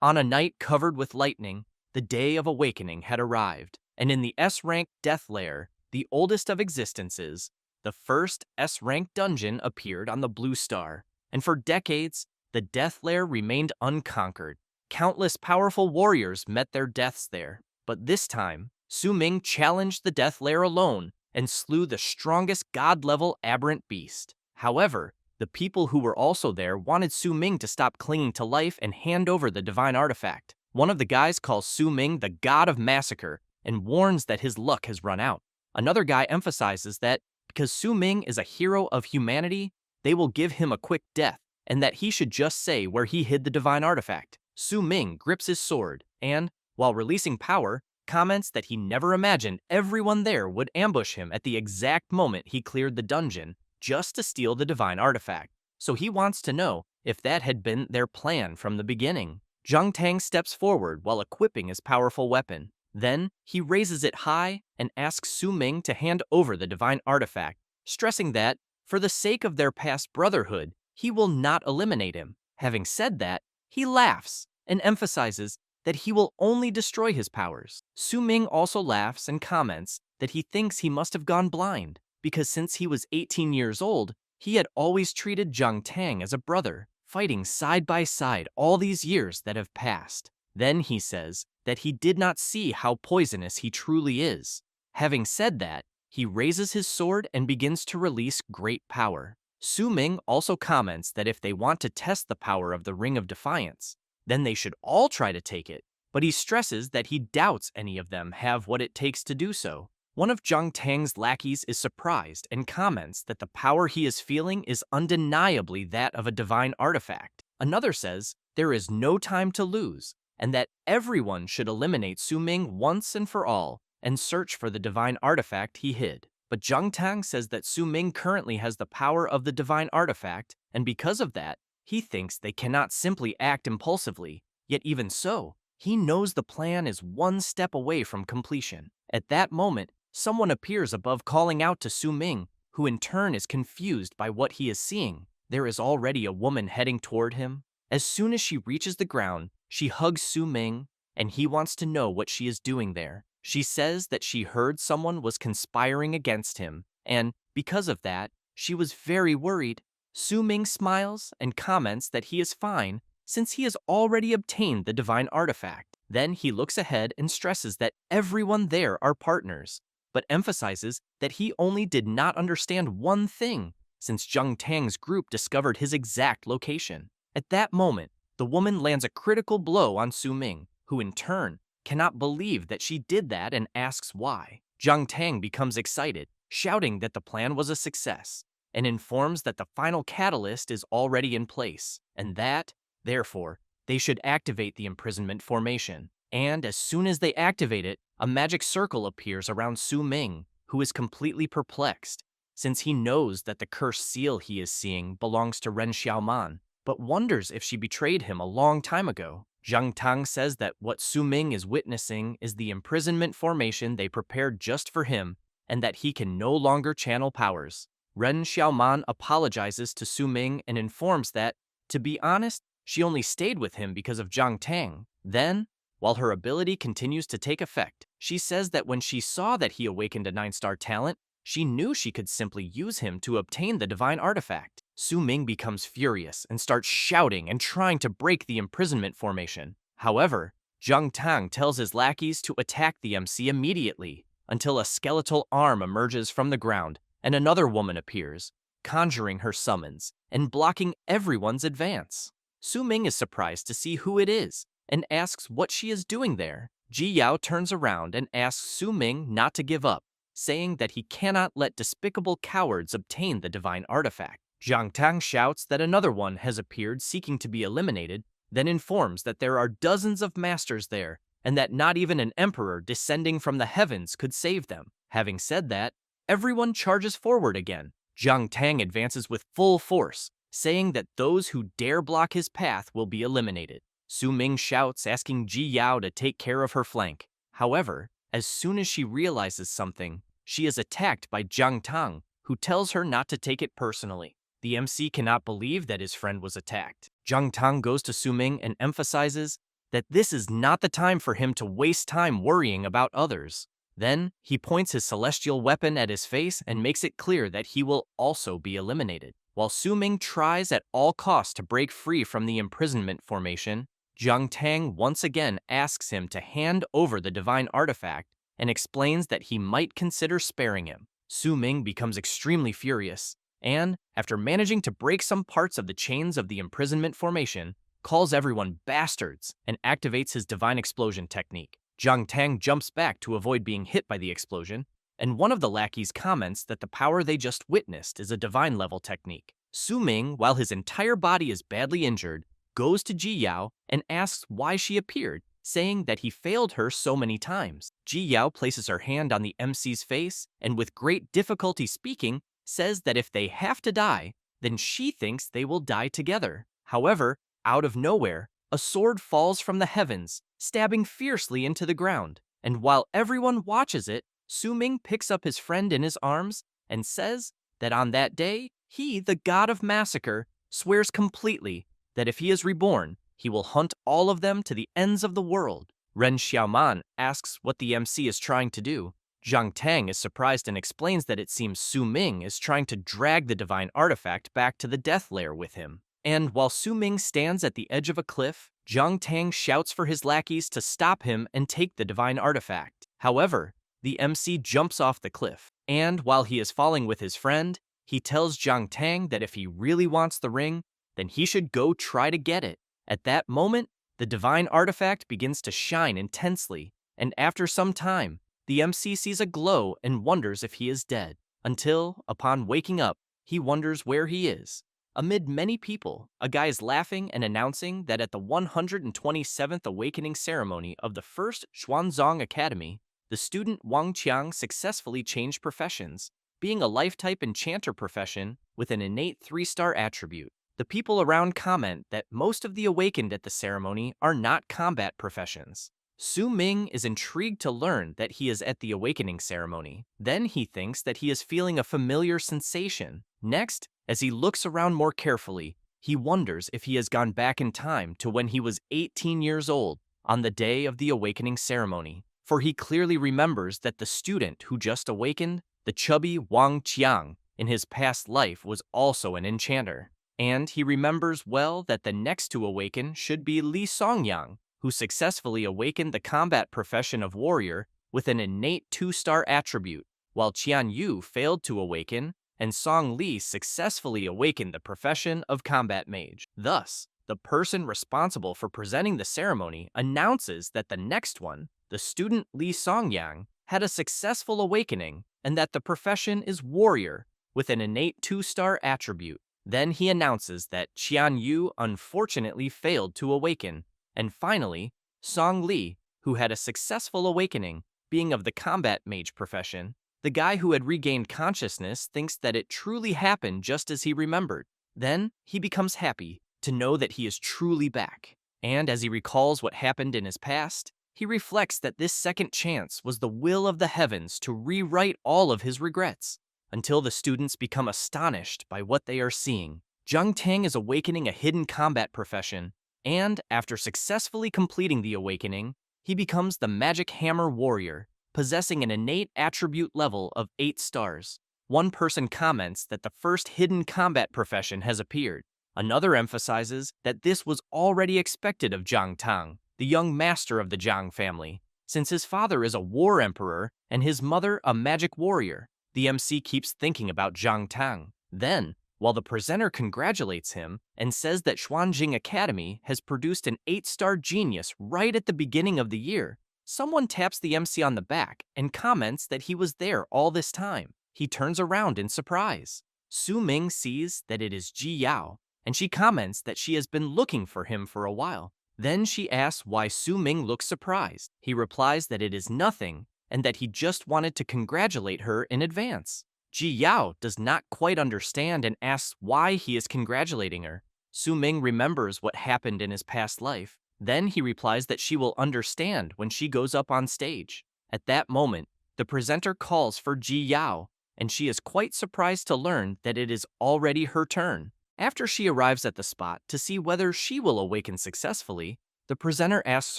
On a night covered with lightning, the day of awakening had arrived, and in the S-rank death lair, the oldest of existences, the first S-rank dungeon appeared on the Blue Star, and for decades, the death lair remained unconquered. Countless powerful warriors met their deaths there, but this time, Su Ming challenged the death lair alone and slew the strongest god-level aberrant beast. However, the people who were also there wanted Su Ming to stop clinging to life and hand over the divine artifact. One of the guys calls Su Ming the god of massacre and warns that his luck has run out. Another guy emphasizes that because Su Ming is a hero of humanity, they will give him a quick death, and that he should just say where he hid the divine artifact. Su Ming grips his sword and, while releasing power, comments that he never imagined everyone there would ambush him at the exact moment he cleared the dungeon just to steal the divine artifact. So he wants to know if that had been their plan from the beginning. Zhang Tang steps forward while equipping his powerful weapon. Then, he raises it high and asks Su Ming to hand over the divine artifact, stressing that, for the sake of their past brotherhood, he will not eliminate him. Having said that, he laughs and emphasizes that he will only destroy his powers. Su Ming also laughs and comments that he thinks he must have gone blind, because since he was 18 years old, he had always treated Zhang Tang as a brother, fighting side by side all these years that have passed. Then he says that he did not see how poisonous he truly is. Having said that, he raises his sword and begins to release great power. Su Ming also comments that if they want to test the power of the Ring of Defiance, then they should all try to take it, but he stresses that he doubts any of them have what it takes to do so. One of Zhang Tang's lackeys is surprised and comments that the power he is feeling is undeniably that of a divine artifact. Another says there is no time to lose, and that everyone should eliminate Su Ming once and for all and search for the divine artifact he hid. But Zhang Tang says that Su Ming currently has the power of the divine artifact, and because of that, he thinks they cannot simply act impulsively. Yet even so, he knows the plan is one step away from completion. At that moment, someone appears above calling out to Su Ming, who in turn is confused by what he is seeing. There is already a woman heading toward him. As soon as she reaches the ground, she hugs Su Ming, and he wants to know what she is doing there. She says that she heard someone was conspiring against him, and because of that, she was very worried. Su Ming smiles and comments that he is fine since he has already obtained the divine artifact. Then he looks ahead and stresses that everyone there are partners, but emphasizes that he only did not understand one thing since Zhang Tang's group discovered his exact location. At that moment, the woman lands a critical blow on Su Ming, who in turn cannot believe that she did that and asks why. Zhang Tang becomes excited, shouting that the plan was a success, and informs that the final catalyst is already in place, and that, therefore, they should activate the imprisonment formation. And as soon as they activate it, a magic circle appears around Su Ming, who is completely perplexed, since he knows that the cursed seal he is seeing belongs to Ren Xiaoman, but wonders if she betrayed him a long time ago. Zhang Tang says that what Su Ming is witnessing is the imprisonment formation they prepared just for him, and that he can no longer channel powers. Ren Xiaoman apologizes to Su Ming and informs that, to be honest, she only stayed with him because of Zhang Tang. Then, while her ability continues to take effect, she says that when she saw that he awakened a 9-star talent, she knew she could simply use him to obtain the divine artifact. Su Ming becomes furious and starts shouting and trying to break the imprisonment formation. However, Zhang Tang tells his lackeys to attack the MC immediately until a skeletal arm emerges from the ground and another woman appears, conjuring her summons and blocking everyone's advance. Su Ming is surprised to see who it is and asks what she is doing there. Ji Yao turns around and asks Su Ming not to give up, saying that he cannot let despicable cowards obtain the divine artifact. Zhang Tang shouts that another one has appeared seeking to be eliminated, then informs that there are dozens of masters there, and that not even an emperor descending from the heavens could save them. Having said that, everyone charges forward again. Zhang Tang advances with full force, saying that those who dare block his path will be eliminated. Su Ming shouts, asking Ji Yao to take care of her flank. However, as soon as she realizes something, she is attacked by Zhang Tang, who tells her not to take it personally. The MC cannot believe that his friend was attacked. Zhang Tang goes to Su Ming and emphasizes that this is not the time for him to waste time worrying about others. Then, he points his celestial weapon at his face and makes it clear that he will also be eliminated. While Su-ming tries at all costs to break free from the imprisonment formation, Jiang Tang once again asks him to hand over the divine artifact and explains that he might consider sparing him. Su-ming becomes extremely furious, and, after managing to break some parts of the chains of the imprisonment formation, calls everyone bastards and activates his divine explosion technique. Jiang Tang jumps back to avoid being hit by the explosion, and one of the lackeys comments that the power they just witnessed is a divine-level technique. Su-ming, while his entire body is badly injured, goes to Ji Yao and asks why she appeared, saying that he failed her so many times. Ji Yao places her hand on the MC's face and with great difficulty speaking, says that if they have to die, then she thinks they will die together. However, out of nowhere, a sword falls from the heavens, stabbing fiercely into the ground, and while everyone watches it, Su-ming picks up his friend in his arms and says that on that day, he, the god of massacre, swears completely that if he is reborn, he will hunt all of them to the ends of the world. Ren Xiaoman asks what the MC is trying to do. Jiang Tang is surprised and explains that it seems Su-ming is trying to drag the divine artifact back to the death lair with him. And while Su-ming stands at the edge of a cliff, Jiang Tang shouts for his lackeys to stop him and take the divine artifact. However, the MC jumps off the cliff, and while he is falling with his friend, he tells Jiang Tang that if he really wants the ring, then he should go try to get it. At that moment, the divine artifact begins to shine intensely, and after some time, the MC sees a glow and wonders if he is dead, until, upon waking up, he wonders where he is. Amid many people, a guy is laughing and announcing that at the 127th awakening ceremony of the first Xuanzong Academy, the student Wang Qiang successfully changed professions, being a life-type enchanter profession with an innate 3-star attribute. The people around comment that most of the awakened at the ceremony are not combat professions. Su-ming is intrigued to learn that he is at the awakening ceremony. Then he thinks that he is feeling a familiar sensation. Next, as he looks around more carefully, he wonders if he has gone back in time to when he was 18 years old on the day of the awakening ceremony, for he clearly remembers that the student who just awakened, the chubby Wang Qiang, in his past life was also an enchanter. And he remembers well that the next to awaken should be Li Songyang, who successfully awakened the combat profession of warrior with an innate 2-star attribute, while Qian Yu failed to awaken, and Song Li successfully awakened the profession of combat mage. Thus, the person responsible for presenting the ceremony announces that the next one, the student Li Songyang, had a successful awakening and that the profession is warrior with an innate 2-star attribute. Then he announces that Qian Yu unfortunately failed to awaken, and finally, Song Li, who had a successful awakening, being of the combat mage profession. The guy who had regained consciousness thinks that it truly happened just as he remembered. Then he becomes happy to know that he is truly back. And as he recalls what happened in his past, he reflects that this second chance was the will of the heavens to rewrite all of his regrets. Until the students become astonished by what they are seeing. Jiang Tang is awakening a hidden combat profession, and after successfully completing the awakening, he becomes the Magic Hammer Warrior, possessing an innate attribute level of 8 stars. One person comments that the first hidden combat profession has appeared. Another emphasizes that this was already expected of Jiang Tang, the young master of the Jiang family, since his father is a war emperor and his mother a magic warrior. The MC keeps thinking about Jiang Tang. Then, while the presenter congratulates him and says that Xuanjing Academy has produced an 8-star genius right at the beginning of the year, someone taps the MC on the back and comments that he was there all this time. He turns around in surprise. Su-ming sees that it is Ji Yao, and she comments that she has been looking for him for a while. Then she asks why Su-ming looks surprised. He replies that it is nothing, and that he just wanted to congratulate her in advance. Ji Yao does not quite understand and asks why he is congratulating her. Su-ming remembers what happened in his past life. Then he replies that she will understand when she goes up on stage. At that moment, the presenter calls for Ji Yao, and she is quite surprised to learn that it is already her turn. After she arrives at the spot to see whether she will awaken successfully, The presenter asks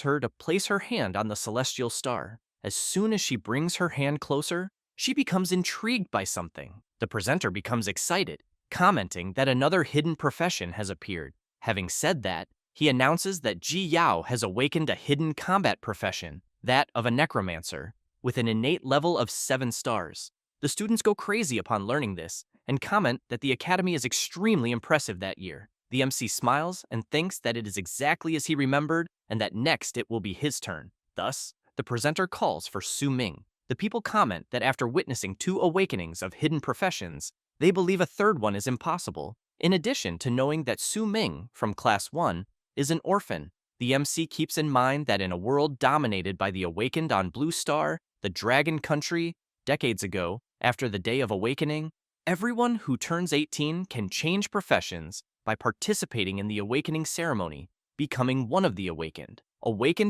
her to place her hand on the celestial star. As soon as she brings her hand closer, she becomes intrigued by something. The presenter becomes excited, commenting that another hidden profession has appeared. Having said that, he announces that Ji Yao has awakened a hidden combat profession, that of a necromancer, with an innate level of 7 stars. The students go crazy upon learning this and comment that the academy is extremely impressive that year. The MC smiles and thinks that it is exactly as he remembered and that next it will be his turn. Thus, the presenter calls for Su Ming. The people comment that after witnessing 2 awakenings of hidden professions, they believe a third one is impossible, in addition to knowing that Su Ming, from Class 1, is an orphan. The MC keeps in mind that in a world dominated by the awakened on Blue Star, the Dragon Country, decades ago, after the Day of Awakening, everyone who turns 18 can change professions by participating in the awakening ceremony, becoming one of the awakened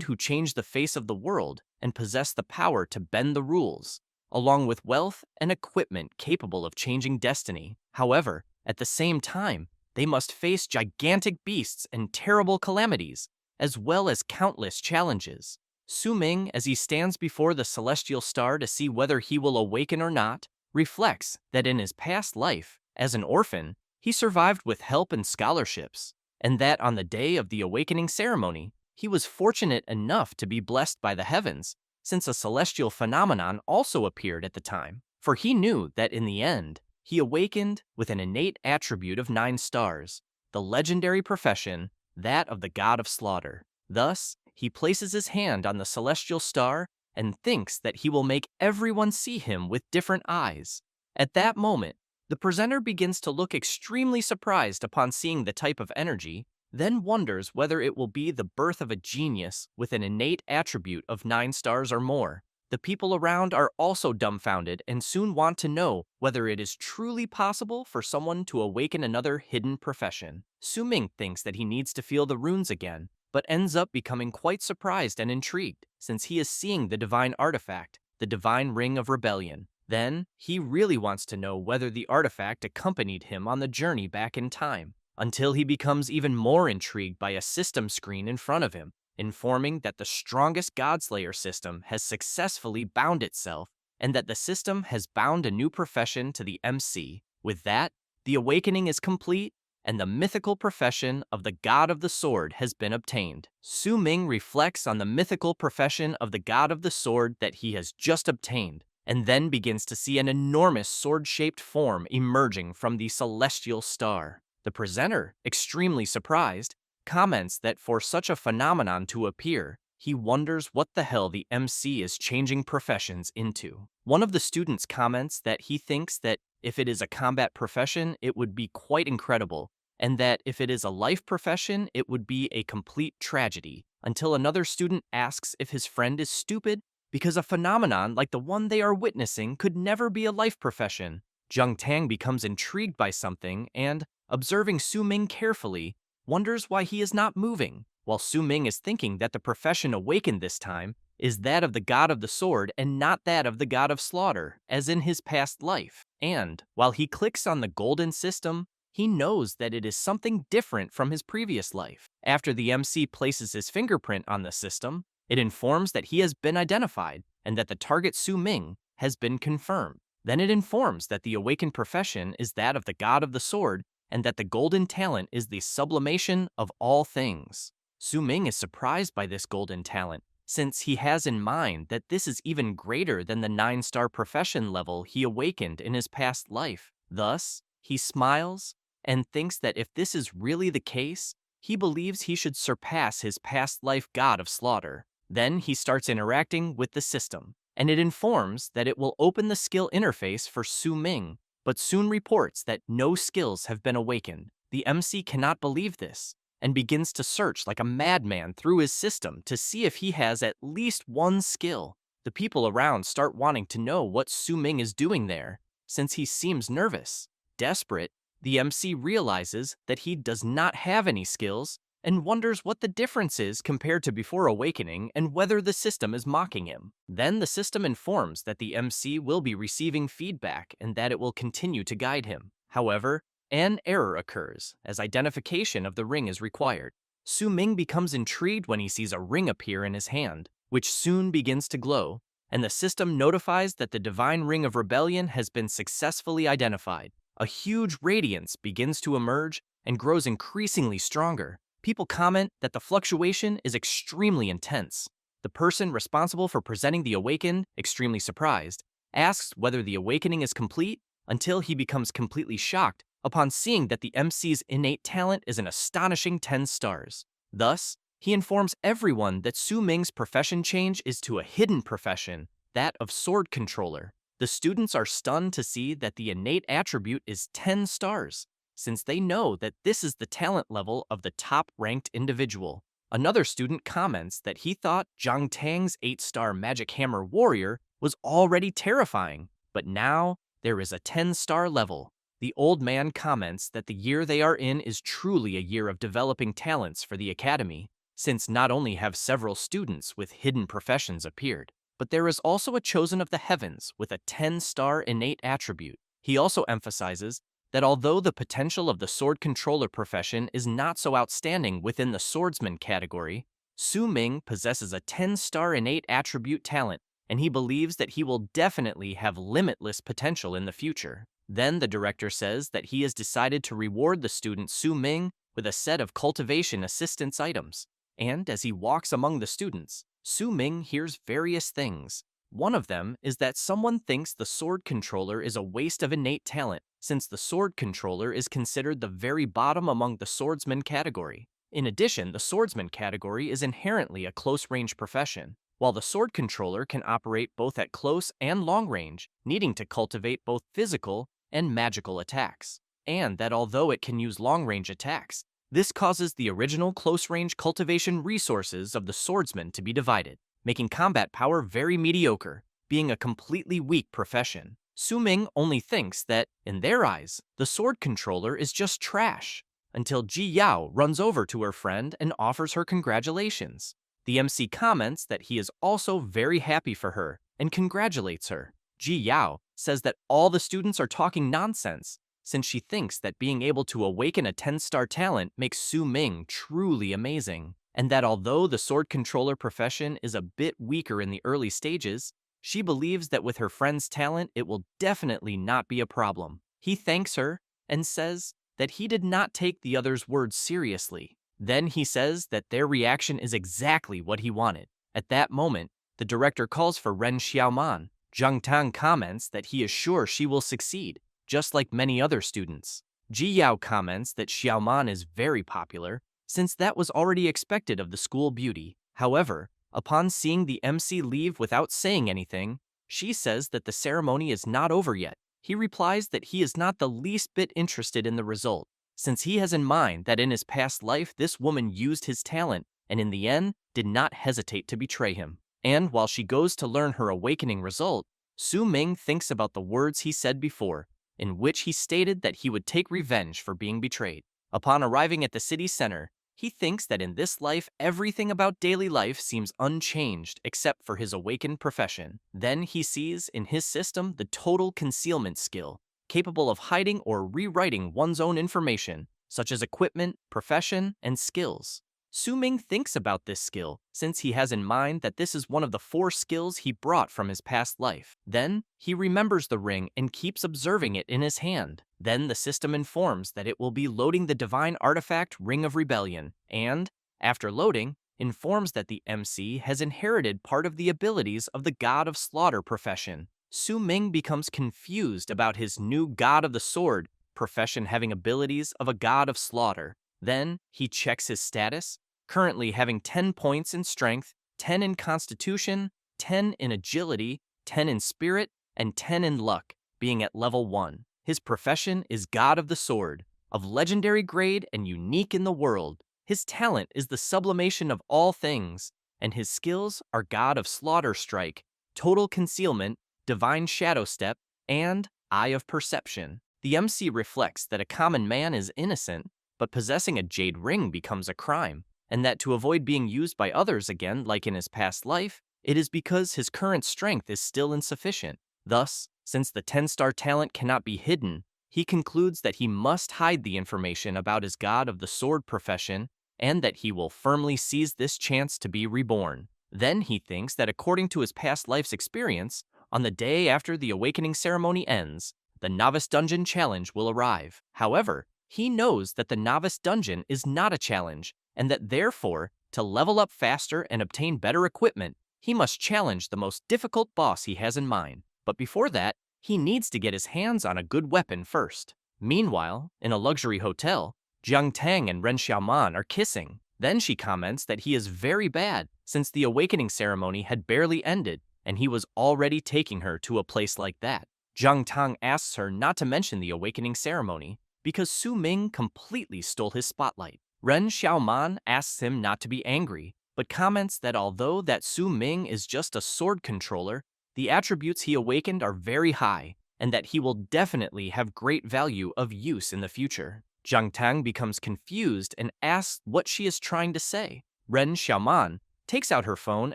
who change the face of the world and possess the power to bend the rules, along with wealth and equipment capable of changing destiny. However, at the same time, they must face gigantic beasts and terrible calamities, as well as countless challenges. Su Ming, as he stands before the celestial star to see whether he will awaken or not, reflects that in his past life, as an orphan, he survived with help and scholarships, and that on the day of the awakening ceremony, he was fortunate enough to be blessed by the heavens, since a celestial phenomenon also appeared at the time. For he knew that in the end, he awakened with an innate attribute of 9 stars, the legendary profession, that of the god of slaughter. Thus, he places his hand on the celestial star and thinks that he will make everyone see him with different eyes. At that moment, the presenter begins to look extremely surprised upon seeing the type of energy, then wonders whether it will be the birth of a genius with an innate attribute of 9 stars or more. The people around are also dumbfounded and soon want to know whether it is truly possible for someone to awaken another hidden profession. Su Ming thinks that he needs to feel the runes again, but ends up becoming quite surprised and intrigued, since he is seeing the divine artifact, the divine ring of rebellion. Then, he really wants to know whether the artifact accompanied him on the journey back in time, until he becomes even more intrigued by a system screen in front of him, informing that the strongest Godslayer system has successfully bound itself, and that the system has bound a new profession to the MC. With that, the awakening is complete, and the mythical profession of the God of the Sword has been obtained. Su Ming reflects on the mythical profession of the God of the Sword that he has just obtained, and then begins to see an enormous sword-shaped form emerging from the celestial star. The presenter, extremely surprised, comments that for such a phenomenon to appear, he wonders what the hell the MC is changing professions into. One of the students comments that he thinks that if it is a combat profession, it would be quite incredible, and that if it is a life profession, it would be a complete tragedy, until another student asks if his friend is stupid because a phenomenon like the one they are witnessing could never be a life profession. Jung Tang becomes intrigued by something and, observing Su Ming carefully, wonders why he is not moving, while Su Ming is thinking that the profession awakened this time is that of the God of the Sword and not that of the God of Slaughter, as in his past life. And, while he clicks on the golden system, he knows that it is something different from his previous life. After the MC places his fingerprint on the system, it informs that he has been identified and that the target Su Ming has been confirmed. Then it informs that the awakened profession is that of the God of the Sword and that the golden talent is the sublimation of all things. Su Ming is surprised by this golden talent, since he has in mind that this is even greater than the 9-star profession level he awakened in his past life. Thus, he smiles and thinks that if this is really the case, he believes he should surpass his past life God of Slaughter. Then he starts interacting with the system, and it informs that it will open the skill interface for Su Ming, but soon reports that no skills have been awakened. The MC cannot believe this, and begins to search like a madman through his system to see if he has at least one skill. The people around start wanting to know what Su Ming is doing there, since he seems nervous. Desperate, the MC realizes that he does not have any skills and wonders what the difference is compared to before awakening and whether the system is mocking him. Then the system informs that the MC will be receiving feedback and that it will continue to guide him. However, an error occurs, as identification of the ring is required. Su Ming becomes intrigued when he sees a ring appear in his hand, which soon begins to glow, and the system notifies that the divine ring of rebellion has been successfully identified. A huge radiance begins to emerge and grows increasingly stronger. People comment that the fluctuation is extremely intense. The person responsible for presenting the awakened, extremely surprised, asks whether the awakening is complete until he becomes completely shocked upon seeing that the MC's innate talent is an astonishing 10 stars. Thus, he informs everyone that Su Ming's profession change is to a hidden profession, that of sword controller. The students are stunned to see that the innate attribute is 10 stars, since they know that this is the talent level of the top-ranked individual. Another student comments that he thought Zhang Tang's 8-star magic hammer warrior was already terrifying, but now there is a 10-star level. The old man comments that the year they are in is truly a year of developing talents for the academy, since not only have several students with hidden professions appeared, but there is also a chosen of the heavens with a 10-star innate attribute. He also emphasizes that although the potential of the sword controller profession is not so outstanding within the swordsman category, Su Ming possesses a 10-star innate attribute talent, and he believes that he will definitely have limitless potential in the future. Then the director says that he has decided to reward the student Su Ming with a set of cultivation assistance items. And as he walks among the students, Su Ming hears various things. One of them is that someone thinks the sword controller is a waste of innate talent, since the sword controller is considered the very bottom among the swordsman category. In addition, the swordsman category is inherently a close-range profession, while the sword controller can operate both at close and long range, needing to cultivate both physical and magical attacks. And that although it can use long-range attacks, this causes the original close-range cultivation resources of the swordsman to be divided, making combat power very mediocre, being a completely weak profession. Su Ming only thinks that, in their eyes, the sword controller is just trash, until Ji Yao runs over to her friend and offers her congratulations. The MC comments that he is also very happy for her and congratulates her. Ji Yao says that all the students are talking nonsense, since she thinks that being able to awaken a 10-star talent makes Su Ming truly amazing, and that although the sword controller profession is a bit weaker in the early stages, she believes that with her friend's talent it will definitely not be a problem. He thanks her and says that he did not take the others' words seriously. Then he says that their reaction is exactly what he wanted. At that moment, the director calls for Ren Xiaoman. Zhang Tang comments that he is sure she will succeed, just like many other students. Ji Yao comments that Xiaoman is very popular, since that was already expected of the school beauty. However, upon seeing the MC leave without saying anything, she says that the ceremony is not over yet. He replies that he is not the least bit interested in the result, since he has in mind that in his past life this woman used his talent and in the end did not hesitate to betray him. And while she goes to learn her awakening result, Su Ming thinks about the words he said before, in which he stated that he would take revenge for being betrayed. Upon arriving at the city center, he thinks that in this life everything about daily life seems unchanged except for his awakened profession. Then he sees in his system the total concealment skill, capable of hiding or rewriting one's own information, such as equipment, profession, and skills. Su Ming thinks about this skill, since he has in mind that this is one of the 4 skills he brought from his past life. Then, he remembers the ring and keeps observing it in his hand. Then the system informs that it will be loading the divine artifact Ring of Rebellion, and, after loading, informs that the MC has inherited part of the abilities of the God of Slaughter profession. Su Ming becomes confused about his new God of the Sword profession having abilities of a God of Slaughter. Then, he checks his status, currently having 10 points in strength, 10 in constitution, 10 in agility, 10 in spirit, and 10 in luck, being at level 1. His profession is God of the Sword, of legendary grade and unique in the world. His talent is the sublimation of all things, and his skills are God of Slaughter Strike, Total Concealment, Divine Shadow Step, and Eye of Perception. The MC reflects that a common man is innocent, but possessing a jade ring becomes a crime, and that to avoid being used by others again like in his past life, it is because his current strength is still insufficient. Thus, since the 10-star talent cannot be hidden, he concludes that he must hide the information about his God of the Sword profession and that he will firmly seize this chance to be reborn. Then he thinks that according to his past life's experience, on the day after the awakening ceremony ends, the novice dungeon challenge will arrive. However, he knows that the novice dungeon is not a challenge, and that therefore, to level up faster and obtain better equipment, he must challenge the most difficult boss he has in mind. But before that, he needs to get his hands on a good weapon first. Meanwhile, in a luxury hotel, Jiang Tang and Ren Xiaoman are kissing. Then she comments that he is very bad since the awakening ceremony had barely ended and he was already taking her to a place like that. Jiang Tang asks her not to mention the awakening ceremony because Su Ming completely stole his spotlight. Ren Xiaoman asks him not to be angry, but comments that although that Su Ming is just a sword controller, the attributes he awakened are very high, and that he will definitely have great value of use in the future. Jiang Tang becomes confused and asks what she is trying to say. Ren Xiaoman takes out her phone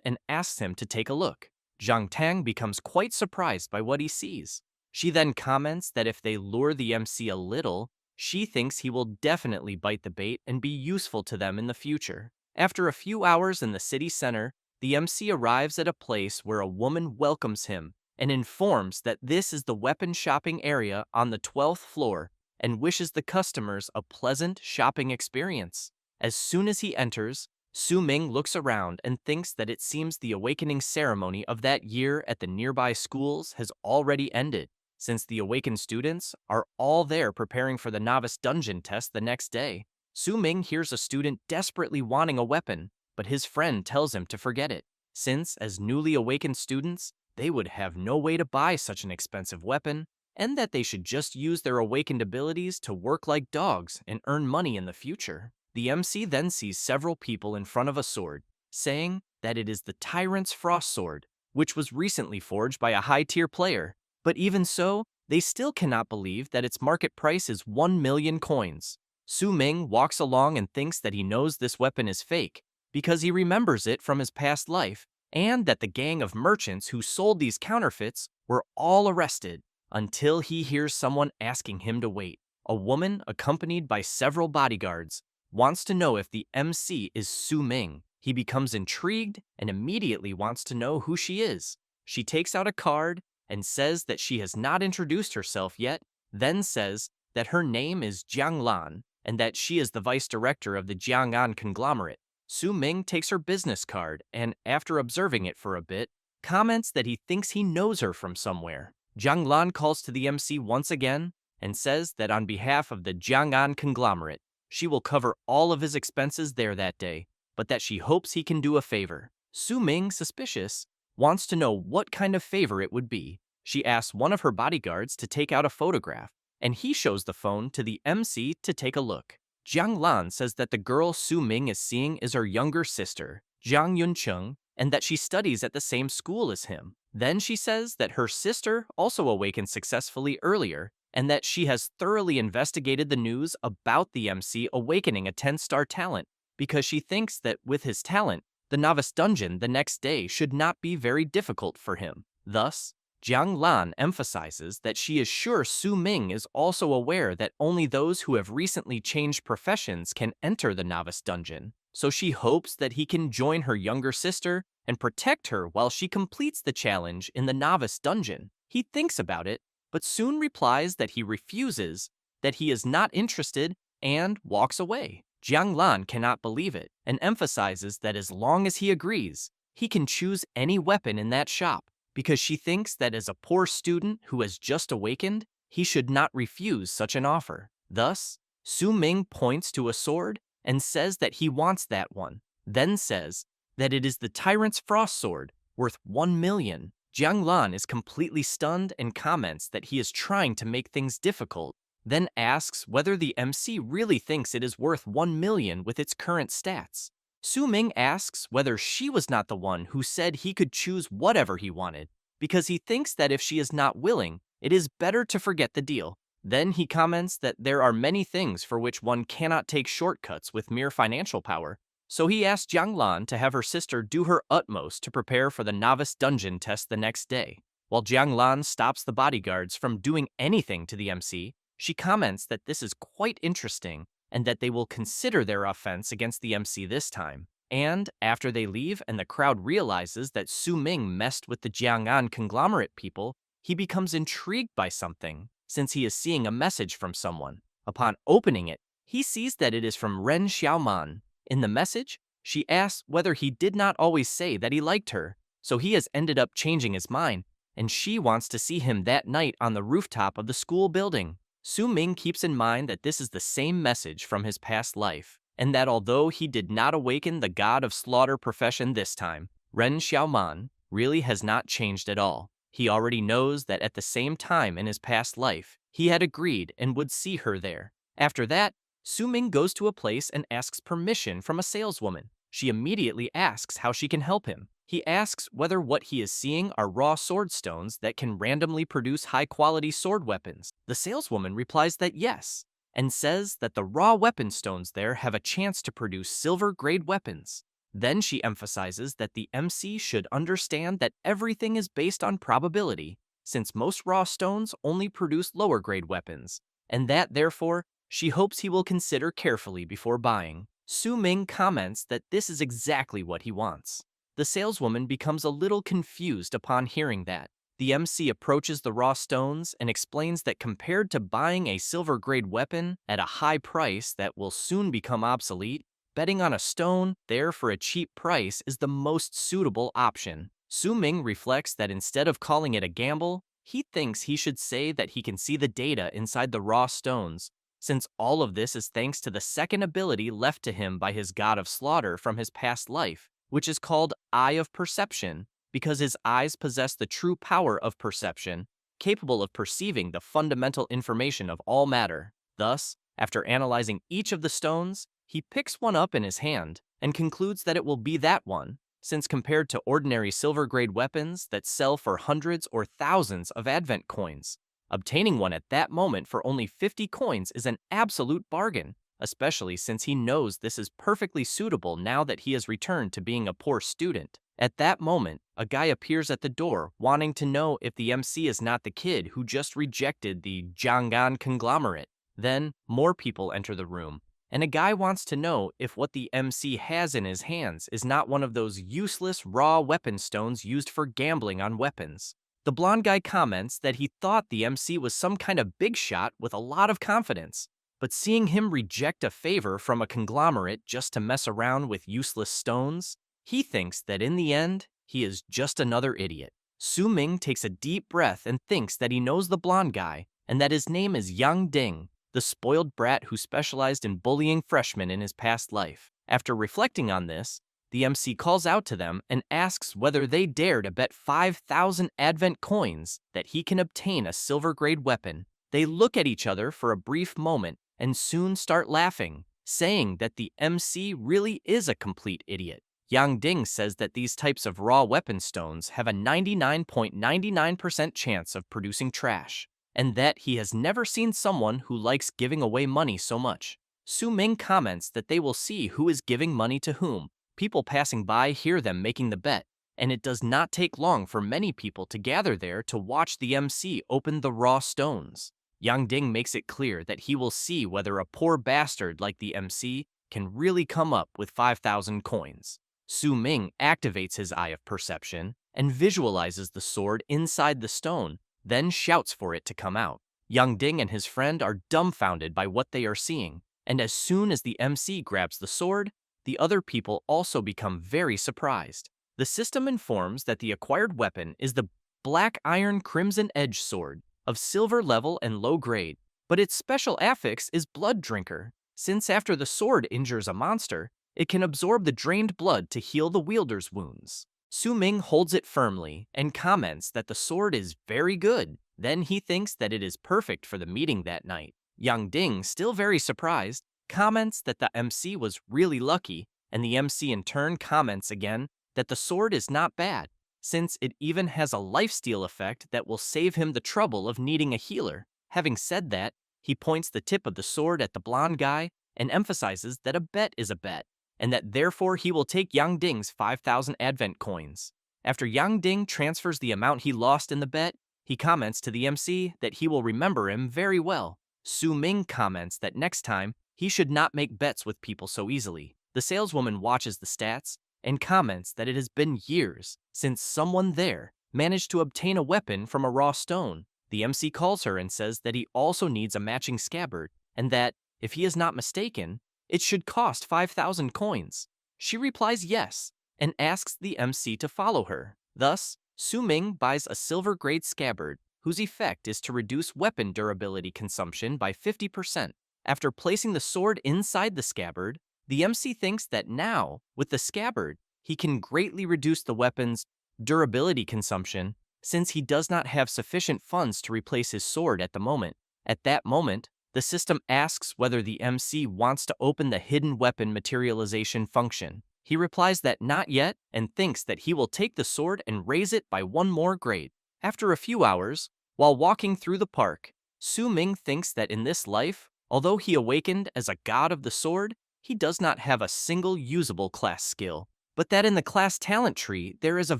and asks him to take a look. Jiang Tang becomes quite surprised by what he sees. She then comments that if they lure the MC a little, she thinks he will definitely bite the bait and be useful to them in the future. After a few hours in the city center, the MC arrives at a place where a woman welcomes him and informs that this is the weapon shopping area on the 12th floor and wishes the customers a pleasant shopping experience. As soon as he enters, Su Ming looks around and thinks that it seems the awakening ceremony of that year at the nearby schools has already ended, since the awakened students are all there preparing for the novice dungeon test the next day. Su Ming hears a student desperately wanting a weapon, but his friend tells him to forget it, since as newly awakened students, they would have no way to buy such an expensive weapon, and that they should just use their awakened abilities to work like dogs and earn money in the future. The MC then sees several people in front of a sword, saying that it is the Tyrant's Frost Sword, which was recently forged by a high-tier player. But even so, they still cannot believe that its market price is 1 million coins. Su Ming walks along and thinks that he knows this weapon is fake, because he remembers it from his past life, and that the gang of merchants who sold these counterfeits were all arrested, until he hears someone asking him to wait. A woman, accompanied by several bodyguards, wants to know if the MC is Su Ming. He becomes intrigued and immediately wants to know who she is. She takes out a card and says that she has not introduced herself yet, then says that her name is Jiang Lan and that she is the vice director of the Jiang'an conglomerate. Su Ming takes her business card and, after observing it for a bit, comments that he thinks he knows her from somewhere. Jiang Lan calls to the MC once again and says that on behalf of the Jiang'an conglomerate, she will cover all of his expenses there that day, but that she hopes he can do a favor. Su Ming, suspicious, wants to know what kind of favor it would be. She asks one of her bodyguards to take out a photograph, and he shows the phone to the MC to take a look. Jiang Lan says that the girl Su Ming is seeing is her younger sister, Jiang Yuncheng, and that she studies at the same school as him. Then she says that her sister also awakened successfully earlier, and that she has thoroughly investigated the news about the MC awakening a 10-star talent, because she thinks that with his talent, the novice dungeon the next day should not be very difficult for him. Thus, Jiang Lan emphasizes that she is sure Su Ming is also aware that only those who have recently changed professions can enter the novice dungeon, so she hopes that he can join her younger sister and protect her while she completes the challenge in the novice dungeon. He thinks about it, but soon replies that he refuses, that he is not interested, and walks away. Jiang Lan cannot believe it, and emphasizes that as long as he agrees, he can choose any weapon in that shop, because she thinks that as a poor student who has just awakened, he should not refuse such an offer. Thus, Su Ming points to a sword and says that he wants that one, then says that it is the Tyrant's Frost Sword, worth 1 million. Jiang Lan is completely stunned and comments that he is trying to make things difficult, then asks whether the MC really thinks it is worth 1 million with its current stats. Su Ming asks whether she was not the one who said he could choose whatever he wanted, because he thinks that if she is not willing, it is better to forget the deal. Then he comments that there are many things for which one cannot take shortcuts with mere financial power, so he asks Jiang Lan to have her sister do her utmost to prepare for the novice dungeon test the next day. While Jiang Lan stops the bodyguards from doing anything to the MC, she comments that this is quite interesting and that they will consider their offense against the MC this time. And after they leave and the crowd realizes that Su Ming messed with the Jiang'an conglomerate people, he becomes intrigued by something, since he is seeing a message from someone. Upon opening it, he sees that it is from Ren Xiaoman. In the message, she asks whether he did not always say that he liked her, so he has ended up changing his mind, and she wants to see him that night on the rooftop of the school building. Su Ming keeps in mind that this is the same message from his past life, and that although he did not awaken the god of slaughter profession this time, Ren Xiaoman really has not changed at all. He already knows that at the same time in his past life, he had agreed and would see her there. After that, Su Ming goes to a place and asks permission from a saleswoman. She immediately asks how she can help him. He asks whether what he is seeing are raw sword stones that can randomly produce high-quality sword weapons. The saleswoman replies that yes, and says that the raw weapon stones there have a chance to produce silver-grade weapons. Then she emphasizes that the MC should understand that everything is based on probability, since most raw stones only produce lower-grade weapons, and that, therefore, she hopes he will consider carefully before buying. Su Ming comments that this is exactly what he wants. The saleswoman becomes a little confused upon hearing that. The MC approaches the raw stones and explains that compared to buying a silver-grade weapon at a high price that will soon become obsolete, betting on a stone there for a cheap price is the most suitable option. Su Ming reflects that instead of calling it a gamble, he thinks he should say that he can see the data inside the raw stones, since all of this is thanks to the second ability left to him by his god of slaughter from his past life, which is called Eye of Perception, because his eyes possess the true power of perception, capable of perceiving the fundamental information of all matter. Thus, after analyzing each of the stones, he picks one up in his hand and concludes that it will be that one, since compared to ordinary silver-grade weapons that sell for hundreds or thousands of advent coins, obtaining one at that moment for only 50 coins is an absolute bargain, especially since he knows this is perfectly suitable now that he has returned to being a poor student. At that moment, a guy appears at the door wanting to know if the MC is not the kid who just rejected the Jiang'an conglomerate. Then, more people enter the room, and a guy wants to know if what the MC has in his hands is not one of those useless raw weapon stones used for gambling on weapons. The blonde guy comments that he thought the MC was some kind of big shot with a lot of confidence, but seeing him reject a favor from a conglomerate just to mess around with useless stones, he thinks that in the end, he is just another idiot. Su Ming takes a deep breath and thinks that he knows the blonde guy and that his name is Yang Ding, the spoiled brat who specialized in bullying freshmen in his past life. After reflecting on this, the MC calls out to them and asks whether they dare to bet 5,000 advent coins that he can obtain a silver-grade weapon. They look at each other for a brief moment and soon start laughing, saying that the MC really is a complete idiot. Yang Ding says that these types of raw weapon stones have a 99.99% chance of producing trash, and that he has never seen someone who likes giving away money so much. Su Ming comments that they will see who is giving money to whom. People passing by hear them making the bet, and it does not take long for many people to gather there to watch the MC open the raw stones. Yang Ding makes it clear that he will see whether a poor bastard like the MC can really come up with 5,000 coins. Su Ming activates his Eye of Perception and visualizes the sword inside the stone, then shouts for it to come out. Yang Ding and his friend are dumbfounded by what they are seeing, and as soon as the MC grabs the sword, the other people also become very surprised. The system informs that the acquired weapon is the Black Iron Crimson Edge sword, of silver level and low grade, but its special affix is Blood Drinker, since after the sword injures a monster, it can absorb the drained blood to heal the wielder's wounds. Su Ming holds it firmly and comments that the sword is very good. Then he thinks that it is perfect for the meeting that night. Yang Ding, still very surprised, comments that the MC was really lucky, and the MC in turn comments again that the sword is not bad, since it even has a lifesteal effect that will save him the trouble of needing a healer. Having said that, he points the tip of the sword at the blonde guy and emphasizes that a bet is a bet, and that therefore he will take Yang Ding's 5,000 advent coins. After Yang Ding transfers the amount he lost in the bet, he comments to the MC that he will remember him very well. Su Ming comments that next time he should not make bets with people so easily. The saleswoman watches the stats and comments that it has been years since someone there managed to obtain a weapon from a raw stone. The MC calls her and says that he also needs a matching scabbard, and that, if he is not mistaken, it should cost 5,000 coins. She replies yes, and asks the MC to follow her. Thus, Su-ming buys a silver-grade scabbard, whose effect is to reduce weapon durability consumption by 50%. After placing the sword inside the scabbard, the MC thinks that now, with the scabbard, he can greatly reduce the weapon's durability consumption, since he does not have sufficient funds to replace his sword at the moment. At that moment, the system asks whether the MC wants to open the hidden weapon materialization function. He replies that not yet and thinks that he will take the sword and raise it by one more grade. After a few hours, while walking through the park, Su-ming thinks that in this life, although he awakened as a god of the sword, he does not have a single usable class skill, but that in the class talent tree there is a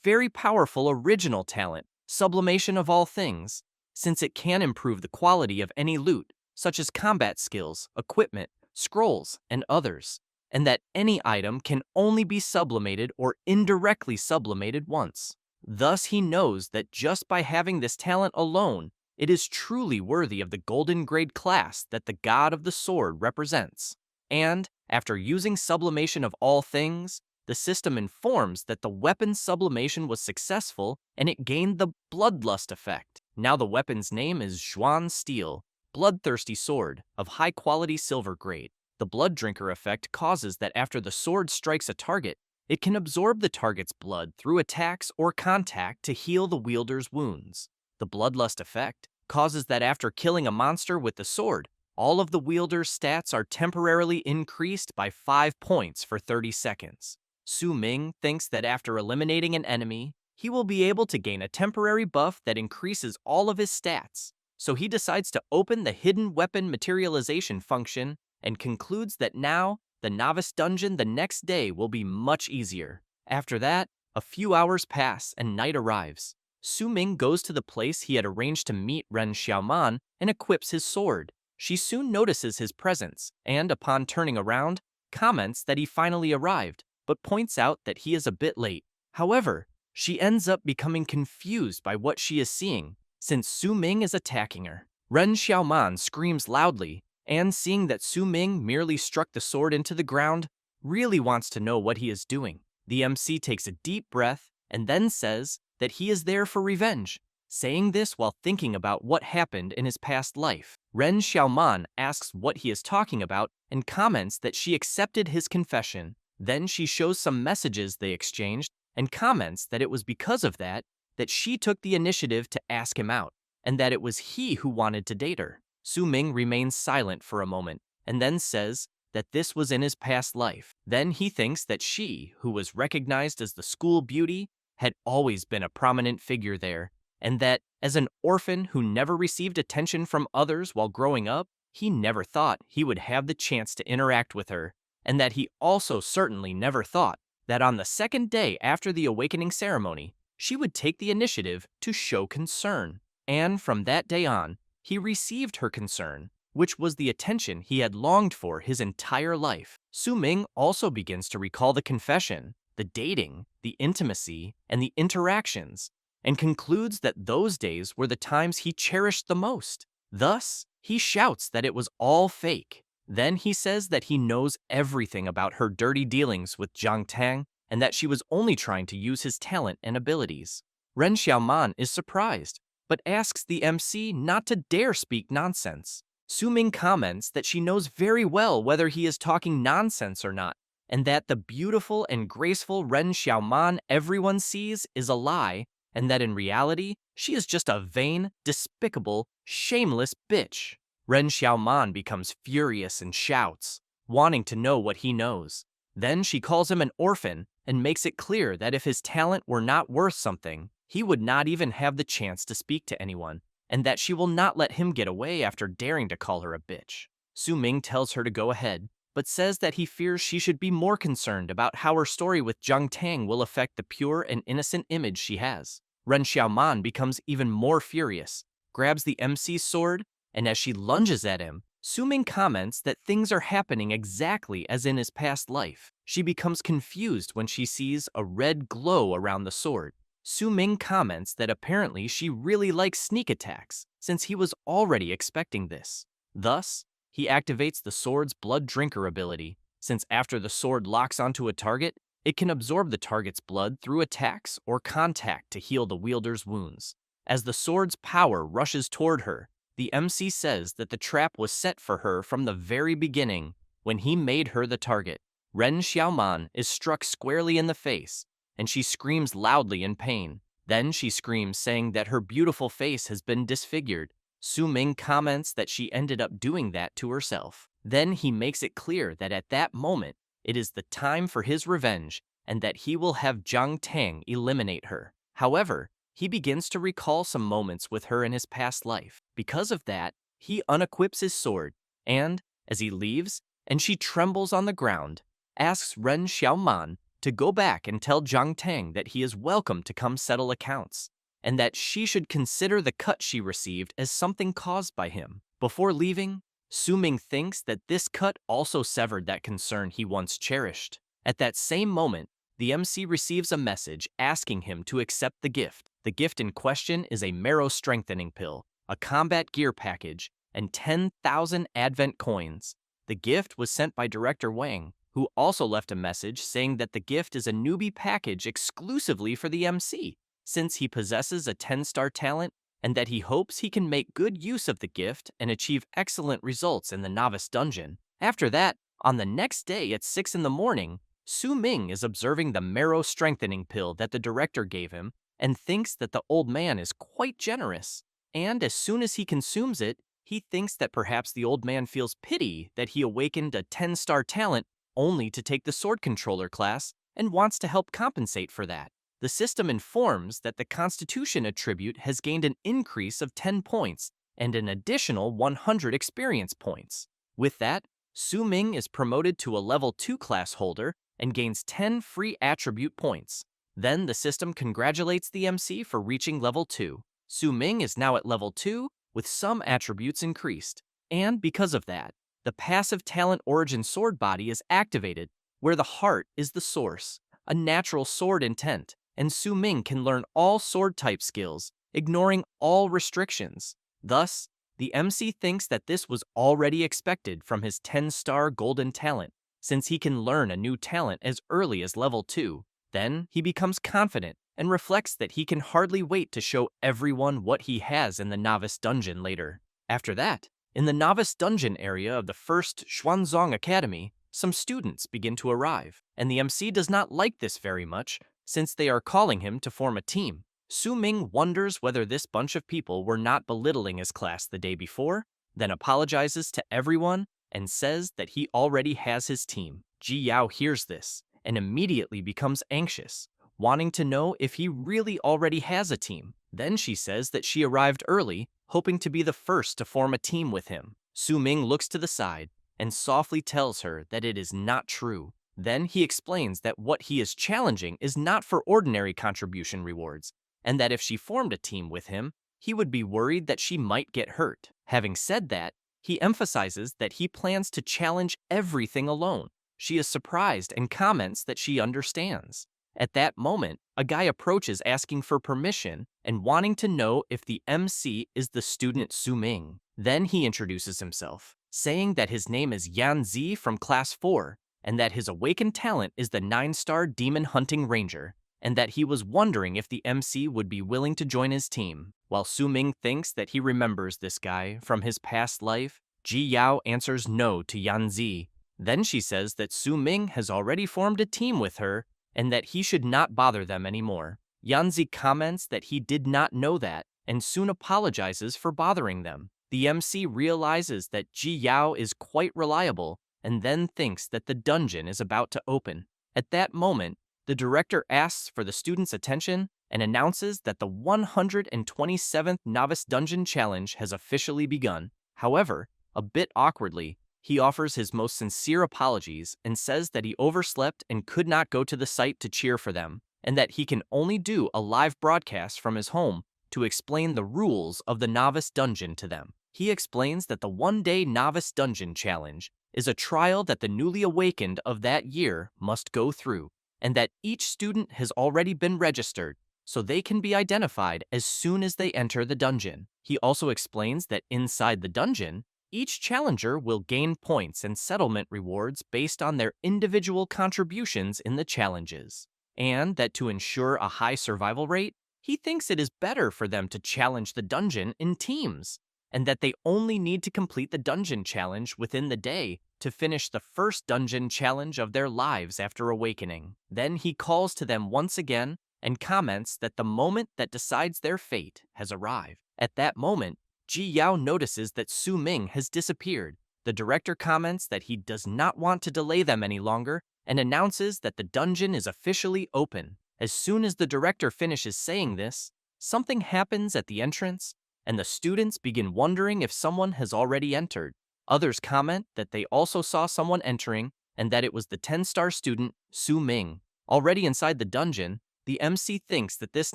very powerful original talent, sublimation of all things, since it can improve the quality of any loot, such as combat skills, equipment, scrolls, and others, and that any item can only be sublimated or indirectly sublimated once. Thus he knows that just by having this talent alone, it is truly worthy of the golden grade class that the god of the sword represents. And, after using sublimation of all things, the system informs that the weapon's sublimation was successful and it gained the bloodlust effect. Now the weapon's name is Zhuan Steel, bloodthirsty sword, of high-quality silver grade. The blood drinker effect causes that after the sword strikes a target, it can absorb the target's blood through attacks or contact to heal the wielder's wounds. The bloodlust effect causes that after killing a monster with the sword, all of the wielder's stats are temporarily increased by 5 points for 30 seconds. Su-ming thinks that after eliminating an enemy, he will be able to gain a temporary buff that increases all of his stats. So he decides to open the hidden weapon materialization function and concludes that now, the novice dungeon the next day will be much easier. After that, a few hours pass and night arrives. Su-ming goes to the place he had arranged to meet Ren Xiaoman and equips his sword. She soon notices his presence and, upon turning around, comments that he finally arrived, but points out that he is a bit late. However, she ends up becoming confused by what she is seeing, since Su-ming is attacking her. Ren Xiaoman screams loudly, and seeing that Su-ming merely struck the sword into the ground, really wants to know what he is doing. The MC takes a deep breath and then says that he is there for revenge, saying this while thinking about what happened in his past life. Ren Xiaoman asks what he is talking about and comments that she accepted his confession. Then she shows some messages they exchanged and comments that it was because of that she took the initiative to ask him out, and that it was he who wanted to date her. Su-ming remains silent for a moment and then says that this was in his past life. Then he thinks that she, who was recognized as the school beauty, had always been a prominent figure there, and that, as an orphan who never received attention from others while growing up, he never thought he would have the chance to interact with her, and that he also certainly never thought that on the second day after the awakening ceremony, she would take the initiative to show concern. And from that day on, he received her concern, which was the attention he had longed for his entire life. Su-ming also begins to recall the confession, the dating, the intimacy, and the interactions, and concludes that those days were the times he cherished the most. Thus, he shouts that it was all fake. Then he says that he knows everything about her dirty dealings with Zhang Tang and that she was only trying to use his talent and abilities. Ren Xiaoman is surprised, but asks the MC not to dare speak nonsense. Su-ming comments that she knows very well whether he is talking nonsense or not, and that the beautiful and graceful Ren Xiaoman everyone sees is a lie, and that in reality, she is just a vain, despicable, shameless bitch. Ren Xiaoman becomes furious and shouts, wanting to know what he knows. Then she calls him an orphan and makes it clear that if his talent were not worth something, he would not even have the chance to speak to anyone, and that she will not let him get away after daring to call her a bitch. Su-ming tells her to go ahead, but says that he fears she should be more concerned about how her story with Zhang Tang will affect the pure and innocent image she has. Ren Xiaoman becomes even more furious, grabs the MC's sword, and as she lunges at him, Su-ming comments that things are happening exactly as in his past life. She becomes confused when she sees a red glow around the sword. Su-ming comments that apparently she really likes sneak attacks, since he was already expecting this. Thus, he activates the sword's blood drinker ability, since after the sword locks onto a target, it can absorb the target's blood through attacks or contact to heal the wielder's wounds. As the sword's power rushes toward her, the MC says that the trap was set for her from the very beginning when he made her the target. Ren Xiaoman is struck squarely in the face, and she screams loudly in pain. Then she screams, saying that her beautiful face has been disfigured. Su-ming comments that she ended up doing that to herself. Then he makes it clear that at that moment, it is the time for his revenge, and that he will have Zhang Tang eliminate her. However, he begins to recall some moments with her in his past life. Because of that, he unequips his sword, and, as he leaves, and she trembles on the ground, asks Ren Xiaoman to go back and tell Zhang Tang that he is welcome to come settle accounts, and that she should consider the cut she received as something caused by him. Before leaving, Su-ming thinks that this cut also severed that concern he once cherished. At that same moment, the MC receives a message asking him to accept the gift. The gift in question is a marrow strengthening pill, a combat gear package, and 10,000 Advent coins. The gift was sent by Director Wang, who also left a message saying that the gift is a newbie package exclusively for the MC, since he possesses a 10-star talent, and that he hopes he can make good use of the gift and achieve excellent results in the novice dungeon. After that, on the next day at 6 in the morning, Su-ming is observing the marrow strengthening pill that the director gave him and thinks that the old man is quite generous. And as soon as he consumes it, he thinks that perhaps the old man feels pity that he awakened a 10-star talent only to take the sword controller class and wants to help compensate for that. The system informs that the Constitution attribute has gained an increase of 10 points and an additional 100 experience points. With that, Su-ming is promoted to a level 2 class holder and gains 10 free attribute points. Then the system congratulates the MC for reaching level 2. Su-ming is now at level 2 with some attributes increased. And because of that, the passive talent origin sword body is activated, where the heart is the source, a natural sword intent, and Su-ming can learn all sword type skills, ignoring all restrictions. Thus, the MC thinks that this was already expected from his 10-star golden talent, since he can learn a new talent as early as level 2. Then he becomes confident and reflects that he can hardly wait to show everyone what he has in the novice dungeon later. After that, in the novice dungeon area of the first Xuanzong Academy, some students begin to arrive, and the MC does not like this very much, since they are calling him to form a team. Su-ming wonders whether this bunch of people were not belittling his class the day before, then apologizes to everyone and says that he already has his team. Ji Yao hears this and immediately becomes anxious, wanting to know if he really already has a team. Then she says that she arrived early, hoping to be the first to form a team with him. Su-ming looks to the side and softly tells her that it is not true. Then he explains that what he is challenging is not for ordinary contribution rewards, and that if she formed a team with him, he would be worried that she might get hurt. Having said that, he emphasizes that he plans to challenge everything alone. She is surprised and comments that she understands. At that moment, a guy approaches asking for permission and wanting to know if the MC is the student Su-ming. Then he introduces himself, saying that his name is Yan Zi from Class 4, and that his awakened talent is the 9-star Demon Hunting Ranger, and that he was wondering if the MC would be willing to join his team. While Su-ming thinks that he remembers this guy from his past life, Ji Yao answers no to Yan Zi. Then she says that Su-ming has already formed a team with her and that he should not bother them anymore. Yan Zi comments that he did not know that and soon apologizes for bothering them. The MC realizes that Ji Yao is quite reliable and then thinks that the dungeon is about to open. At that moment, the director asks for the students' attention and announces that the 127th Novice Dungeon Challenge has officially begun. However, a bit awkwardly, he offers his most sincere apologies and says that he overslept and could not go to the site to cheer for them, and that he can only do a live broadcast from his home to explain the rules of the novice dungeon to them. He explains that the one-day novice dungeon challenge is a trial that the newly awakened of that year must go through, and that each student has already been registered so they can be identified as soon as they enter the dungeon. He also explains that inside the dungeon, each challenger will gain points and settlement rewards based on their individual contributions in the challenges, and that to ensure a high survival rate, he thinks it is better for them to challenge the dungeon in teams, and that they only need to complete the dungeon challenge within the day to finish the first dungeon challenge of their lives after awakening. Then he calls to them once again and comments that the moment that decides their fate has arrived. At that moment, Ji Yao notices that Su Ming has disappeared. The director comments that he does not want to delay them any longer and announces that the dungeon is officially open. As soon as the director finishes saying this, something happens at the entrance, and the students begin wondering if someone has already entered. Others comment that they also saw someone entering and that it was the 10-star student, Su Ming. Already inside the dungeon, the MC thinks that this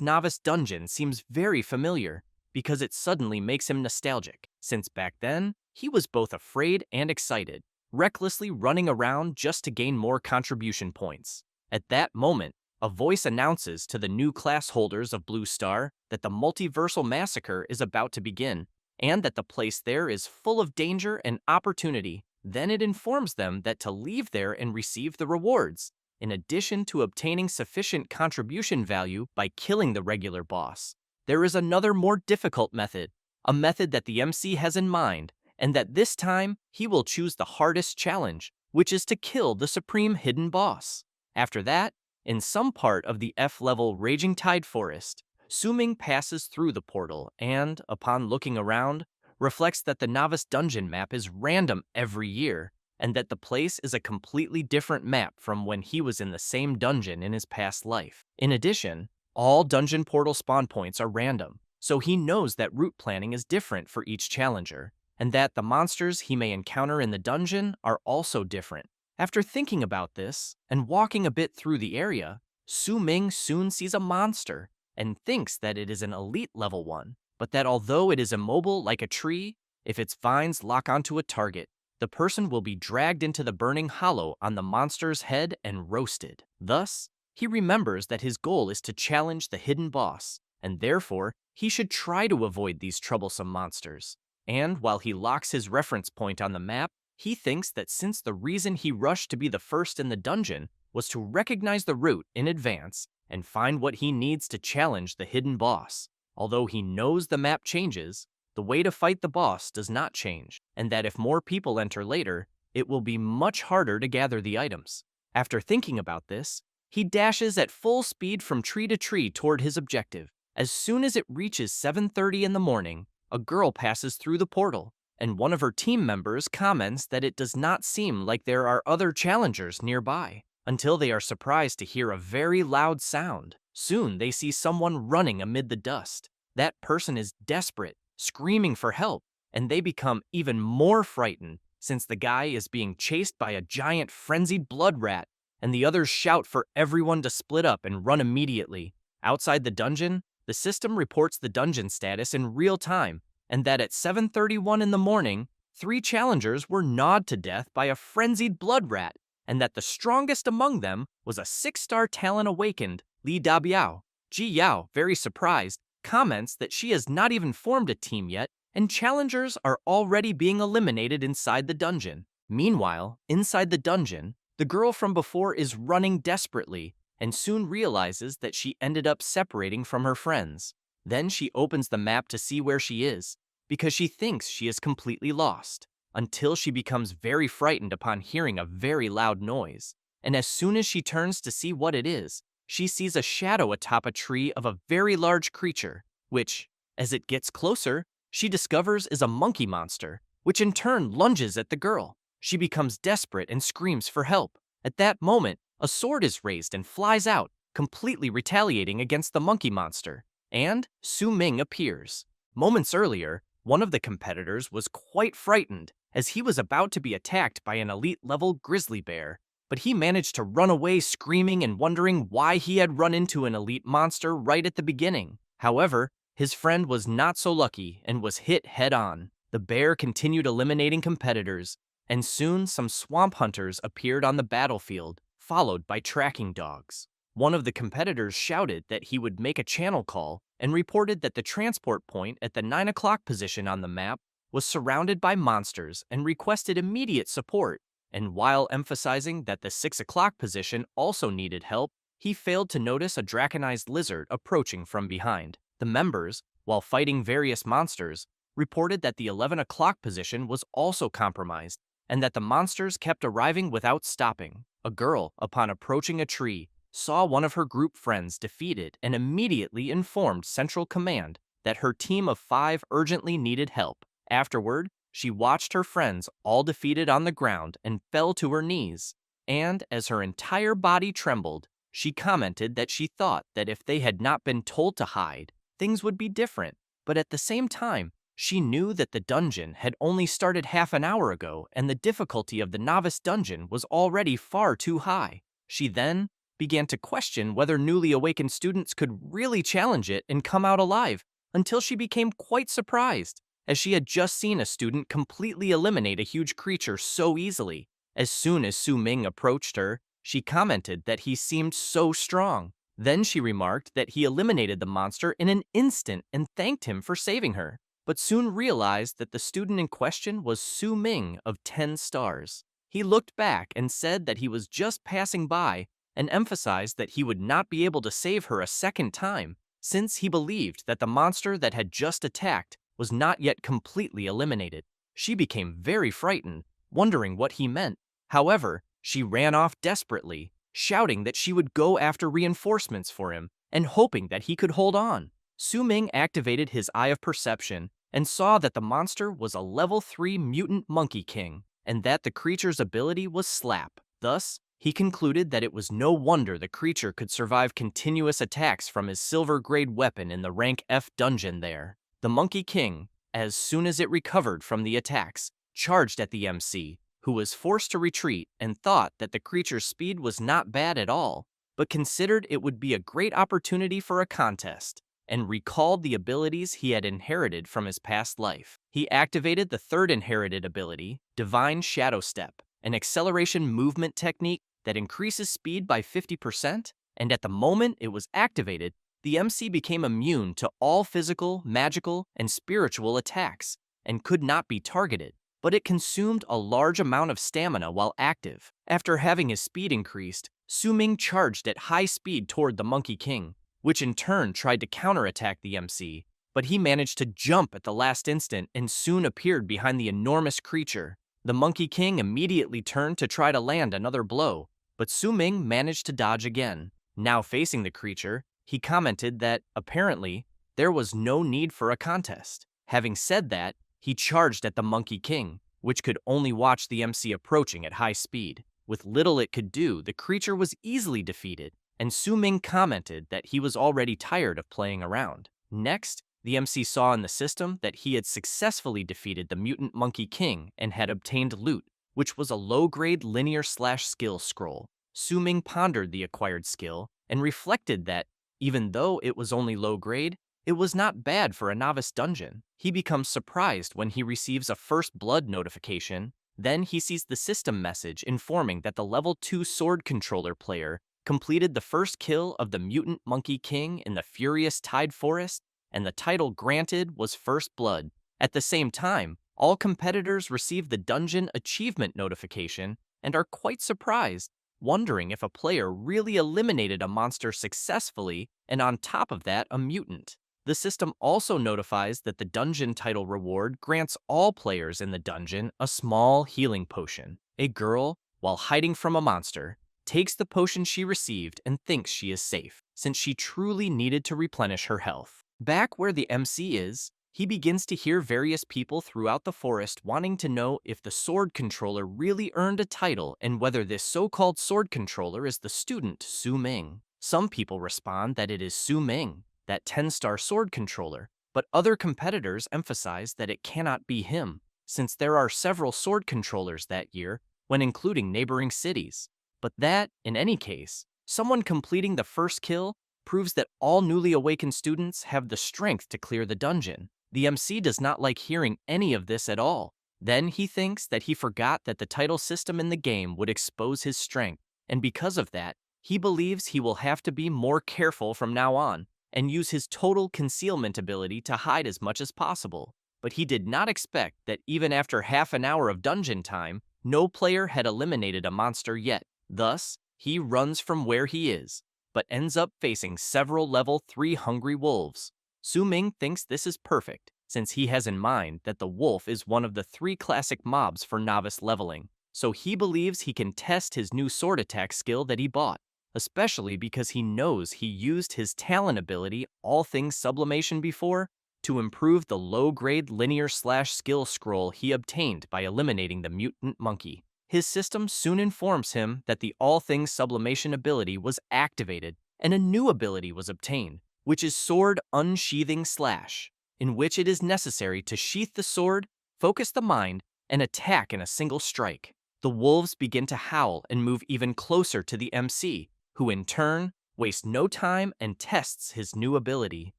novice dungeon seems very familiar because it suddenly makes him nostalgic, since back then, he was both afraid and excited, recklessly running around just to gain more contribution points. At that moment, a voice announces to the new class holders of Blue Star that the multiversal massacre is about to begin, and that the place there is full of danger and opportunity. Then it informs them that to leave there and receive the rewards, in addition to obtaining sufficient contribution value by killing the regular boss, there is another more difficult method, a method that the MC has in mind, and that this time he will choose the hardest challenge, which is to kill the supreme hidden boss. After that, in some part of the F-level Raging Tide Forest, Su Ming passes through the portal and, upon looking around, reflects that the novice dungeon map is random every year, and that the place is a completely different map from when he was in the same dungeon in his past life. In addition, all dungeon portal spawn points are random, so he knows that route planning is different for each challenger, and that the monsters he may encounter in the dungeon are also different. After thinking about this, and walking a bit through the area, Su Ming soon sees a monster, and thinks that it is an elite level one, but that although it is immobile like a tree, if its vines lock onto a target, the person will be dragged into the burning hollow on the monster's head and roasted. Thus, he remembers that his goal is to challenge the hidden boss, and therefore, he should try to avoid these troublesome monsters. And while he locks his reference point on the map, he thinks that since the reason he rushed to be the first in the dungeon was to recognize the route in advance and find what he needs to challenge the hidden boss, although he knows the map changes, the way to fight the boss does not change, and that if more people enter later, it will be much harder to gather the items. After thinking about this, he dashes at full speed from tree to tree toward his objective. As soon as it reaches 7:30 in the morning, a girl passes through the portal, and one of her team members comments that it does not seem like there are other challengers nearby, until they are surprised to hear a very loud sound. Soon they see someone running amid the dust. That person is desperate, screaming for help, and they become even more frightened since the guy is being chased by a giant frenzied blood rat, and the others shout for everyone to split up and run immediately. Outside the dungeon, the system reports the dungeon status in real time, and that at 7:31 in the morning, 3 challengers were gnawed to death by a frenzied blood rat, and that the strongest among them was a 6-star talent awakened, Li Dabiao. Ji Yao, very surprised, comments that she has not even formed a team yet, and challengers are already being eliminated inside the dungeon. Meanwhile, inside the dungeon, the girl from before is running desperately, and soon realizes that she ended up separating from her friends. Then she opens the map to see where she is, because she thinks she is completely lost, until she becomes very frightened upon hearing a very loud noise. And as soon as she turns to see what it is, she sees a shadow atop a tree of a very large creature, which, as it gets closer, she discovers is a monkey monster, which in turn lunges at the girl. She becomes desperate and screams for help. At that moment, a sword is raised and flies out, completely retaliating against the monkey monster, and Su Ming appears. Moments earlier, one of the competitors was quite frightened as he was about to be attacked by an elite-level grizzly bear, but he managed to run away screaming and wondering why he had run into an elite monster right at the beginning. However, his friend was not so lucky and was hit head-on. The bear continued eliminating competitors, and soon some swamp hunters appeared on the battlefield, followed by tracking dogs. One of the competitors shouted that he would make a channel call and reported that the transport point at the 9 o'clock position on the map was surrounded by monsters and requested immediate support. And while emphasizing that the 6 o'clock position also needed help, he failed to notice a draconized lizard approaching from behind. The members, while fighting various monsters, reported that the 11 o'clock position was also compromised and that the monsters kept arriving without stopping. A girl, upon approaching a tree, saw one of her group friends defeated and immediately informed Central Command that her team of 5 urgently needed help. Afterward, she watched her friends all defeated on the ground and fell to her knees, and as her entire body trembled, she commented that she thought that if they had not been told to hide, things would be different, but at the same time, she knew that the dungeon had only started half an hour ago and the difficulty of the novice dungeon was already far too high. She then began to question whether newly awakened students could really challenge it and come out alive, until she became quite surprised, as she had just seen a student completely eliminate a huge creature so easily. As soon as Su Ming approached her, she commented that he seemed so strong. Then she remarked that he eliminated the monster in an instant and thanked him for saving her, but soon realized that the student in question was Su Ming of 10 stars. He looked back and said that he was just passing by and emphasized that he would not be able to save her a second time, since he believed that the monster that had just attacked was not yet completely eliminated. She became very frightened, wondering what he meant. However, she ran off desperately, shouting that she would go after reinforcements for him and hoping that he could hold on. Su Ming activated his Eye of Perception and saw that the monster was a level 3 mutant monkey king and that the creature's ability was Slap. Thus, he concluded that it was no wonder the creature could survive continuous attacks from his silver-grade weapon in the rank F dungeon there. The Monkey King, as soon as it recovered from the attacks, charged at the MC, who was forced to retreat and thought that the creature's speed was not bad at all, but considered it would be a great opportunity for a contest, and recalled the abilities he had inherited from his past life. He activated the third inherited ability, Divine Shadow Step, an acceleration movement technique that increases speed by 50%, and at the moment it was activated, the MC became immune to all physical, magical, and spiritual attacks, and could not be targeted, but it consumed a large amount of stamina while active. After having his speed increased, Su Ming charged at high speed toward the Monkey King, which in turn tried to counterattack the MC, but he managed to jump at the last instant and soon appeared behind the enormous creature. The Monkey King immediately turned to try to land another blow, but Su Ming managed to dodge again. Now facing the creature, he commented that, apparently, there was no need for a contest. Having said that, he charged at the Monkey King, which could only watch the MC approaching at high speed. With little it could do, the creature was easily defeated, and Su Ming commented that he was already tired of playing around. Next, the MC saw in the system that he had successfully defeated the Mutant Monkey King and had obtained loot, which was a low-grade linear/skill scroll. Su Ming pondered the acquired skill and reflected that, even though it was only low-grade, it was not bad for a novice dungeon. He becomes surprised when he receives a first blood notification. Then he sees the system message informing that the level 2 sword controller player completed the first kill of the Mutant Monkey King in the Furious Tide Forest, and the title granted was First Blood. At the same time, all competitors receive the dungeon achievement notification and are quite surprised, wondering if a player really eliminated a monster successfully and on top of that a mutant. The system also notifies that the dungeon title reward grants all players in the dungeon a small healing potion. A girl, while hiding from a monster, takes the potion she received and thinks she is safe, since she truly needed to replenish her health. Back where the MC is, he begins to hear various people throughout the forest wanting to know if the sword controller really earned a title and whether this so-called sword controller is the student Su Ming. Some people respond that it is Su Ming, that 10-star sword controller, but other competitors emphasize that it cannot be him, since there are several sword controllers that year when including neighboring cities. But that, in any case, someone completing the first kill proves that all newly awakened students have the strength to clear the dungeon. The MC does not like hearing any of this at all. Then he thinks that he forgot that the title system in the game would expose his strength, and because of that, he believes he will have to be more careful from now on and use his total concealment ability to hide as much as possible. But he did not expect that even after half an hour of dungeon time, no player had eliminated a monster yet. Thus, he runs from where he is, but ends up facing several level 3 hungry wolves. Su Ming thinks this is perfect, since he has in mind that the wolf is one of the 3 classic mobs for novice leveling. So he believes he can test his new sword attack skill that he bought, especially because he knows he used his talent ability, All Things Sublimation, before to improve the low-grade linear/skill scroll he obtained by eliminating the mutant monkey. His system soon informs him that the All Things Sublimation ability was activated and a new ability was obtained, which is Sword Unsheathing Slash, in which it is necessary to sheath the sword, focus the mind, and attack in a single strike. The wolves begin to howl and move even closer to the MC, who in turn wastes no time and tests his new ability,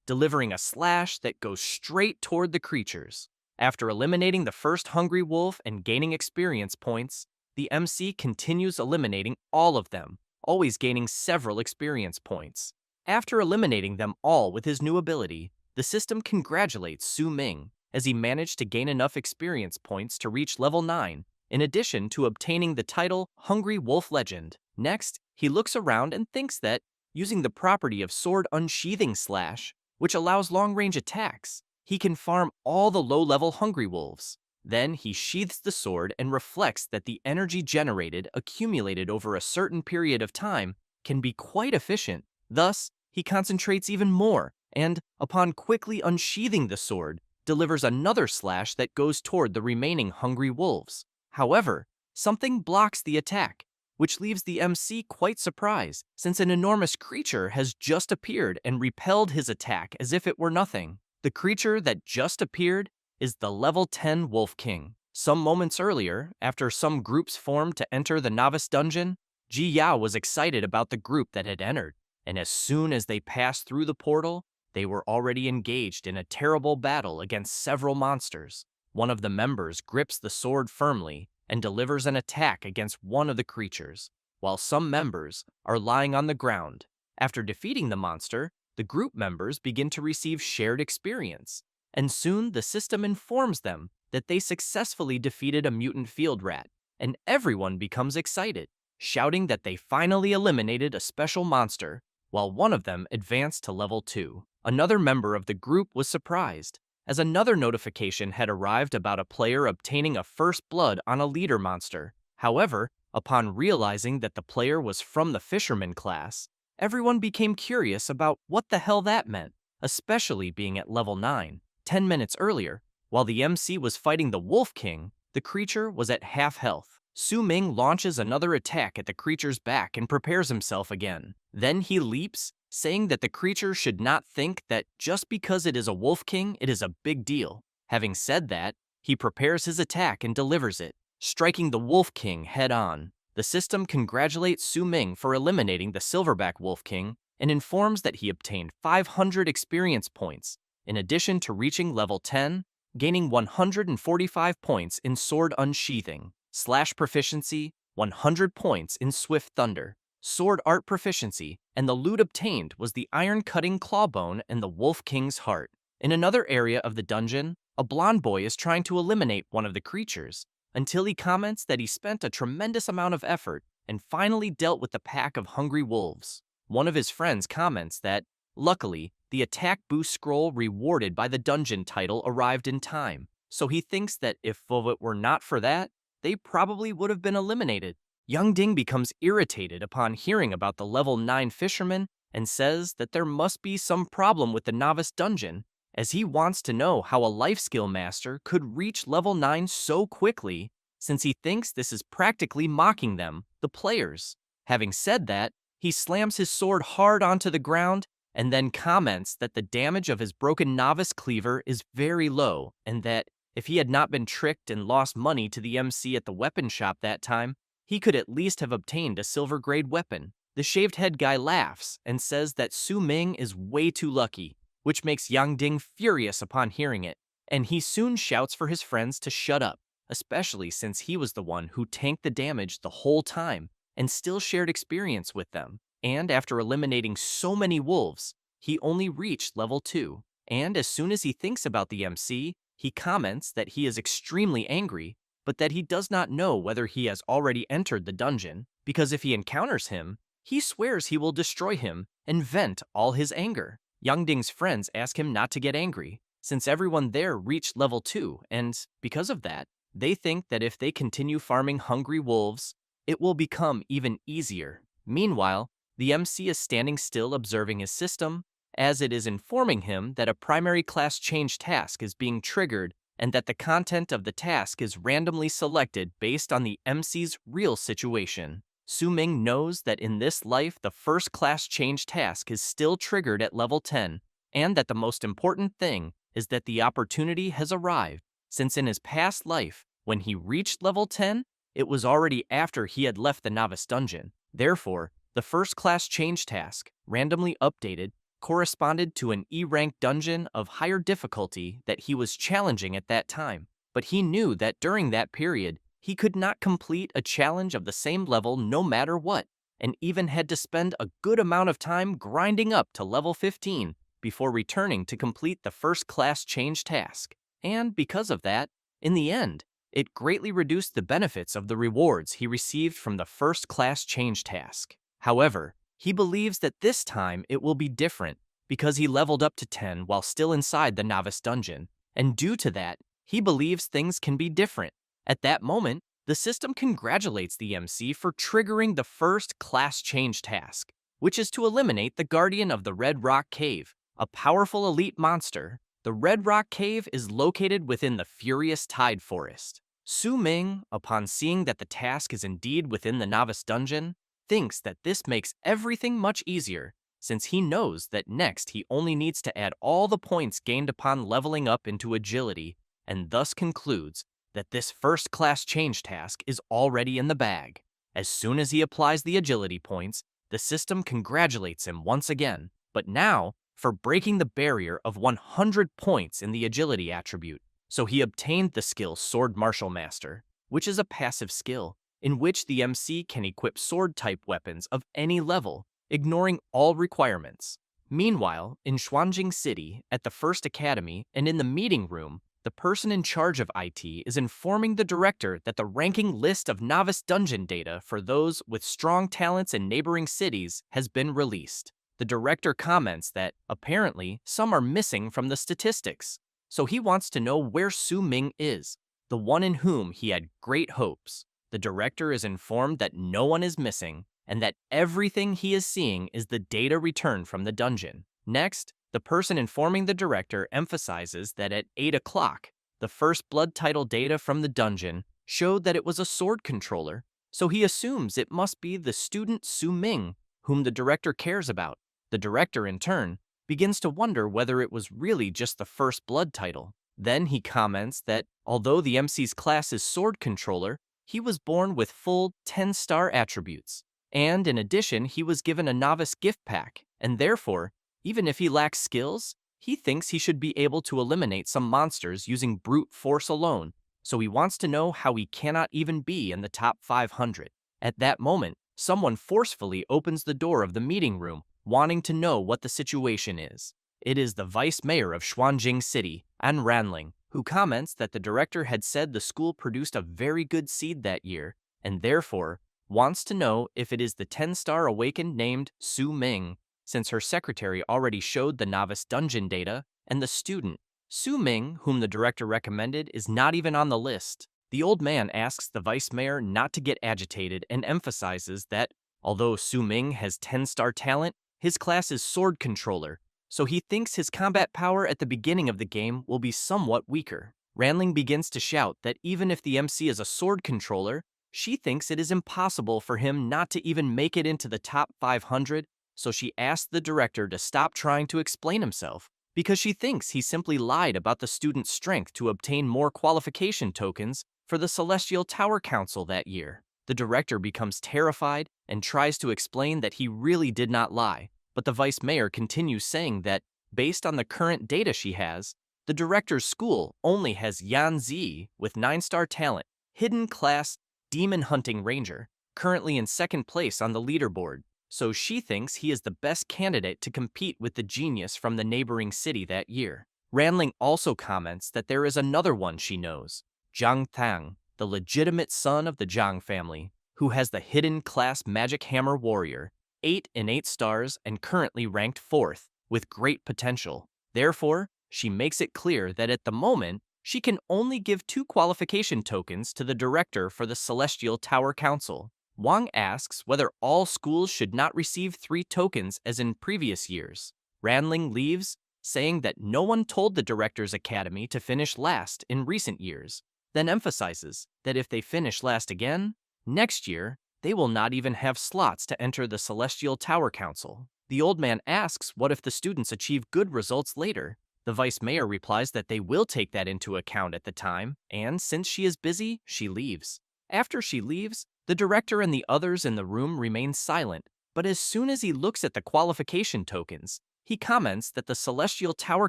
delivering a slash that goes straight toward the creatures. After eliminating the first hungry wolf and gaining experience points, the MC continues eliminating all of them, always gaining several experience points. After eliminating them all with his new ability, the system congratulates Su Ming, as he managed to gain enough experience points to reach level 9, in addition to obtaining the title Hungry Wolf Legend. Next, he looks around and thinks that, using the property of Sword Unsheathing Slash, which allows long-range attacks, he can farm all the low-level hungry wolves. Then he sheaths the sword and reflects that the energy generated accumulated over a certain period of time can be quite efficient. Thus, he concentrates even more, and, upon quickly unsheathing the sword, delivers another slash that goes toward the remaining hungry wolves. However, something blocks the attack, which leaves the MC quite surprised, since an enormous creature has just appeared and repelled his attack as if it were nothing. The creature that just appeared is the level 10 Wolf King. Some moments earlier, after some groups formed to enter the novice dungeon, Ji Yao was excited about the group that had entered, and as soon as they passed through the portal, they were already engaged in a terrible battle against several monsters. One of the members grips the sword firmly and delivers an attack against one of the creatures, while some members are lying on the ground. After defeating the monster, the group members begin to receive shared experience, and soon the system informs them that they successfully defeated a mutant field rat, and everyone becomes excited, shouting that they finally eliminated a special monster, while one of them advanced to level 2. Another member of the group was surprised, as another notification had arrived about a player obtaining a first blood on a leader monster. However, upon realizing that the player was from the fisherman class, everyone became curious about what the hell that meant, especially being at level 9. 10 minutes earlier, while the MC was fighting the Wolf King, the creature was at half health. Su Ming launches another attack at the creature's back and prepares himself again. Then he leaps, saying that the creature should not think that just because it is a Wolf King, it is a big deal. Having said that, he prepares his attack and delivers it, striking the Wolf King head-on. The system congratulates Su Ming for eliminating the Silverback Wolf King and informs that he obtained 500 experience points, in addition to reaching level 10, gaining 145 points in Sword Unsheathing, Slash Proficiency, 100 points in Swift Thunder, Sword Art Proficiency, and the loot obtained was the Iron-Cutting Clawbone and the Wolf King's Heart. In another area of the dungeon, a blonde boy is trying to eliminate one of the creatures, until he comments that he spent a tremendous amount of effort and finally dealt with the pack of hungry wolves. One of his friends comments that, luckily, the attack boost scroll rewarded by the dungeon title arrived in time, so he thinks that if it were not for that, they probably would have been eliminated. Young Ding becomes irritated upon hearing about the level 9 fisherman and says that there must be some problem with the novice dungeon, as he wants to know how a life skill master could reach level 9 so quickly, since he thinks this is practically mocking them, the players. Having said that, he slams his sword hard onto the ground and then comments that the damage of his broken novice cleaver is very low, and that if he had not been tricked and lost money to the MC at the weapon shop that time, he could at least have obtained a silver-grade weapon. The shaved head guy laughs and says that Su Ming is way too lucky, which makes Yang Ding furious upon hearing it, and he soon shouts for his friends to shut up, especially since he was the one who tanked the damage the whole time and still shared experience with them. And after eliminating so many wolves, he only reached level 2. And as soon as he thinks about the MC, he comments that he is extremely angry, but that he does not know whether he has already entered the dungeon, because if he encounters him, he swears he will destroy him and vent all his anger. Yang Ding's friends ask him not to get angry, since everyone there reached level 2, and because of that, they think that if they continue farming hungry wolves, it will become even easier. Meanwhile, the MC is standing still observing his system, as it is informing him that a primary class change task is being triggered and that the content of the task is randomly selected based on the MC's real situation. Su Ming knows that in this life the first class change task is still triggered at level 10, and that the most important thing is that the opportunity has arrived, since in his past life, when he reached level 10, it was already after he had left the novice dungeon. Therefore, the first class change task, randomly updated, corresponded to an E-rank dungeon of higher difficulty that he was challenging at that time. But he knew that during that period, he could not complete a challenge of the same level no matter what, and even had to spend a good amount of time grinding up to level 15 before returning to complete the first class change task. And because of that, in the end, it greatly reduced the benefits of the rewards he received from the first class change task. However, he believes that this time it will be different because he leveled up to 10 while still inside the novice dungeon, and due to that, he believes things can be different. At that moment, the system congratulates the MC for triggering the first class change task, which is to eliminate the Guardian of the Red Rock Cave, a powerful elite monster. The Red Rock Cave is located within the Furious Tide Forest. Su Ming, upon seeing that the task is indeed within the novice dungeon, thinks that this makes everything much easier, since he knows that next he only needs to add all the points gained upon leveling up into agility, and thus concludes that this first class change task is already in the bag. As soon as he applies the agility points, the system congratulates him once again, but now for breaking the barrier of 100 points in the agility attribute. So he obtained the skill Sword Martial Master, which is a passive skill in which the MC can equip sword-type weapons of any level, ignoring all requirements. Meanwhile, in Xuanjing City, at the First Academy, and in the meeting room, the person in charge of IT is informing the director that the ranking list of novice dungeon data for those with strong talents in neighboring cities has been released. The director comments that, apparently, some are missing from the statistics, so he wants to know where Su Ming is, the one in whom he had great hopes. The director is informed that no one is missing, and that everything he is seeing is the data returned from the dungeon. Next, the person informing the director emphasizes that at 8 o'clock, the first blood title data from the dungeon showed that it was a sword controller, so he assumes it must be the student Su Ming, whom the director cares about. The director, in turn, begins to wonder whether it was really just the first blood title. Then he comments that, although the MC's class is sword controller, he was born with full 10-star attributes. And in addition, he was given a novice gift pack, and therefore, even if he lacks skills, he thinks he should be able to eliminate some monsters using brute force alone, so he wants to know how he cannot even be in the top 500. At that moment, someone forcefully opens the door of the meeting room, wanting to know what the situation is. It is the vice mayor of Xuanjing City, An Ranling, who comments that the director had said the school produced a very good seed that year, and therefore wants to know if it is the 10-star awakened named Su Ming, since her secretary already showed the novice dungeon data, and the student, Su Ming, whom the director recommended, is not even on the list. The old man asks the vice mayor not to get agitated and emphasizes that, although Su Ming has 10-star talent, his class is sword controller, so he thinks his combat power at the beginning of the game will be somewhat weaker. Ranling begins to shout that even if the MC is a sword controller, she thinks it is impossible for him not to even make it into the top 500, so she asks the director to stop trying to explain himself, because she thinks he simply lied about the student's strength to obtain more qualification tokens for the Celestial Tower Council that year. The director becomes terrified and tries to explain that he really did not lie, but the vice mayor continues saying that Based on the current data she has, the director's school only has Yan Zi with 9-star talent, hidden class demon hunting ranger, currently in second place on the leaderboard, so she thinks he is the best candidate to compete with the genius from the neighboring city that year. Ranling also comments that there is another one she knows, Zhang Tang, the legitimate son of the Zhang family, who has the hidden class magic hammer warrior, 8 in 8 stars and currently ranked 4th, with great potential. Therefore, she makes it clear that at the moment, she can only give 2 qualification tokens to the director for the Celestial Tower Council. Wang asks whether all schools should not receive 3 tokens as in previous years. Ranling leaves, saying that no one told the Director's Academy to finish last in recent years, then emphasizes that if they finish last again, next year, they will not even have slots to enter the Celestial Tower Council. The old man asks what if the students achieve good results later. The vice mayor replies that they will take that into account at the time, and since she is busy, she leaves. After she leaves, the director and the others in the room remain silent, but as soon as he looks at the qualification tokens, he comments that the Celestial Tower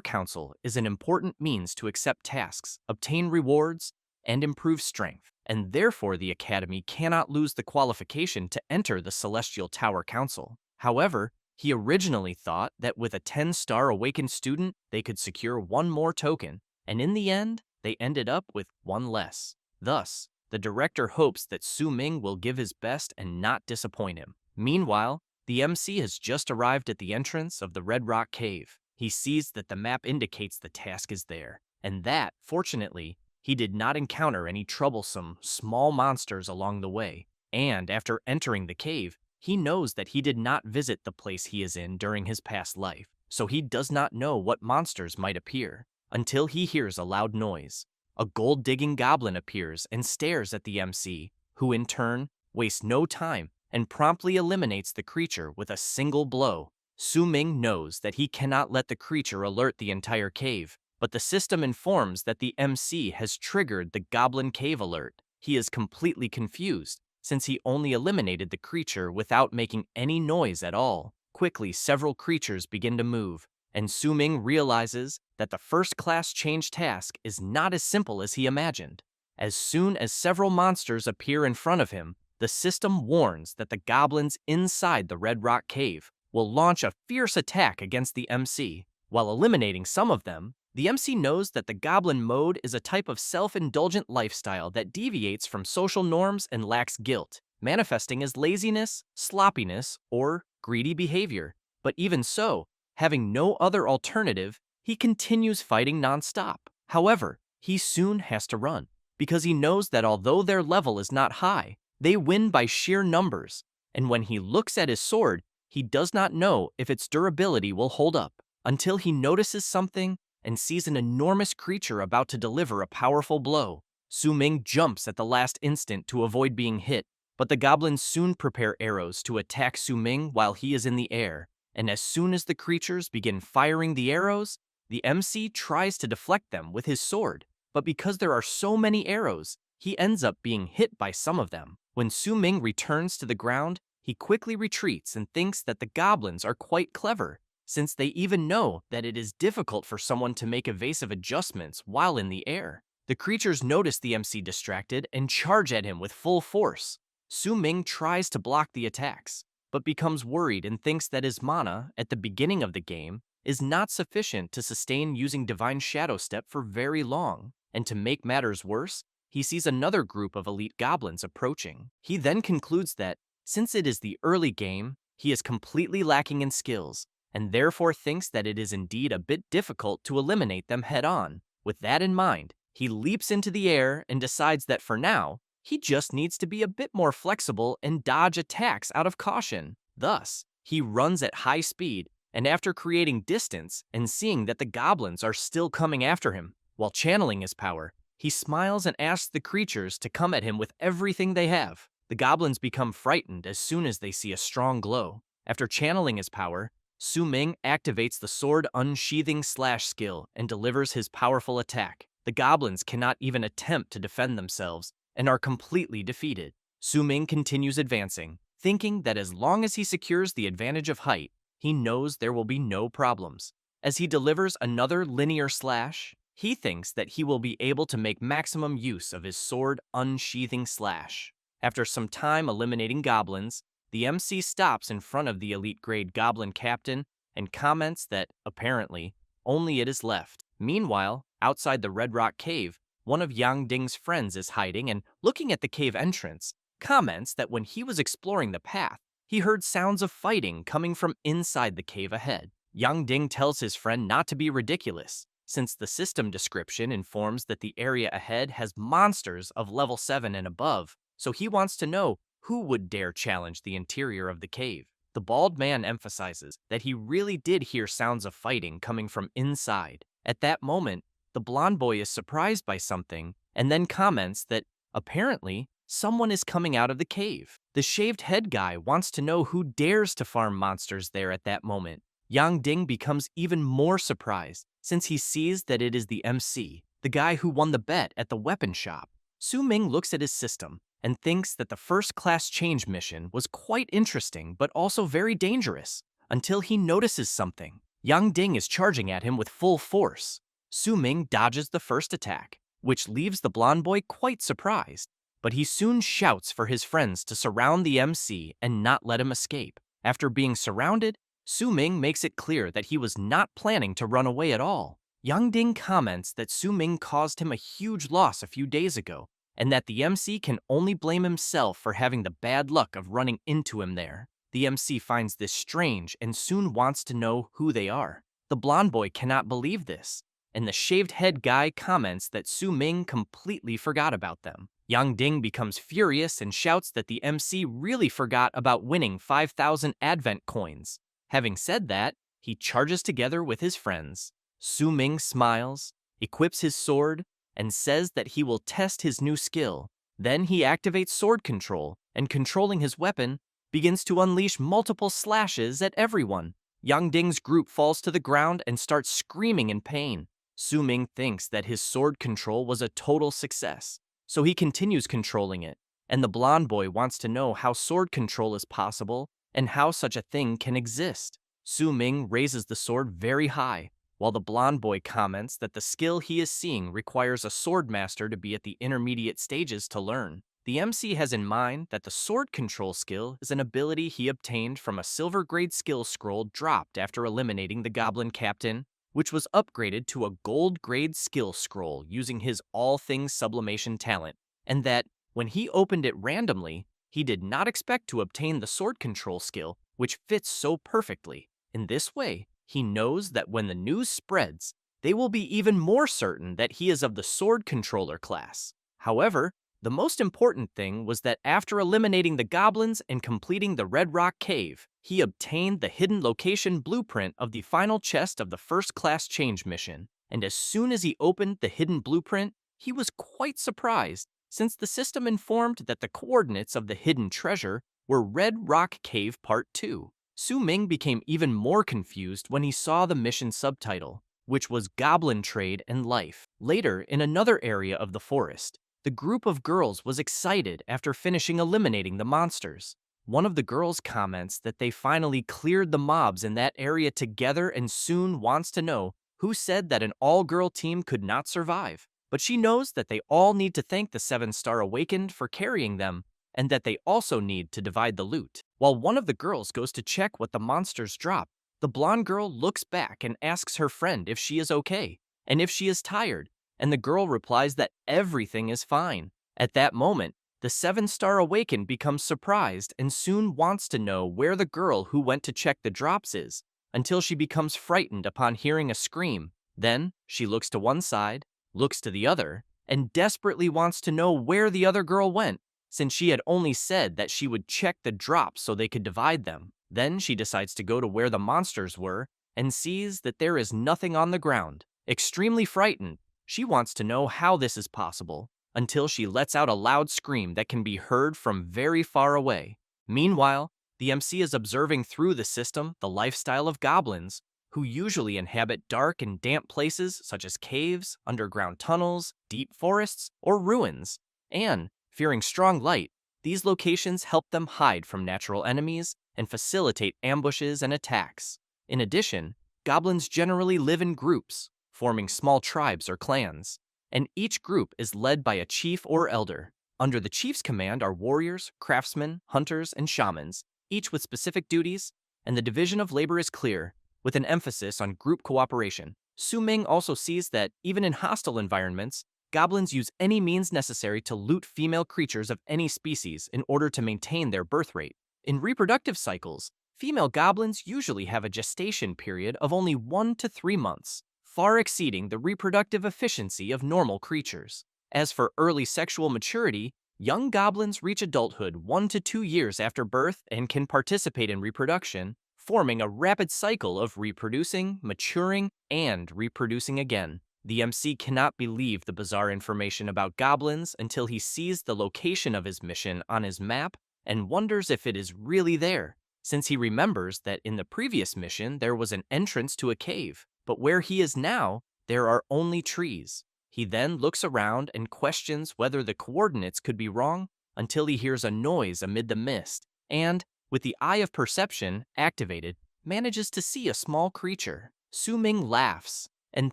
Council is an important means to accept tasks, obtain rewards, and improve strength, and therefore the Academy cannot lose the qualification to enter the Celestial Tower Council. However, he originally thought that with a 10-star awakened student, they could secure 1 more token, and in the end, they ended up with 1 less. Thus, the director hopes that Su Ming will give his best and not disappoint him. Meanwhile, the MC has just arrived at the entrance of the Red Rock Cave. He sees that the map indicates the task is there, and that, fortunately, he did not encounter any troublesome, small monsters along the way. And after entering the cave, he knows that he did not visit the place he is in during his past life, so he does not know what monsters might appear, until he hears a loud noise. A gold-digging goblin appears and stares at the MC, who in turn wastes no time and promptly eliminates the creature with a single blow. Su Ming knows that he cannot let the creature alert the entire cave, but the system informs that the MC has triggered the Goblin Cave alert. He is completely confused, since he only eliminated the creature without making any noise at all. Quickly, several creatures begin to move, and Su Ming realizes that the first-class change task is not as simple as he imagined. As soon as several monsters appear in front of him, the system warns that the goblins inside the Red Rock Cave will launch a fierce attack against the MC. While eliminating some of them, the MC knows that the goblin mode is a type of self-indulgent lifestyle that deviates from social norms and lacks guilt, manifesting as laziness, sloppiness, or greedy behavior. But even so, having no other alternative, he continues fighting non-stop. However, he soon has to run, because he knows that although their level is not high, they win by sheer numbers, and when he looks at his sword, he does not know if its durability will hold up, until he notices something and sees an enormous creature about to deliver a powerful blow. Su Ming jumps at the last instant to avoid being hit, but the goblins soon prepare arrows to attack Su Ming while he is in the air, and as soon as the creatures begin firing the arrows, the MC tries to deflect them with his sword, but because there are so many arrows, he ends up being hit by some of them. When Su Ming returns to the ground, he quickly retreats and thinks that the goblins are quite clever, since they even know that it is difficult for someone to make evasive adjustments while in the air. The creatures notice the MC distracted and charge at him with full force. Su Ming tries to block the attacks, but becomes worried and thinks that his mana, at the beginning of the game, is not sufficient to sustain using Divine Shadow Step for very long, and to make matters worse, he sees another group of elite goblins approaching. He then concludes that, since it is the early game, he is completely lacking in skills, and therefore thinks that it is indeed a bit difficult to eliminate them head-on. With that in mind, he leaps into the air and decides that for now, he just needs to be a bit more flexible and dodge attacks out of caution. Thus, he runs at high speed, and after creating distance and seeing that the goblins are still coming after him, while channeling his power, he smiles and asks the creatures to come at him with everything they have. The goblins become frightened as soon as they see a strong glow. After channeling his power, Su Ming activates the sword unsheathing slash skill and delivers his powerful attack. The goblins cannot even attempt to defend themselves and are completely defeated. Su Ming continues advancing, thinking that as long as he secures the advantage of height, he knows there will be no problems. As he delivers another linear slash, he thinks that he will be able to make maximum use of his sword unsheathing slash. After some time eliminating goblins, the MC stops in front of the elite grade goblin captain and comments that, apparently, only it is left. Meanwhile, outside the Red Rock Cave, one of Yang Ding's friends is hiding and, looking at the cave entrance, comments that when he was exploring the path, he heard sounds of fighting coming from inside the cave ahead. Yang Ding tells his friend not to be ridiculous, since the system description informs that the area ahead has monsters of level 7 and above, so he wants to know who would dare challenge the interior of the cave. The bald man emphasizes that he really did hear sounds of fighting coming from inside. At that moment, the blonde boy is surprised by something and then comments that, apparently, someone is coming out of the cave. The shaved head guy wants to know who dares to farm monsters there at that moment. Yang Ding becomes even more surprised since he sees that it is the MC, the guy who won the bet at the weapon shop. Su Ming looks at his system and thinks that the first-class change mission was quite interesting but also very dangerous, until he notices something. Yang Ding is charging at him with full force. Su Ming dodges the first attack, which leaves the blonde boy quite surprised, but he soon shouts for his friends to surround the MC and not let him escape. After being surrounded, Su Ming makes it clear that he was not planning to run away at all. Yang Ding comments that Su Ming caused him a huge loss a few days ago, and that the MC can only blame himself for having the bad luck of running into him there. The MC finds this strange and soon wants to know who they are. The blonde boy cannot believe this, and the shaved head guy comments that Su Ming completely forgot about them. Yang Ding becomes furious and shouts that the MC really forgot about winning 5,000 Advent coins. Having said that, he charges together with his friends. Su Ming smiles, equips his sword, and says that he will test his new skill. Then he activates sword control, and controlling his weapon, begins to unleash multiple slashes at everyone. Yang Ding's group falls to the ground and starts screaming in pain. Su Ming thinks that his sword control was a total success, so he continues controlling it, and the blonde boy wants to know how sword control is possible and how such a thing can exist. Su Ming raises the sword very high, while the blonde boy comments that the skill he is seeing requires a sword master to be at the intermediate stages to learn. The MC has in mind that the sword control skill is an ability he obtained from a silver grade skill scroll dropped after eliminating the goblin captain, which was upgraded to a gold grade skill scroll using his all things sublimation talent, and that, when he opened it randomly, he did not expect to obtain the sword control skill, which fits so perfectly. In this way, he knows that when the news spreads, they will be even more certain that he is of the sword controller class. However, the most important thing was that after eliminating the goblins and completing the Red Rock Cave, he obtained the hidden location blueprint of the final chest of the first-class change mission. And as soon as he opened the hidden blueprint, he was quite surprised, since the system informed that the coordinates of the hidden treasure were Red Rock Cave Part 2. Su Ming became even more confused when he saw the mission subtitle, which was Goblin Trade and Life. Later, in another area of the forest, the group of girls was excited after finishing eliminating the monsters. One of the girls comments that they finally cleared the mobs in that area together and soon wants to know who said that an all-girl team could not survive. But she knows that they all need to thank the 7-Star Awakened for carrying them, and that they also need to divide the loot. While one of the girls goes to check what the monsters drop, the blonde girl looks back and asks her friend if she is okay, and if she is tired, and the girl replies that everything is fine. At that moment, the 7-Star Awakened becomes surprised and soon wants to know where the girl who went to check the drops is, until she becomes frightened upon hearing a scream. Then, she looks to one side, looks to the other, and desperately wants to know where the other girl went, since she had only said that she would check the drops so they could divide them. Then she decides to go to where the monsters were and sees that there is nothing on the ground. Extremely frightened, she wants to know how this is possible, until she lets out a loud scream that can be heard from very far away. Meanwhile, the MC is observing through the system the lifestyle of goblins, who usually inhabit dark and damp places such as caves, underground tunnels, deep forests, or ruins, and, fearing strong light, these locations help them hide from natural enemies and facilitate ambushes and attacks. In addition, goblins generally live in groups, forming small tribes or clans, and each group is led by a chief or elder. Under the chief's command are warriors, craftsmen, hunters, and shamans, each with specific duties, and the division of labor is clear, with an emphasis on group cooperation. Su Ming also sees that, even in hostile environments, goblins use any means necessary to loot female creatures of any species in order to maintain their birth rate. In reproductive cycles, female goblins usually have a gestation period of only 1 to 3 months, far exceeding the reproductive efficiency of normal creatures. As for early sexual maturity, young goblins reach adulthood 1 to 2 years after birth and can participate in reproduction, forming a rapid cycle of reproducing, maturing, and reproducing again. The MC cannot believe the bizarre information about goblins until he sees the location of his mission on his map and wonders if it is really there, since he remembers that in the previous mission there was an entrance to a cave, but where he is now, there are only trees. He then looks around and questions whether the coordinates could be wrong until he hears a noise amid the mist, and, with the eye of perception activated, manages to see a small creature. Su Ming laughs and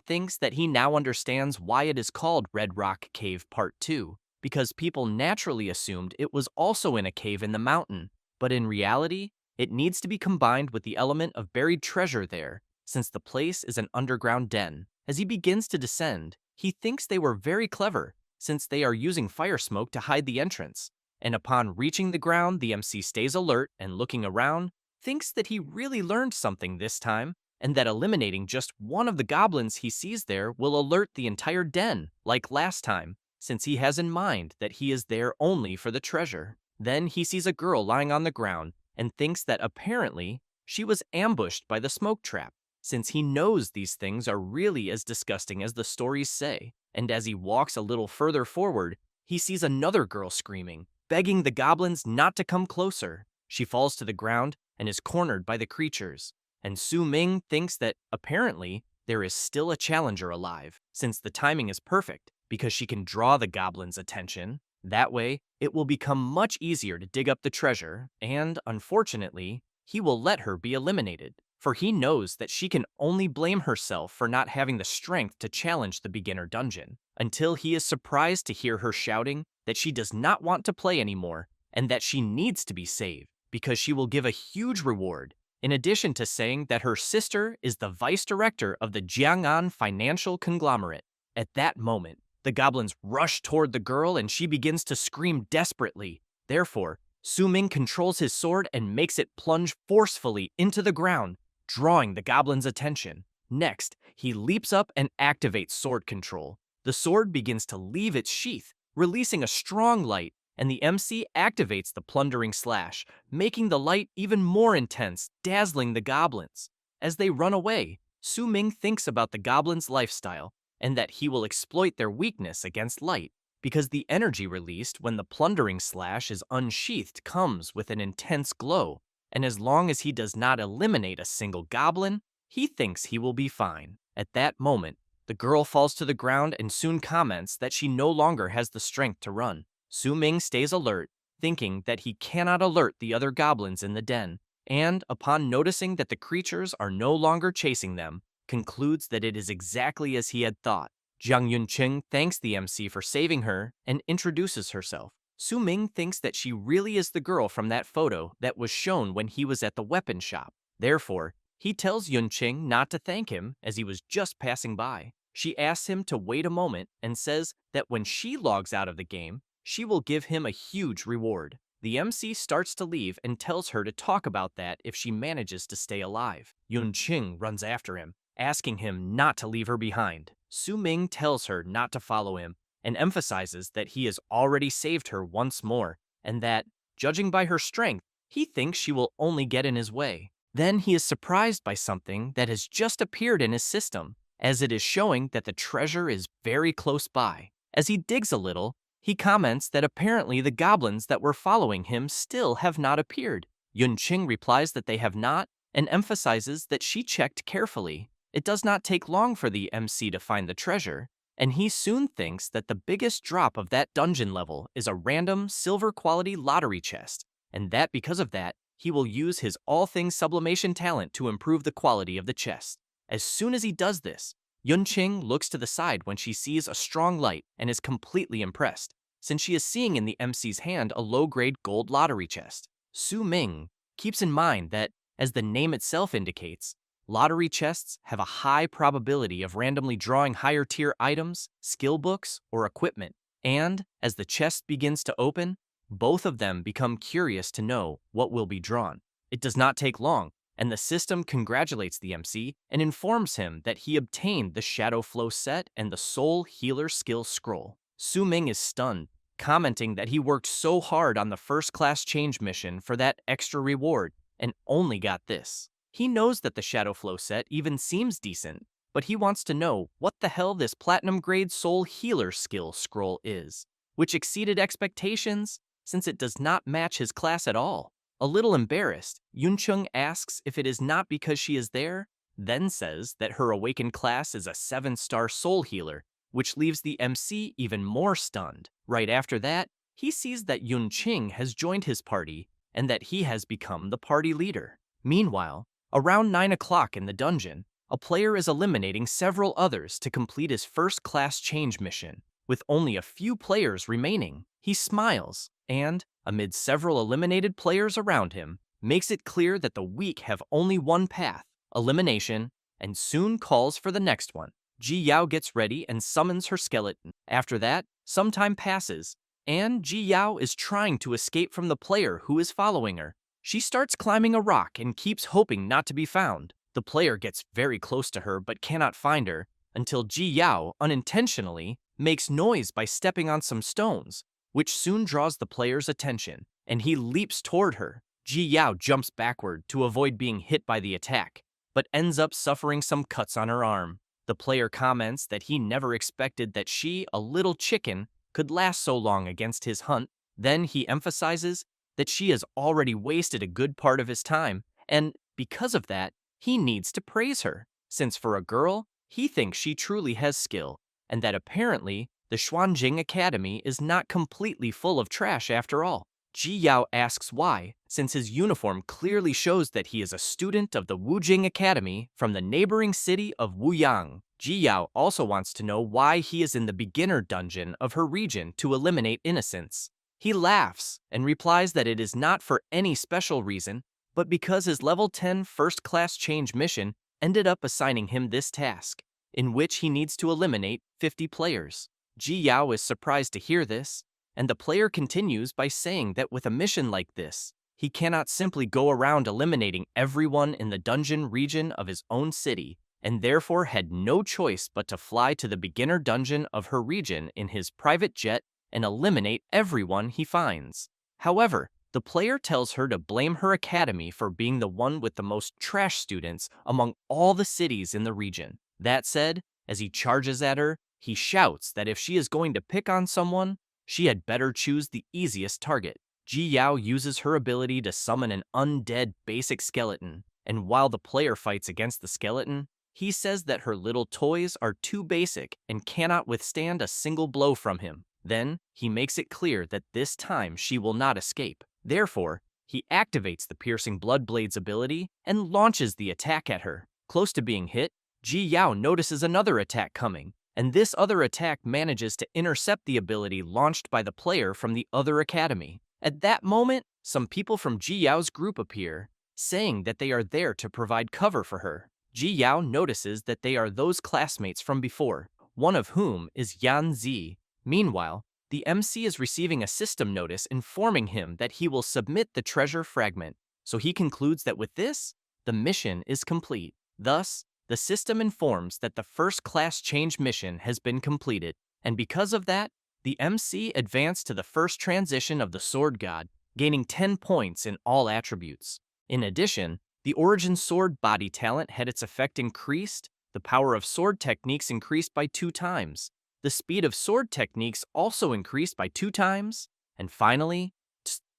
thinks that he now understands why it is called Red Rock Cave Part 2, because people naturally assumed it was also in a cave in the mountain, but in reality, it needs to be combined with the element of buried treasure there, since the place is an underground den. As he begins to descend, he thinks they were very clever, since they are using fire smoke to hide the entrance, and upon reaching the ground, the MC stays alert and looking around, thinks that he really learned something this time, and that eliminating just one of the goblins he sees there will alert the entire den, like last time, since he has in mind that he is there only for the treasure. Then he sees a girl lying on the ground and thinks that apparently she was ambushed by the smoke trap, since he knows these things are really as disgusting as the stories say. And as he walks a little further forward, he sees another girl screaming, begging the goblins not to come closer. She falls to the ground and is cornered by the creatures, and Su Ming thinks that, apparently, there is still a challenger alive, since the timing is perfect, because she can draw the goblins' attention. That way, it will become much easier to dig up the treasure, and, unfortunately, he will let her be eliminated, for he knows that she can only blame herself for not having the strength to challenge the beginner dungeon, until he is surprised to hear her shouting that she does not want to play anymore, and that she needs to be saved, because she will give a huge reward, in addition to saying that her sister is the vice director of the Jiang'an financial conglomerate. At that moment, the goblins rush toward the girl and she begins to scream desperately. Therefore, Su Ming controls his sword and makes it plunge forcefully into the ground, drawing the goblin's attention. Next, he leaps up and activates sword control. The sword begins to leave its sheath, releasing a strong light, and the MC activates the plundering slash, making the light even more intense, dazzling the goblins. As they run away, Su Ming thinks about the goblins' lifestyle, and that he will exploit their weakness against light, because the energy released when the plundering slash is unsheathed comes with an intense glow, and as long as he does not eliminate a single goblin, he thinks he will be fine. At that moment, the girl falls to the ground and soon comments that she no longer has the strength to run. Su Ming stays alert, thinking that he cannot alert the other goblins in the den, and, upon noticing that the creatures are no longer chasing them, concludes that it is exactly as he had thought. Jiang Yunqing thanks the MC for saving her and introduces herself. Su Ming thinks that she really is the girl from that photo that was shown when he was at the weapon shop. Therefore, he tells Yunqing not to thank him as he was just passing by. She asks him to wait a moment and says that when she logs out of the game, she will give him a huge reward. The MC starts to leave and tells her to talk about that if she manages to stay alive. Yunqing runs after him, asking him not to leave her behind. Su Ming tells her not to follow him and emphasizes that he has already saved her once more and that, judging by her strength, he thinks she will only get in his way. Then he is surprised by something that has just appeared in his system, as it is showing that the treasure is very close by. As he digs a little, he comments that apparently the goblins that were following him still have not appeared. Yunqing replies that they have not and emphasizes that she checked carefully. It does not take long for the MC to find the treasure, and he soon thinks that the biggest drop of that dungeon level is a random silver quality lottery chest, and that because of that, he will use his all things sublimation talent to improve the quality of the chest. As soon as he does this, Yunqing looks to the side when she sees a strong light and is completely impressed, since she is seeing in the MC's hand a low-grade gold lottery chest. Su Ming keeps in mind that, as the name itself indicates, lottery chests have a high probability of randomly drawing higher-tier items, skill books, or equipment, and, as the chest begins to open, both of them become curious to know what will be drawn. It does not take long, and the system congratulates the MC and informs him that he obtained the Shadow Flow set and the Soul Healer skill scroll. Su Ming is stunned, commenting that he worked so hard on the first-class change mission for that extra reward and only got this. He knows that the Shadow Flow set even seems decent, but he wants to know what the hell this platinum-grade Soul Healer skill scroll is, which exceeded expectations since it does not match his class at all. A little embarrassed, Yunqing asks if it is not because she is there, then says that her awakened class is a 7-star soul healer, which leaves the MC even more stunned. Right after that, he sees that Yunqing has joined his party and that he has become the party leader. Meanwhile, around 9 o'clock in the dungeon, a player is eliminating several others to complete his first-class change mission. With only a few players remaining, he smiles and, amid several eliminated players around him, makes it clear that the weak have only one path, elimination, and soon calls for the next one. Ji Yao gets ready and summons her skeleton. After that, some time passes, and Ji Yao is trying to escape from the player who is following her. She starts climbing a rock and keeps hoping not to be found. The player gets very close to her but cannot find her, until Ji Yao unintentionally makes noise by stepping on some stones, which soon draws the player's attention, and he leaps toward her. Ji Yao jumps backward to avoid being hit by the attack, but ends up suffering some cuts on her arm. The player comments that he never expected that she, a little chicken, could last so long against his hunt. Then he emphasizes that she has already wasted a good part of his time, and because of that, he needs to praise her, since for a girl, he thinks she truly has skill, and that apparently the Xuanjing Academy is not completely full of trash after all. Ji Yao asks why, since his uniform clearly shows that he is a student of the Wujing Academy from the neighboring city of Wuyang. Ji Yao also wants to know why he is in the beginner dungeon of her region to eliminate innocents. He laughs and replies that it is not for any special reason, but because his level 10 first-class change mission ended up assigning him this task, in which he needs to eliminate 50 players. Ji Yao is surprised to hear this, and the player continues by saying that with a mission like this, he cannot simply go around eliminating everyone in the dungeon region of his own city, and therefore had no choice but to fly to the beginner dungeon of her region in his private jet and eliminate everyone he finds. However, the player tells her to blame her academy for being the one with the most trash students among all the cities in the region. That said, as he charges at her, he shouts that if she is going to pick on someone, she had better choose the easiest target. Ji Yao uses her ability to summon an undead basic skeleton, and while the player fights against the skeleton, he says that her little toys are too basic and cannot withstand a single blow from him. Then, he makes it clear that this time she will not escape. Therefore, he activates the Piercing Blood Blade's ability and launches the attack at her. Close to being hit, Ji Yao notices another attack coming, and this other attack manages to intercept the ability launched by the player from the other academy. At that moment, some people from Ji Yao's group appear, saying that they are there to provide cover for her. Ji Yao notices that they are those classmates from before, one of whom is Yan Zi. Meanwhile, the MC is receiving a system notice informing him that he will submit the treasure fragment, so he concludes that with this, the mission is complete. Thus, the system informs that the first-class change mission has been completed, and because of that, the MC advanced to the first transition of the Sword God, gaining 10 points in all attributes. In addition, the Origin Sword body talent had its effect increased, the power of sword techniques increased by 2 times, the speed of sword techniques also increased by 2 times, and finally,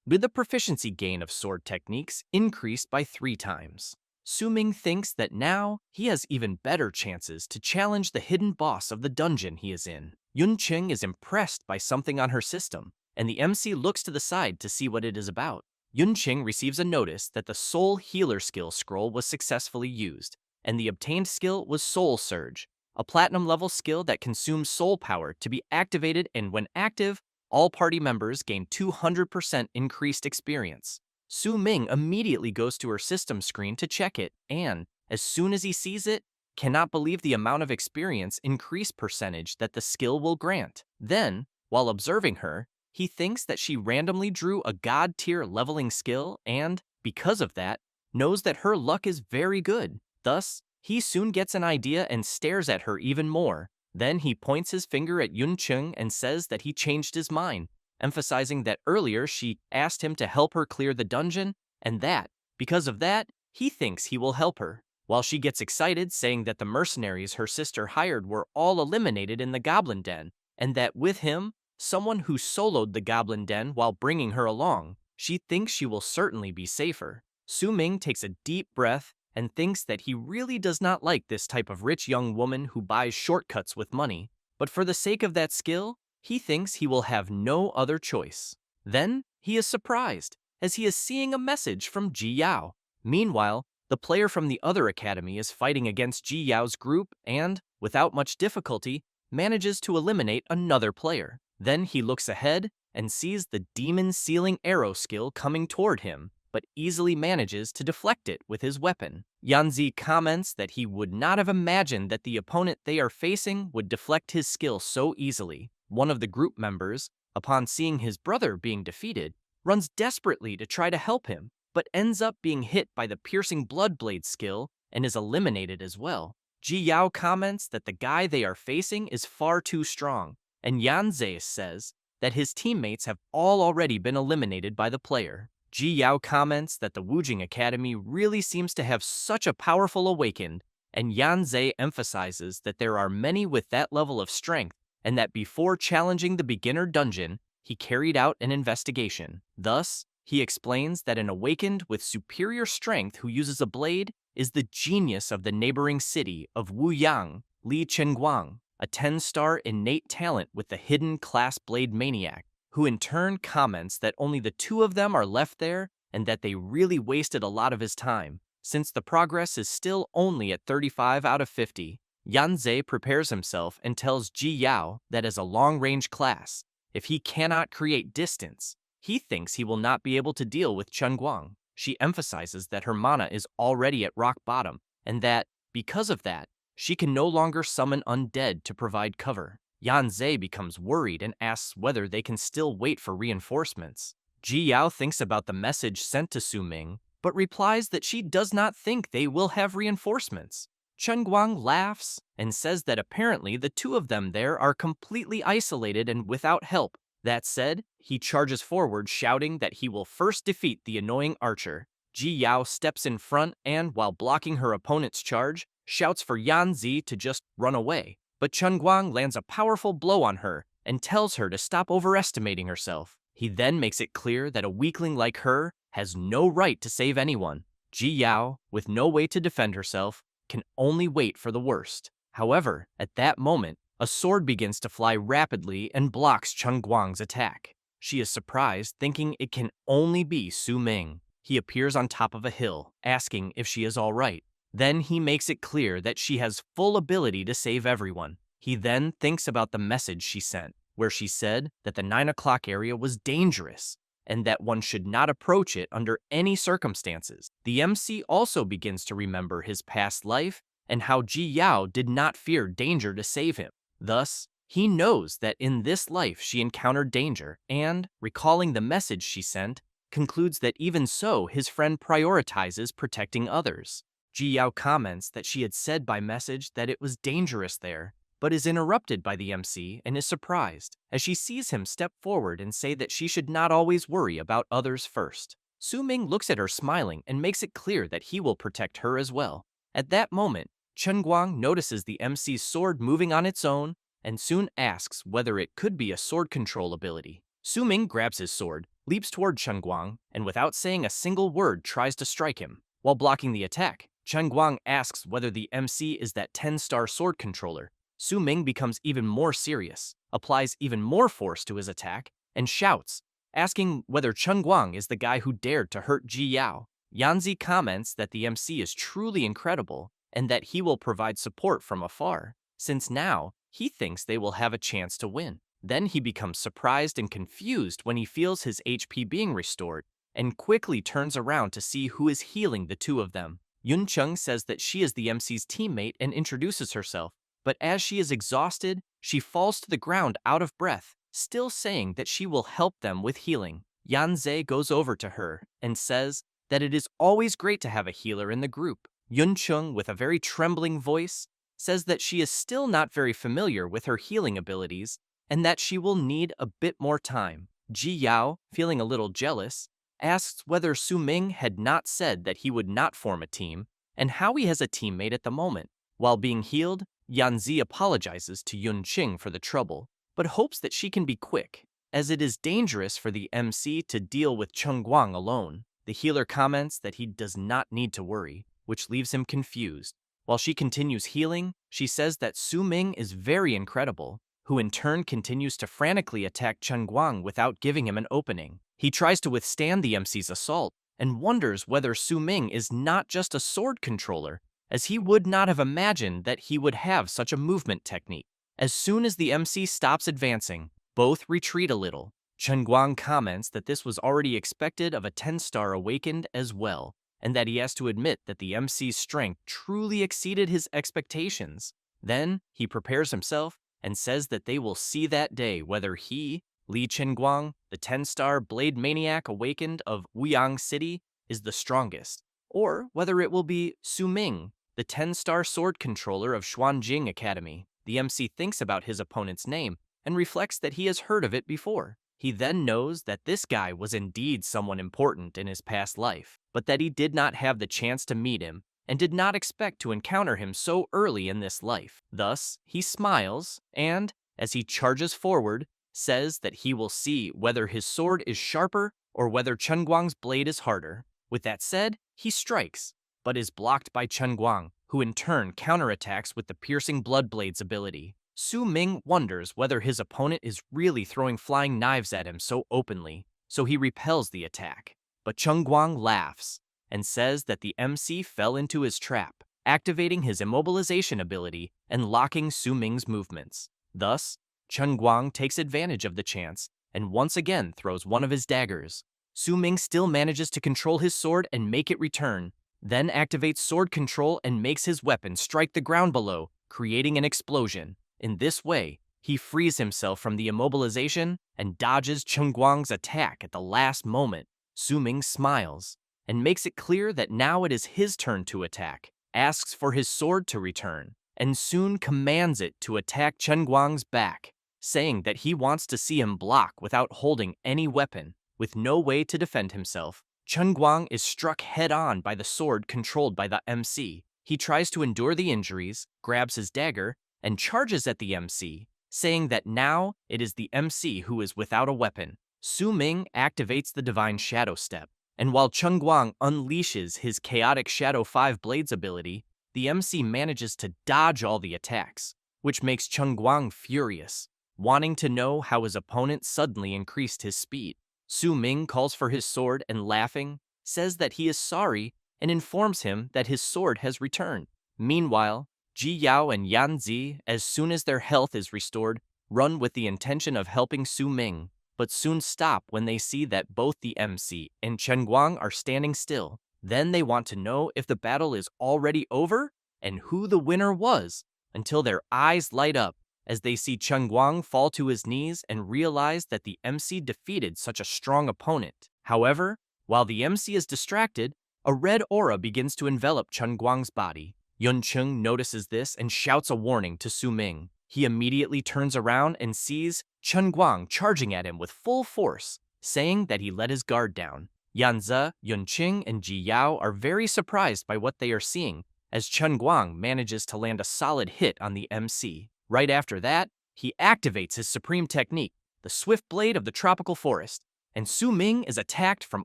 with the proficiency gain of sword techniques increased by 3 times. Su Ming thinks that now he has even better chances to challenge the hidden boss of the dungeon he is in. Yunqing is impressed by something on her system, and the MC looks to the side to see what it is about. Yunqing receives a notice that the Soul Healer skill scroll was successfully used, and the obtained skill was Soul Surge, a platinum-level skill that consumes soul power to be activated, and when active, all party members gain 200% increased experience. Su Ming immediately goes to her system screen to check it, and, as soon as he sees it, cannot believe the amount of experience increase percentage that the skill will grant. Then, while observing her, he thinks that she randomly drew a god-tier leveling skill and, because of that, knows that her luck is very good. Thus, he soon gets an idea and stares at her even more. Then he points his finger at Yun Chung and says that he changed his mind, emphasizing that earlier she asked him to help her clear the dungeon, and that, because of that, he thinks he will help her. While she gets excited, saying that the mercenaries her sister hired were all eliminated in the Goblin Den, and that with him, someone who soloed the Goblin Den while bringing her along, she thinks she will certainly be safer. Su Ming takes a deep breath and thinks that he really does not like this type of rich young woman who buys shortcuts with money, but for the sake of that skill, he thinks he will have no other choice. Then, he is surprised, as he is seeing a message from Ji Yao. Meanwhile, the player from the other academy is fighting against Ji Yao's group and, without much difficulty, manages to eliminate another player. Then he looks ahead and sees the Demon Sealing Arrow skill coming toward him, but easily manages to deflect it with his weapon. Yanzi comments that he would not have imagined that the opponent they are facing would deflect his skill so easily. One of the group members, upon seeing his brother being defeated, runs desperately to try to help him, but ends up being hit by the piercing blood blade skill and is eliminated as well. Ji Yao comments that the guy they are facing is far too strong, and Yanze says that his teammates have all already been eliminated by the player. Ji Yao comments that the Wujing Academy really seems to have such a powerful awakened, and Yanze emphasizes that there are many with that level of strength, and that before challenging the beginner dungeon, he carried out an investigation. Thus, he explains that an awakened with superior strength who uses a blade is the genius of the neighboring city of Wuyang, Li Chenguang, a 10-star innate talent with the hidden class blade maniac, who in turn comments that only the two of them are left there and that they really wasted a lot of his time, since the progress is still only at 35 out of 50. Yanze prepares himself and tells Ji Yao that as a long-range class, if he cannot create distance, he thinks he will not be able to deal with Chen Guang. She emphasizes that her mana is already at rock bottom, and that, because of that, she can no longer summon undead to provide cover. Yanze becomes worried and asks whether they can still wait for reinforcements. Ji Yao thinks about the message sent to Su Ming, but replies that she does not think they will have reinforcements. Chen Guang laughs and says that apparently the two of them there are completely isolated and without help. That said, he charges forward shouting that he will first defeat the annoying archer. Ji Yao steps in front and, while blocking her opponent's charge, shouts for Yanzi to just run away. But Chen Guang lands a powerful blow on her and tells her to stop overestimating herself. He then makes it clear that a weakling like her has no right to save anyone. Ji Yao, with no way to defend herself, can only wait for the worst. However, at that moment, a sword begins to fly rapidly and blocks Chen Guang's attack. She is surprised, thinking it can only be Su Ming. He appears on top of a hill, asking if she is all right. Then he makes it clear that she has full ability to save everyone. He then thinks about the message she sent, where she said that the 9 o'clock area was dangerous, and that one should not approach it under any circumstances. The MC also begins to remember his past life and how Ji Yao did not fear danger to save him. Thus, he knows that in this life she encountered danger and, recalling the message she sent, concludes that even so his friend prioritizes protecting others. Ji Yao comments that she had said by message that it was dangerous there, but is interrupted by the MC and is surprised, as she sees him step forward and say that she should not always worry about others first. Su Ming looks at her smiling and makes it clear that he will protect her as well. At that moment, Chen Guang notices the MC's sword moving on its own and soon asks whether it could be a sword control ability. Su Ming grabs his sword, leaps toward Chen Guang, and without saying a single word tries to strike him. While blocking the attack, Chen Guang asks whether the MC is that 10-star sword controller. Su Ming becomes even more serious, applies even more force to his attack, and shouts, asking whether Chen Guang is the guy who dared to hurt Ji Yao. Yanzi comments that the MC is truly incredible, and that he will provide support from afar, since now he thinks they will have a chance to win. Then he becomes surprised and confused when he feels his HP being restored, and quickly turns around to see who is healing the two of them. Yun Chung says that she is the MC's teammate and introduces herself, but as she is exhausted, she falls to the ground out of breath, still saying that she will help them with healing. Yanze goes over to her and says that it is always great to have a healer in the group. Yun Chung, with a very trembling voice, says that she is still not very familiar with her healing abilities and that she will need a bit more time. Ji Yao, feeling a little jealous, asks whether Su Ming had not said that he would not form a team and how he has a teammate at the moment. While being healed, Yanzi apologizes to Yun Qing for the trouble, but hopes that she can be quick, as it is dangerous for the MC to deal with Cheng Guang alone. The healer comments that he does not need to worry, which leaves him confused. While she continues healing, she says that Su Ming is very incredible, who in turn continues to frantically attack Cheng Guang without giving him an opening. He tries to withstand the MC's assault and wonders whether Su Ming is not just a sword controller, as he would not have imagined that he would have such a movement technique. As soon as the MC stops advancing, both retreat a little. Chen Guang comments that this was already expected of a 10-star awakened as well, and that he has to admit that the MC's strength truly exceeded his expectations. Then he prepares himself and says that they will see that day whether he, Li Chenguang, the 10-star blade maniac awakened of Wuyang City, is the strongest, or whether it will be Su Ming, the 10-star sword controller of Xuanjing Academy. The MC thinks about his opponent's name and reflects that he has heard of it before. He then knows that this guy was indeed someone important in his past life, but that he did not have the chance to meet him and did not expect to encounter him so early in this life. Thus, he smiles and, as he charges forward, says that he will see whether his sword is sharper or whether Chen Guang's blade is harder. With that said, he strikes, but is blocked by Chen Guang, who in turn counterattacks with the piercing blood blade's ability. Su Ming wonders whether his opponent is really throwing flying knives at him so openly, so he repels the attack. But Chen Guang laughs and says that the MC fell into his trap, activating his immobilization ability and locking Su Ming's movements. Thus, Chen Guang takes advantage of the chance and once again throws one of his daggers. Su Ming still manages to control his sword and make it return, then activates sword control and makes his weapon strike the ground below, creating an explosion. In this way, he frees himself from the immobilization and dodges Chen Guang's attack at the last moment. Su Ming smiles and makes it clear that now it is his turn to attack, asks for his sword to return, and soon commands it to attack Chen Guang's back, saying that he wants to see him block without holding any weapon. With no way to defend himself, Chen Guang is struck head-on by the sword controlled by the MC. He tries to endure the injuries, grabs his dagger, and charges at the MC, saying that now it is the MC who is without a weapon. Su Ming activates the Divine Shadow Step, and while Chen Guang unleashes his Chaotic Shadow 5 Blades ability, the MC manages to dodge all the attacks, which makes Chen Guang furious, wanting to know how his opponent suddenly increased his speed. Su Ming calls for his sword and, laughing, says that he is sorry and informs him that his sword has returned. Meanwhile, Ji Yao and Yan Zi, as soon as their health is restored, run with the intention of helping Su Ming, but soon stop when they see that both the MC and Chen Guang are standing still. Then they want to know if the battle is already over and who the winner was, until their eyes light up as they see Chen Guang fall to his knees and realize that the MC defeated such a strong opponent. However, while the MC is distracted, a red aura begins to envelop Chen Guang's body. Yun Chung notices this and shouts a warning to Su Ming. He immediately turns around and sees Chen Guang charging at him with full force, saying that he let his guard down. Yanze, Yun Qing, and Ji Yao are very surprised by what they are seeing, as Chen Guang manages to land a solid hit on the MC. Right after that, he activates his supreme technique, the Swift Blade of the Tropical Forest, and Su Ming is attacked from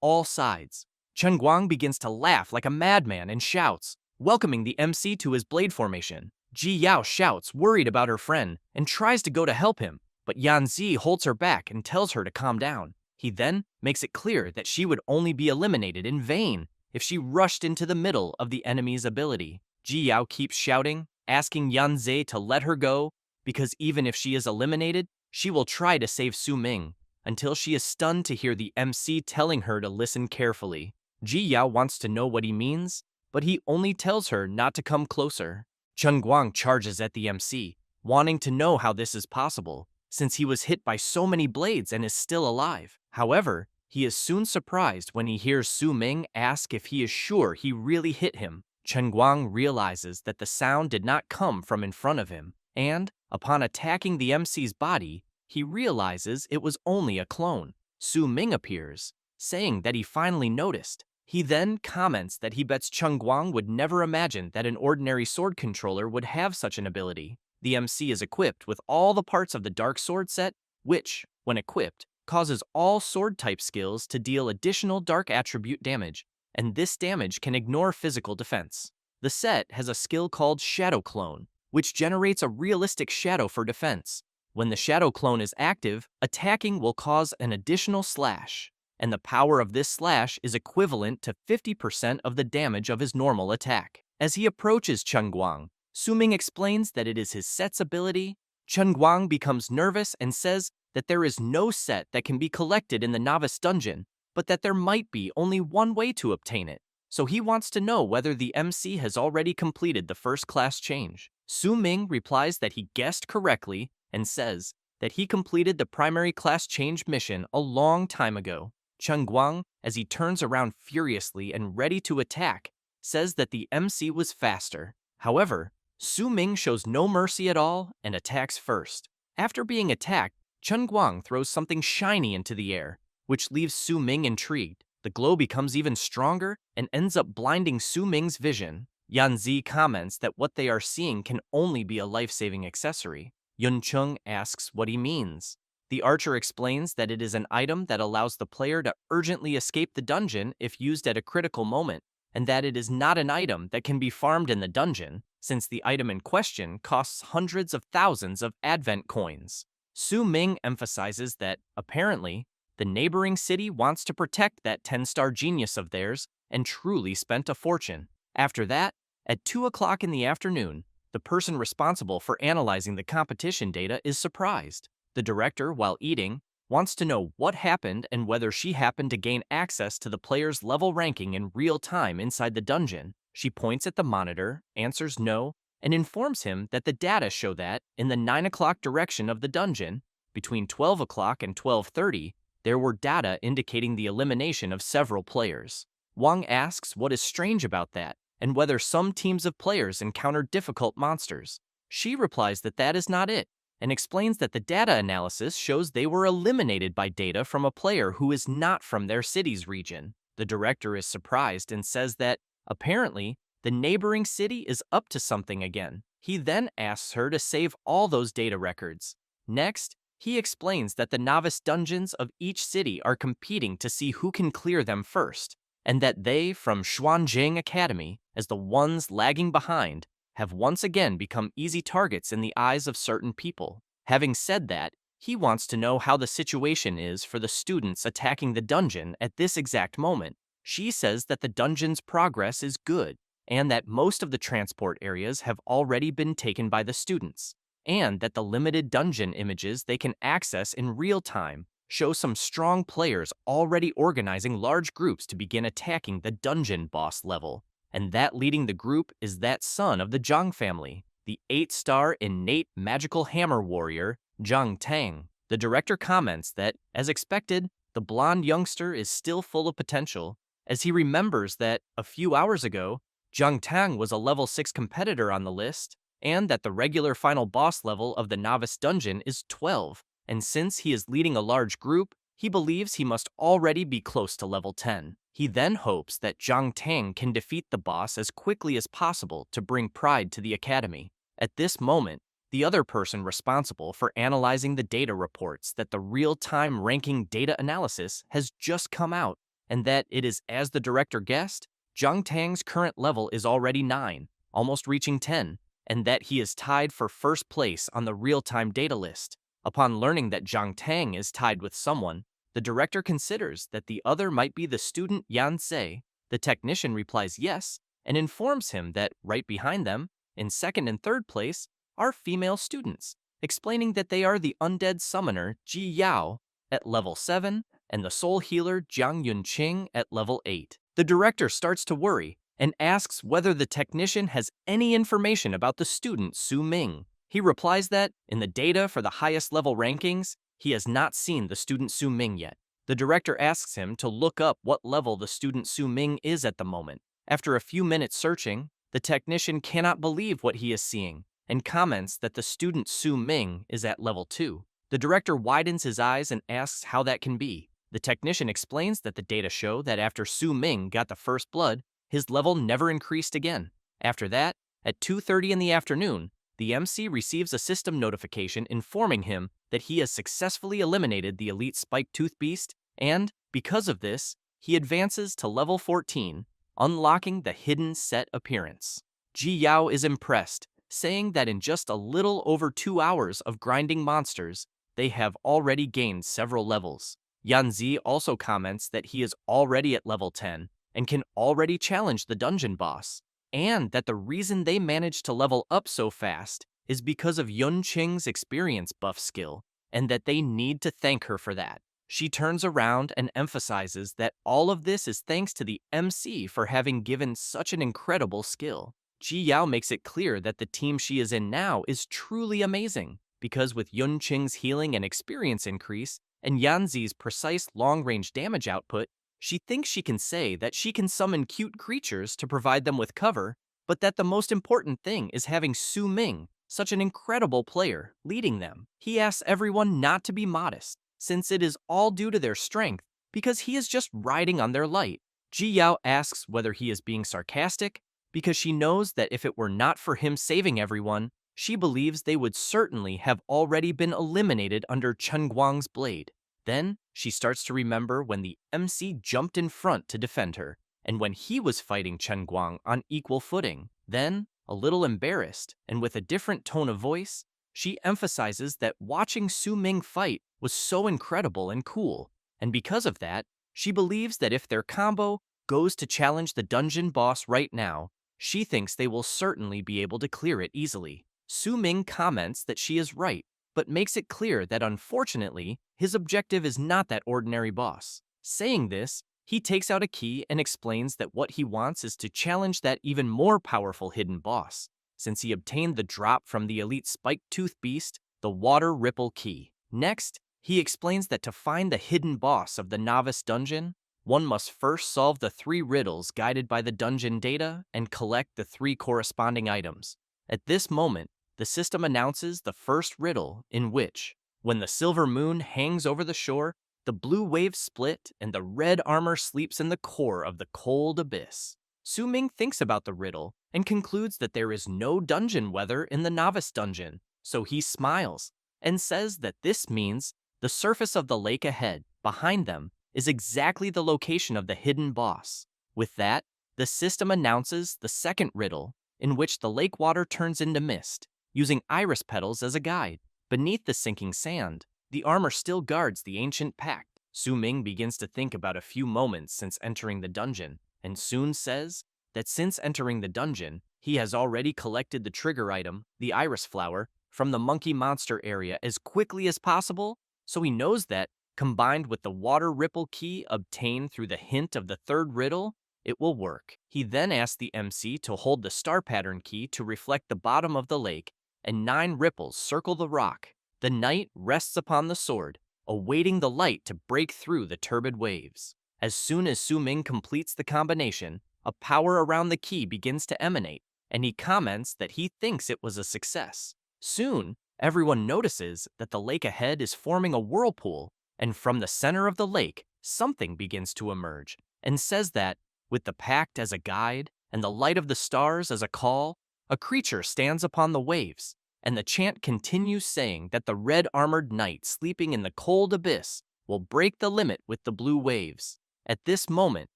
all sides. Chen Guang begins to laugh like a madman and shouts, welcoming the MC to his blade formation. Ji Yao shouts, worried about her friend, and tries to go to help him, but Yan Zi holds her back and tells her to calm down. He then makes it clear that she would only be eliminated in vain if she rushed into the middle of the enemy's ability. Ji Yao keeps shouting, asking Yan Zhe to let her go, because even if she is eliminated, she will try to save Su Ming, until she is stunned to hear the MC telling her to listen carefully. Ji Yao wants to know what he means, but he only tells her not to come closer. Chen Guang charges at the MC, wanting to know how this is possible, since he was hit by so many blades and is still alive. However, he is soon surprised when he hears Su Ming ask if he is sure he really hit him. Chen Guang realizes that the sound did not come from in front of him, and, upon attacking the MC's body, he realizes it was only a clone. Su Ming appears, saying that he finally noticed. He then comments that he bets Chen Guang would never imagine that an ordinary sword controller would have such an ability. The MC is equipped with all the parts of the Dark Sword set, which, when equipped, causes all sword-type skills to deal additional dark attribute damage, and this damage can ignore physical defense. The set has a skill called Shadow Clone, which generates a realistic shadow for defense. When the Shadow Clone is active, attacking will cause an additional slash, and the power of this slash is equivalent to 50% of the damage of his normal attack. As he approaches Chen Guang, Su Ming explains that it is his set's ability. Chen Guang becomes nervous and says that there is no set that can be collected in the novice dungeon, but that there might be only one way to obtain it. So he wants to know whether the MC has already completed the first class change. Su Ming replies that he guessed correctly and says that he completed the primary class change mission a long time ago. Chen Guang, as he turns around furiously and ready to attack, says that the MC was faster. However, Su Ming shows no mercy at all and attacks first. After being attacked, Chen Guang throws something shiny into the air, which leaves Su Ming intrigued. The glow becomes even stronger and ends up blinding Su Ming's vision. Yan Zi comments that what they are seeing can only be a life-saving accessory. Yun Chung asks what he means. The archer explains that it is an item that allows the player to urgently escape the dungeon if used at a critical moment, and that it is not an item that can be farmed in the dungeon, since the item in question costs hundreds of thousands of advent coins. Su Ming emphasizes that, apparently, the neighboring city wants to protect that 10-star genius of theirs and truly spent a fortune. After that, at 2 o'clock in the afternoon, the person responsible for analyzing the competition data is surprised. The director, while eating, wants to know what happened and whether she happened to gain access to the player's level ranking in real time inside the dungeon. She points at the monitor, answers no, and informs him that the data show that, in the 9 o'clock direction of the dungeon, between 12 o'clock and 12:30, there were data indicating the elimination of several players. Wang asks what is strange about that, and whether some teams of players encountered difficult monsters. She replies that that is not it, and explains that the data analysis shows they were eliminated by data from a player who is not from their city's region. The director is surprised and says that, apparently, the neighboring city is up to something again. He then asks her to save all those data records. Next, he explains that the novice dungeons of each city are competing to see who can clear them first, and that they, from Xuanjing Academy, as the ones lagging behind, have once again become easy targets in the eyes of certain people. Having said that, he wants to know how the situation is for the students attacking the dungeon at this exact moment. She says that the dungeon's progress is good, and that most of the transport areas have already been taken by the students, and that the limited dungeon images they can access in real time show some strong players already organizing large groups to begin attacking the dungeon boss level, and that leading the group is that son of the Zhang family, the 8-star innate magical hammer warrior, Zhang Tang. The director comments that, as expected, the blonde youngster is still full of potential, as he remembers that, a few hours ago, Zhang Tang was a level 6 competitor on the list, and that the regular final boss level of the novice dungeon is 12, and since he is leading a large group, he believes he must already be close to level 10. He then hopes that Zhang Tang can defeat the boss as quickly as possible to bring pride to the academy. At this moment, the other person responsible for analyzing the data reports that the real-time ranking data analysis has just come out, and that it is as the director guessed, Zhang Tang's current level is already 9, almost reaching 10, and that he is tied for first place on the real-time data list. Upon learning that Zhang Tang is tied with someone, the director considers that the other might be the student Yan Sei. The technician replies yes, and informs him that right behind them, in second and third place, are female students, explaining that they are the undead summoner Ji Yao at level 7 and the soul healer Jiang Yunqing at level 8. The director starts to worry and asks whether the technician has any information about the student Su Ming. He replies that, in the data for the highest level rankings, he has not seen the student Su Ming yet. The director asks him to look up what level the student Su Ming is at the moment. After a few minutes searching, the technician cannot believe what he is seeing and comments that the student Su Ming is at level 2. The director widens his eyes and asks how that can be. The technician explains that the data show that after Su Ming got the first blood, his level never increased again. After that, at 2:30 in the afternoon, the MC receives a system notification informing him that he has successfully eliminated the elite spike-tooth beast, and, because of this, he advances to level 14, unlocking the hidden set appearance. Ji Yao is impressed, saying that in just a little over 2 hours of grinding monsters, they have already gained several levels. Yanzi also comments that he is already at level 10 and can already challenge the dungeon boss, and that the reason they managed to level up so fast is because of Yunqing's experience buff skill, and that they need to thank her for that. She turns around and emphasizes that all of this is thanks to the MC for having given such an incredible skill. Ji Yao makes it clear that the team she is in now is truly amazing, because with Yunqing's healing and experience increase, and Yanzi's precise long-range damage output, she thinks she can say that she can summon cute creatures to provide them with cover, but that the most important thing is having Su Ming, such an incredible player, leading them. He asks everyone not to be modest, since it is all due to their strength, because he is just riding on their light. Ji Yao asks whether he is being sarcastic, because she knows that if it were not for him saving everyone, she believes they would certainly have already been eliminated under Chen Guang's blade. Then, she starts to remember when the MC jumped in front to defend her, and when he was fighting Chen Guang on equal footing. Then, a little embarrassed, and with a different tone of voice, she emphasizes that watching Su Ming fight was so incredible and cool, and because of that, she believes that if their combo goes to challenge the dungeon boss right now, she thinks they will certainly be able to clear it easily. Su Ming comments that she is right, but makes it clear that unfortunately, his objective is not that ordinary boss. Saying this, he takes out a key and explains that what he wants is to challenge that even more powerful hidden boss, since he obtained the drop from the elite spike-tooth beast, the water ripple key. Next, he explains that to find the hidden boss of the novice dungeon, one must first solve the 3 riddles guided by the dungeon data and collect the 3 corresponding items. At this moment, the system announces the first riddle, in which, when the silver moon hangs over the shore, the blue waves split and the red armor sleeps in the core of the cold abyss. Su Ming thinks about the riddle and concludes that there is no dungeon weather in the novice dungeon, so he smiles and says that this means the surface of the lake ahead, behind them, is exactly the location of the hidden boss. With that, the system announces the second riddle, in which the lake water turns into mist, using iris petals as a guide. Beneath the sinking sand, the armor still guards the ancient pact. Su Ming begins to think about a few moments since entering the dungeon, and soon says that since entering the dungeon, he has already collected the trigger item, the iris flower, from the monkey monster area as quickly as possible, so he knows that, combined with the water ripple key obtained through the hint of the third riddle, it will work. He then asks the MC to hold the star pattern key to reflect the bottom of the lake, and 9 ripples circle the rock. The knight rests upon the sword, awaiting the light to break through the turbid waves. As soon as Su Ming completes the combination, a power around the key begins to emanate, and he comments that he thinks it was a success. Soon, everyone notices that the lake ahead is forming a whirlpool, and from the center of the lake, something begins to emerge, and says that, with the pact as a guide and the light of the stars as a call, a creature stands upon the waves, and the chant continues saying that the red-armored knight sleeping in the cold abyss will break the limit with the blue waves. At this moment,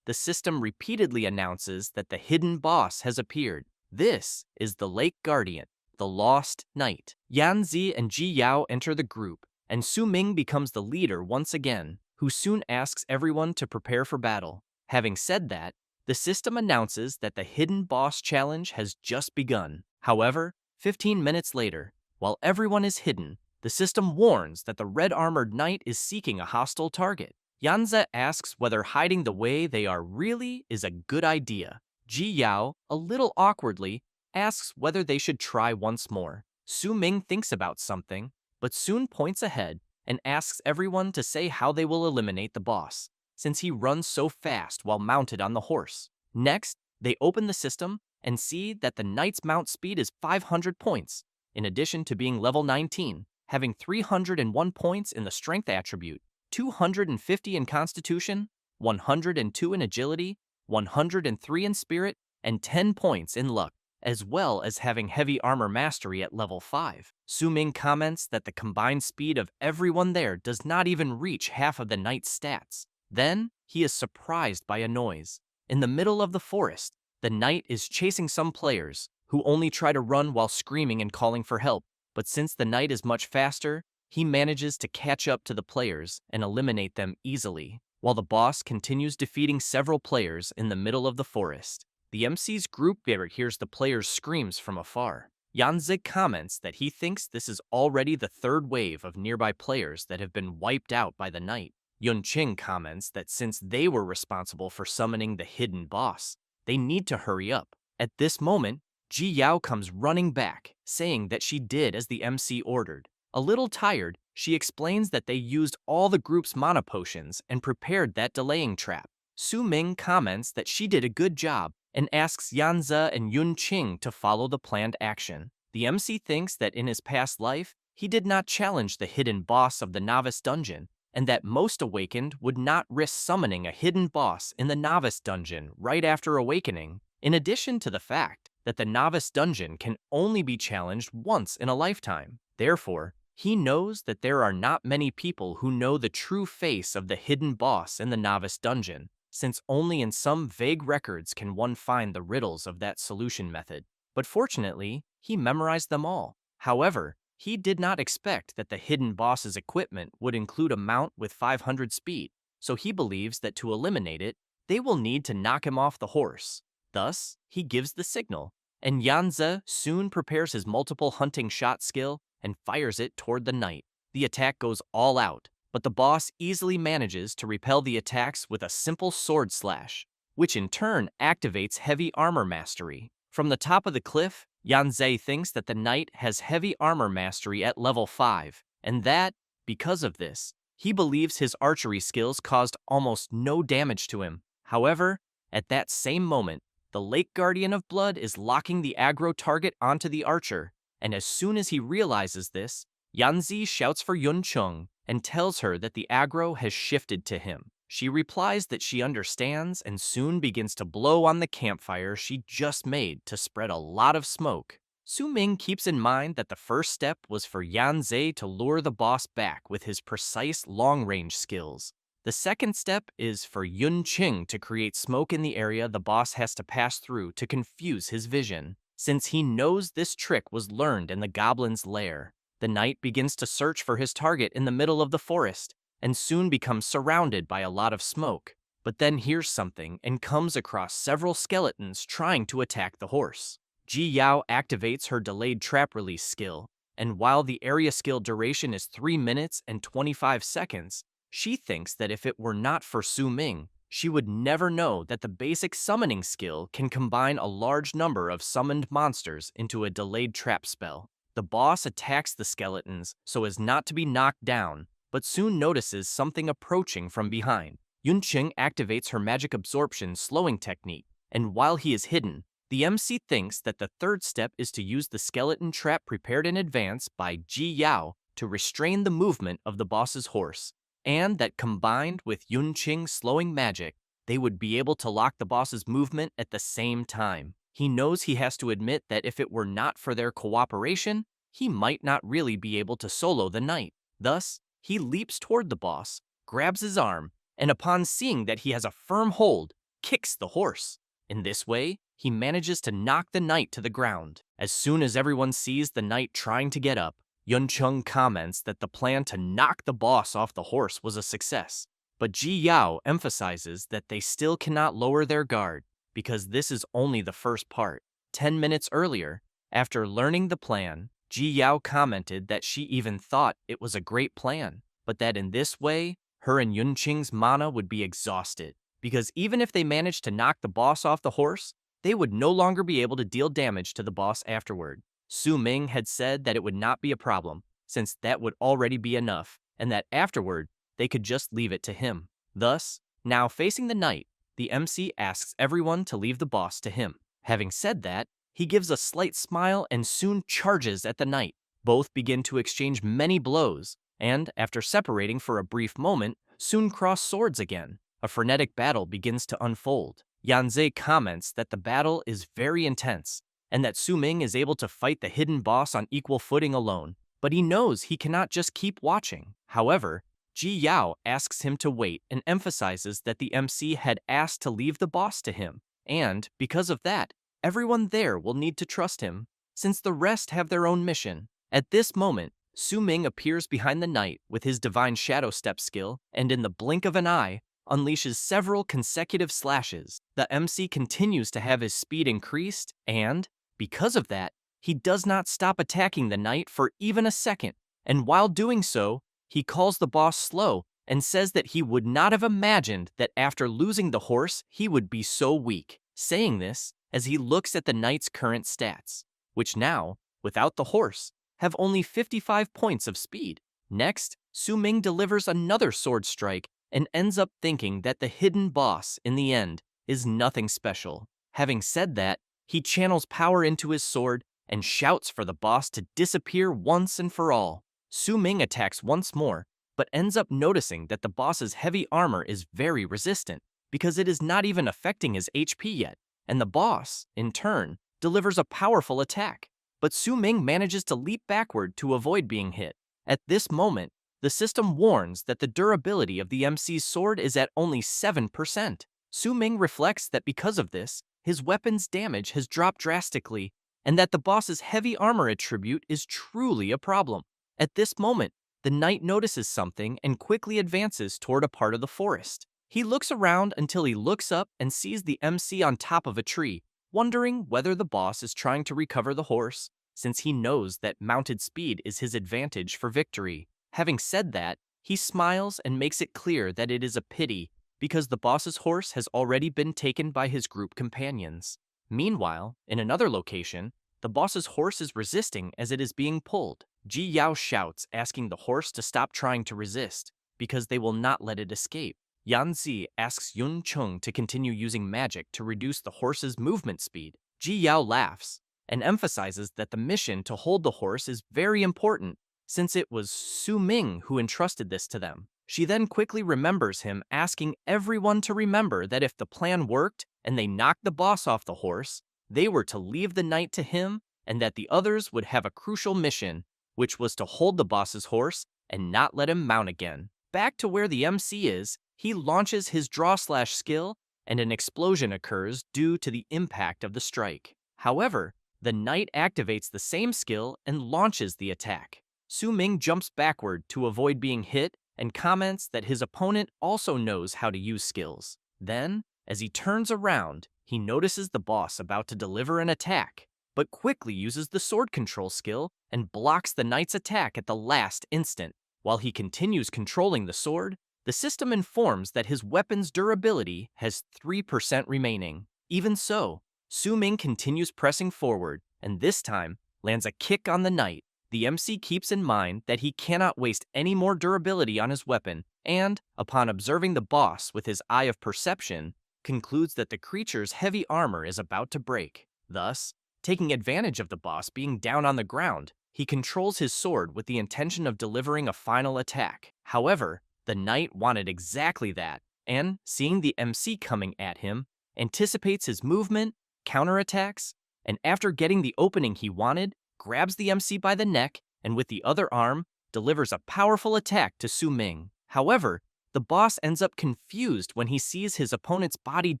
the system repeatedly announces that the hidden boss has appeared. This is the Lake Guardian, the Lost Knight. Yanzi and Ji Yao enter the group, and Su Ming becomes the leader once again, who soon asks everyone to prepare for battle. Having said that, The system announces that the hidden boss challenge has just begun. However, 15 minutes later, while everyone is hidden, the system warns that the red-armored knight is seeking a hostile target. Yanze asks whether hiding the way they are really is a good idea. Ji Yao, a little awkwardly, asks whether they should try once more. Su Ming thinks about something, but soon points ahead and asks everyone to say how they will eliminate the boss, since he runs so fast while mounted on the horse. Next, they open the system and see that the knight's mount speed is 500 points, in addition to being level 19, having 301 points in the strength attribute, 250 in constitution, 102 in agility, 103 in spirit, and 10 points in luck, as well as having heavy armor mastery at level 5. Su Ming comments that the combined speed of everyone there does not even reach half of the knight's stats. Then, he is surprised by a noise. In the middle of the forest, the knight is chasing some players, who only try to run while screaming and calling for help. But since the knight is much faster, he manages to catch up to the players and eliminate them easily, while the boss continues defeating several players in the middle of the forest. The MC's group leader hears the players' screams from afar. Yanzig comments that he thinks this is already the third wave of nearby players that have been wiped out by the knight. Yunqing comments that since they were responsible for summoning the hidden boss, they need to hurry up. At this moment, Ji Yao comes running back, saying that she did as the MC ordered. A little tired, she explains that they used all the group's mana potions and prepared that delaying trap. Su Ming comments that she did a good job and asks Yanze and Yunqing to follow the planned action. The MC thinks that in his past life, he did not challenge the hidden boss of the novice dungeon, and that most awakened would not risk summoning a hidden boss in the novice dungeon right after awakening, in addition to the fact that the novice dungeon can only be challenged once in a lifetime. Therefore, he knows that there are not many people who know the true face of the hidden boss in the novice dungeon, since only in some vague records can one find the riddles of that solution method. But fortunately, he memorized them all. However, he did not expect that the hidden boss's equipment would include a mount with 500 speed, so he believes that to eliminate it, they will need to knock him off the horse. Thus, he gives the signal, and Yanze soon prepares his multiple hunting shot skill and fires it toward the knight. The attack goes all out, but the boss easily manages to repel the attacks with a simple sword slash, which in turn activates heavy armor mastery. From the top of the cliff, Yanze thinks that the knight has heavy armor mastery at level 5, and that, because of this, he believes his archery skills caused almost no damage to him. However, at that same moment, the Lake Guardian of Blood is locking the aggro target onto the archer, and as soon as he realizes this, Yanzi shouts for Yunqing and tells her that the aggro has shifted to him. She replies that she understands and soon begins to blow on the campfire she just made to spread a lot of smoke. Su Ming keeps in mind that the first step was for Yanze to lure the boss back with his precise long-range skills. The second step is for Yunqing to create smoke in the area the boss has to pass through to confuse his vision, since he knows this trick was learned in the goblin's lair. The knight begins to search for his target in the middle of the forest, and soon becomes surrounded by a lot of smoke, but then hears something and comes across several skeletons trying to attack the horse. Ji Yao activates her delayed trap release skill, and while the area skill duration is 3 minutes and 25 seconds, she thinks that if it were not for Su Ming, she would never know that the basic summoning skill can combine a large number of summoned monsters into a delayed trap spell. The boss attacks the skeletons so as not to be knocked down, but soon notices something approaching from behind. Yunqing activates her magic absorption slowing technique, and while he is hidden, the MC thinks that the third step is to use the skeleton trap prepared in advance by Ji Yao to restrain the movement of the boss's horse, and that combined with Yunqing's slowing magic, they would be able to lock the boss's movement at the same time. He knows he has to admit that if it were not for their cooperation, he might not really be able to solo the knight. Thus, he leaps toward the boss, grabs his arm, and upon seeing that he has a firm hold, kicks the horse. In this way, he manages to knock the knight to the ground. As soon as everyone sees the knight trying to get up, Yunqing comments that the plan to knock the boss off the horse was a success, but Ji Yao emphasizes that they still cannot lower their guard. because this is only the first part. 10 minutes earlier, after learning the plan, Ji Yao commented that she even thought it was a great plan, but that in this way, her and Yunqing's mana would be exhausted, because even if they managed to knock the boss off the horse, they would no longer be able to deal damage to the boss afterward. Su Ming had said that it would not be a problem, since that would already be enough, and that afterward, they could just leave it to him. Thus, now facing the knight, the MC asks everyone to leave the boss to him. Having said that, he gives a slight smile and soon charges at the knight. Both begin to exchange many blows, and after separating for a brief moment, soon cross swords again. A frenetic battle begins to unfold. Yanzei comments that the battle is very intense, and that Su Ming is able to fight the hidden boss on equal footing alone, but he knows he cannot just keep watching. However, Ji Yao asks him to wait and emphasizes that the MC had asked to leave the boss to him, and, because of that, everyone there will need to trust him, since the rest have their own mission. At this moment, Su Ming appears behind the knight with his divine shadow step skill, and in the blink of an eye, unleashes several consecutive slashes. The MC continues to have his speed increased, and, because of that, he does not stop attacking the knight for even a second, and while doing so, he calls the boss slow and says that he would not have imagined that after losing the horse, he would be so weak. Saying this as he looks at the knight's current stats, which now, without the horse, have only 55 points of speed. Next, Su Ming delivers another sword strike and ends up thinking that the hidden boss, in the end, is nothing special. Having said that, he channels power into his sword and shouts for the boss to disappear once and for all. Su Ming attacks once more, but ends up noticing that the boss's heavy armor is very resistant, because it is not even affecting his HP yet, and the boss, in turn, delivers a powerful attack. But Su Ming manages to leap backward to avoid being hit. At this moment, the system warns that the durability of the MC's sword is at only 7%. Su Ming reflects that because of this, his weapon's damage has dropped drastically, and that the boss's heavy armor attribute is truly a problem. At this moment, the knight notices something and quickly advances toward a part of the forest. He looks around until he looks up and sees the MC on top of a tree, wondering whether the boss is trying to recover the horse, since he knows that mounted speed is his advantage for victory. Having said that, he smiles and makes it clear that it is a pity, because the boss's horse has already been taken by his group companions. Meanwhile, in another location, the boss's horse is resisting as it is being pulled. Ji Yao shouts, asking the horse to stop trying to resist, because they will not let it escape. Yan Zi asks Yun Chung to continue using magic to reduce the horse's movement speed. Ji Yao laughs and emphasizes that the mission to hold the horse is very important, since it was Su Ming who entrusted this to them. She then quickly remembers him asking everyone to remember that if the plan worked and they knocked the boss off the horse, they were to leave the knight to him, and that the others would have a crucial mission, which was to hold the boss's horse and not let him mount again. Back to where the MC is, he launches his draw/slash skill, and an explosion occurs due to the impact of the strike. However, the knight activates the same skill and launches the attack. Su Ming jumps backward to avoid being hit and comments that his opponent also knows how to use skills. Then, as he turns around, he notices the boss about to deliver an attack, but quickly uses the sword control skill and blocks the knight's attack at the last instant. While he continues controlling the sword, the system informs that his weapon's durability has 3% remaining. Even so, Su Ming continues pressing forward, and this time lands a kick on the knight. The MC keeps in mind that he cannot waste any more durability on his weapon, and, upon observing the boss with his eye of perception, concludes that the creature's heavy armor is about to break. Thus, taking advantage of the boss being down on the ground, he controls his sword with the intention of delivering a final attack. However, the knight wanted exactly that, and, seeing the MC coming at him, anticipates his movement, counterattacks, and after getting the opening he wanted, grabs the MC by the neck and with the other arm, delivers a powerful attack to Su Ming. However, the boss ends up confused when he sees his opponent's body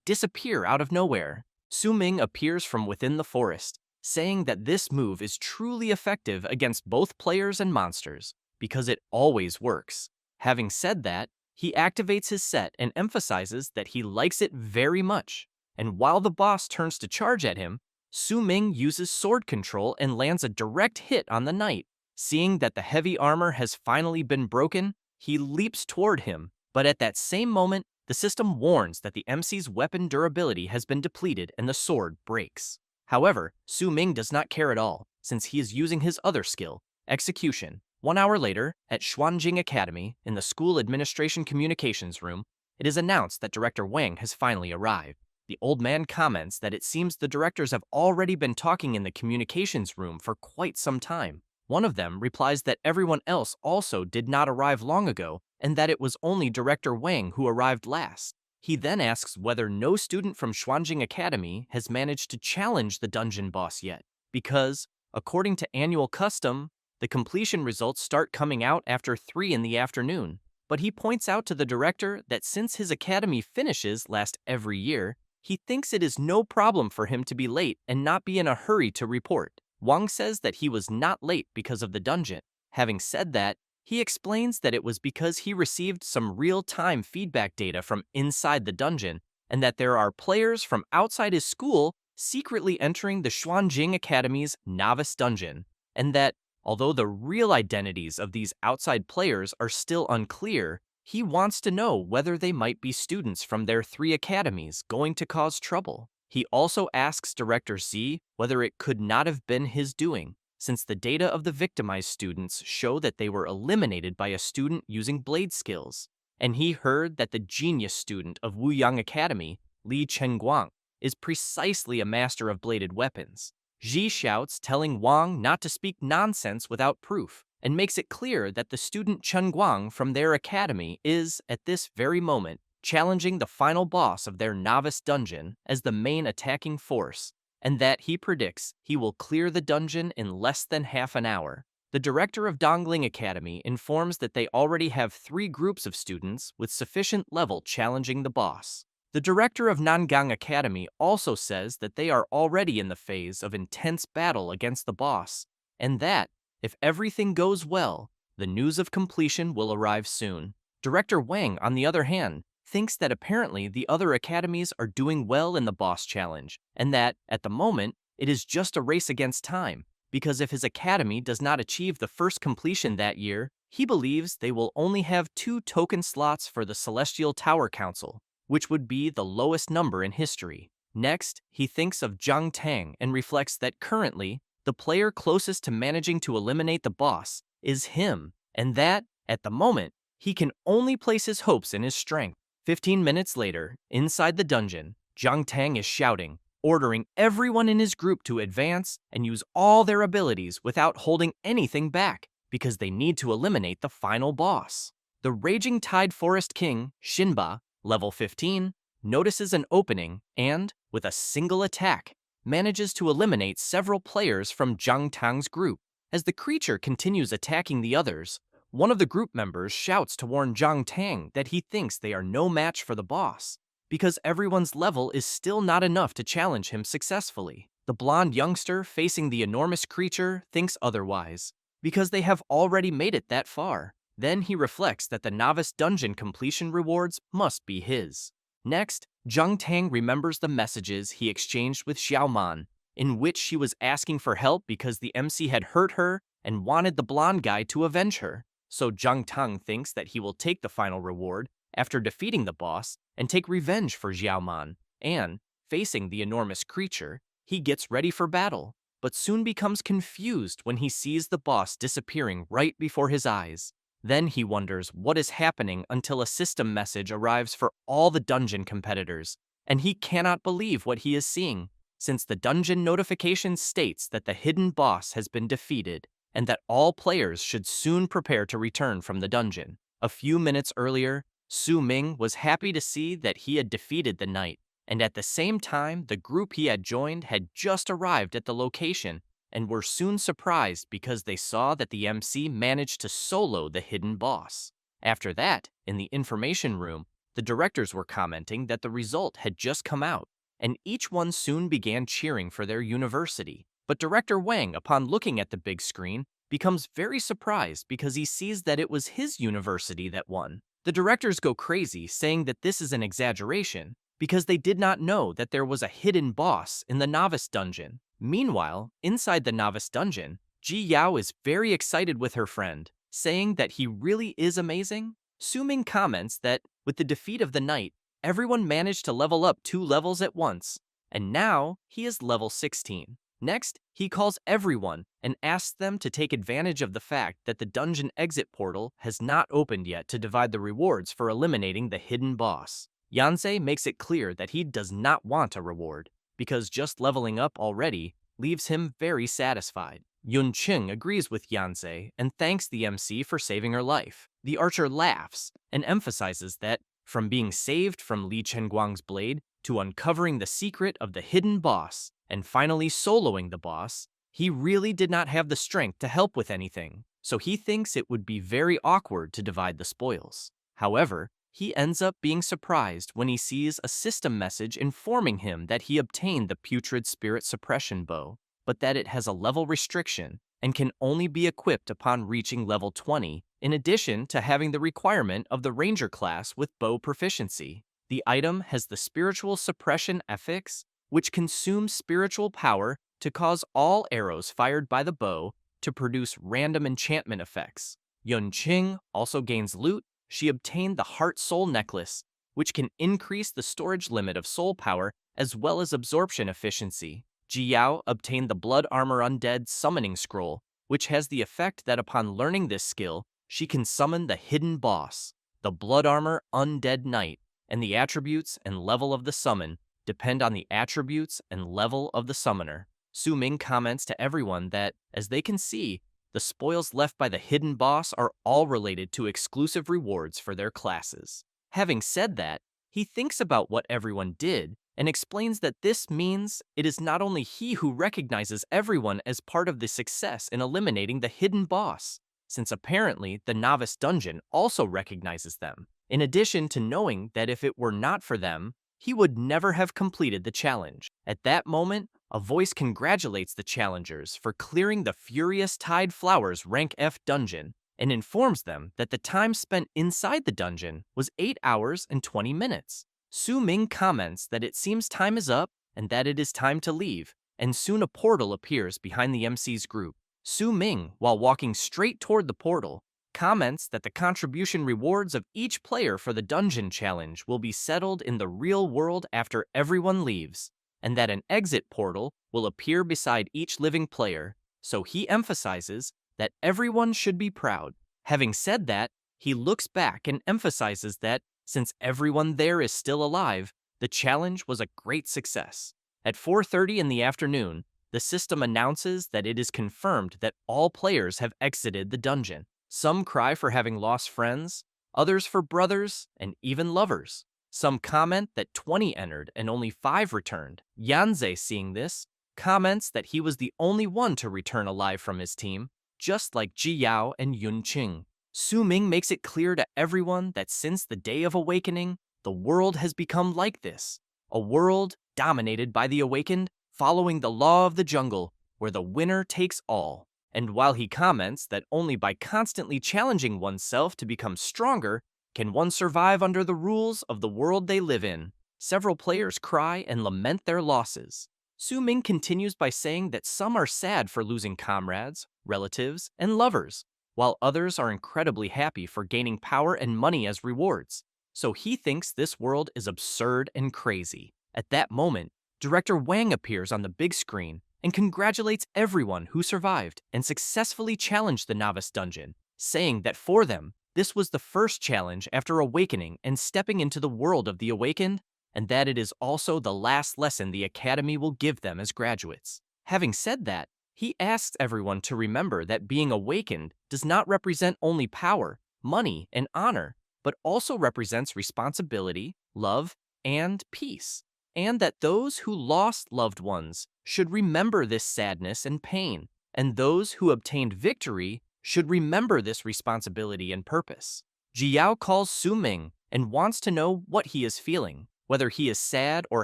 disappear out of nowhere. Su Ming appears from within the forest, saying that this move is truly effective against both players and monsters, because it always works. Having said that, he activates his set and emphasizes that he likes it very much, and while the boss turns to charge at him, Su Ming uses sword control and lands a direct hit on the knight. Seeing that the heavy armor has finally been broken, he leaps toward him, but at that same moment, the system warns that the MC's weapon durability has been depleted and the sword breaks. However, Su Ming does not care at all, since he is using his other skill, execution. 1 hour later, at Xuanjing Academy, in the school administration communications room, it is announced that Director Wang has finally arrived. The old man comments that it seems the directors have already been talking in the communications room for quite some time. One of them replies that everyone else also did not arrive long ago and that it was only Director Wang who arrived last. He then asks whether no student from Xuanjing Academy has managed to challenge the dungeon boss yet, because, according to annual custom, the completion results start coming out after 3 in the afternoon. But he points out to the director that since his academy finishes last every year, he thinks it is no problem for him to be late and not be in a hurry to report. Wang says that he was not late because of the dungeon. Having said that, he explains that it was because he received some real-time feedback data from inside the dungeon and that there are players from outside his school secretly entering the Xuanjing Academy's novice dungeon, and that, although the real identities of these outside players are still unclear, he wants to know whether they might be students from their 3 academies going to cause trouble. He also asks Director Z whether it could not have been his doing, since the data of the victimized students show that they were eliminated by a student using blade skills. And he heard that the genius student of Wuyang Academy, Li Chenguang, is precisely a master of bladed weapons. Ji shouts, telling Wang not to speak nonsense without proof, and makes it clear that the student Chen Guang from their academy is, at this very moment, challenging the final boss of their novice dungeon as the main attacking force, and that he predicts he will clear the dungeon in less than half an hour. The director of Dongling Academy informs that they already have 3 groups of students with sufficient level challenging the boss. The director of Nangang Academy also says that they are already in the phase of intense battle against the boss, and that, if everything goes well, the news of completion will arrive soon. Director Wang, on the other hand, thinks that apparently the other academies are doing well in the boss challenge, and that, at the moment, it is just a race against time, because if his academy does not achieve the first completion that year, he believes they will only have 2 token slots for the Celestial Tower Council, which would be the lowest number in history. Next, he thinks of Zhang Tang and reflects that currently, the player closest to managing to eliminate the boss is him, and that, at the moment, he can only place his hopes in his strength. 15 minutes later, inside the dungeon, Zhang Tang is shouting, ordering everyone in his group to advance and use all their abilities without holding anything back, because they need to eliminate the final boss. The Raging Tide Forest King, Shinba, level 15, notices an opening and, with a single attack, manages to eliminate several players from Zhang Tang's group. As the creature continues attacking the others, one of the group members shouts to warn Zhang Tang that he thinks they are no match for the boss, because everyone's level is still not enough to challenge him successfully. The blonde youngster facing the enormous creature thinks otherwise, because they have already made it that far. Then he reflects that the novice dungeon completion rewards must be his. Next, Zhang Tang remembers the messages he exchanged with Xiaoman, in which she was asking for help because the MC had hurt her and wanted the blonde guy to avenge her. So Zhang Tang thinks that he will take the final reward after defeating the boss and take revenge for Xiaoman, and, facing the enormous creature, he gets ready for battle, but soon becomes confused when he sees the boss disappearing right before his eyes. Then he wonders what is happening until a system message arrives for all the dungeon competitors, and he cannot believe what he is seeing, since the dungeon notification states that the hidden boss has been defeated and that all players should soon prepare to return from the dungeon. A few minutes earlier, Su Ming was happy to see that he had defeated the knight, and at the same time the group he had joined had just arrived at the location and were soon surprised because they saw that the MC managed to solo the hidden boss. After that, in the information room, the directors were commenting that the result had just come out, and each one soon began cheering for their university. But Director Wang, upon looking at the big screen, becomes very surprised because he sees that it was his university that won. The directors go crazy, saying that this is an exaggeration, because they did not know that there was a hidden boss in the novice dungeon. Meanwhile, inside the novice dungeon, Ji Yao is very excited with her friend, saying that he really is amazing. Su Ming comments that with the defeat of the knight, everyone managed to level up 2 levels at once, and now he is level 16. Next, he calls everyone and asks them to take advantage of the fact that the dungeon exit portal has not opened yet to divide the rewards for eliminating the hidden boss. Yanzei makes it clear that he does not want a reward, because just leveling up already leaves him very satisfied. Yun Qing agrees with Yanzei and thanks the MC for saving her life. The archer laughs and emphasizes that from being saved from Li Chenguang's blade to uncovering the secret of the hidden boss and finally soloing the boss, he really did not have the strength to help with anything, so he thinks it would be very awkward to divide the spoils. However, he ends up being surprised when he sees a system message informing him that he obtained the putrid spirit suppression bow, but that it has a level restriction and can only be equipped upon reaching level 20, in addition to having the requirement of the ranger class with bow proficiency. The item has the spiritual suppression affix, which consumes spiritual power to cause all arrows fired by the bow to produce random enchantment effects. Yun Qing also gains loot. She obtained the Heart Soul Necklace, which can increase the storage limit of soul power as well as absorption efficiency. Ji Yao obtained the Blood Armor Undead Summoning Scroll, which has the effect that upon learning this skill, she can summon the hidden boss, the Blood Armor Undead Knight, and the attributes and level of the summon depend on the attributes and level of the summoner. Su Ming comments to everyone that, as they can see, the spoils left by the hidden boss are all related to exclusive rewards for their classes. Having said that, he thinks about what everyone did and explains that this means it is not only he who recognizes everyone as part of the success in eliminating the hidden boss, since apparently the novice dungeon also recognizes them, in addition to knowing that if it were not for them, he would never have completed the challenge. At that moment, a voice congratulates the challengers for clearing the Furious Tide Flowers Rank F dungeon and informs them that the time spent inside the dungeon was 8 hours and 20 minutes. Su Ming comments that it seems time is up and that it is time to leave, and soon a portal appears behind the MC's group. Su Ming, while walking straight toward the portal, comments that the contribution rewards of each player for the dungeon challenge will be settled in the real world after everyone leaves, and that an exit portal will appear beside each living player, so he emphasizes that everyone should be proud. Having said that, he looks back and emphasizes that, since everyone there is still alive, the challenge was a great success. At 4:30 in the afternoon, the system announces that it is confirmed that all players have exited the dungeon. Some cry for having lost friends, others for brothers, and even lovers. Some comment that 20 entered and only 5 returned. Yanzei, seeing this, comments that he was the only one to return alive from his team, just like Ji Yao and Yun Qing. Su Ming makes it clear to everyone that since the Day of Awakening, the world has become like this. A world dominated by the awakened, following the law of the jungle, where the winner takes all. And while he comments that only by constantly challenging oneself to become stronger can one survive under the rules of the world they live in, several players cry and lament their losses. Su Ming continues by saying that some are sad for losing comrades, relatives, and lovers, while others are incredibly happy for gaining power and money as rewards. So he thinks this world is absurd and crazy. At that moment, Director Wang appears on the big screen and congratulates everyone who survived and successfully challenged the novice dungeon, saying that for them, this was the first challenge after awakening and stepping into the world of the awakened, and that it is also the last lesson the Academy will give them as graduates. Having said that, he asks everyone to remember that being awakened does not represent only power, money, and honor, but also represents responsibility, love, and peace, and that those who lost loved ones should remember this sadness and pain, and those who obtained victory should remember this responsibility and purpose. Ji Yao calls Su Ming and wants to know what he is feeling, whether he is sad or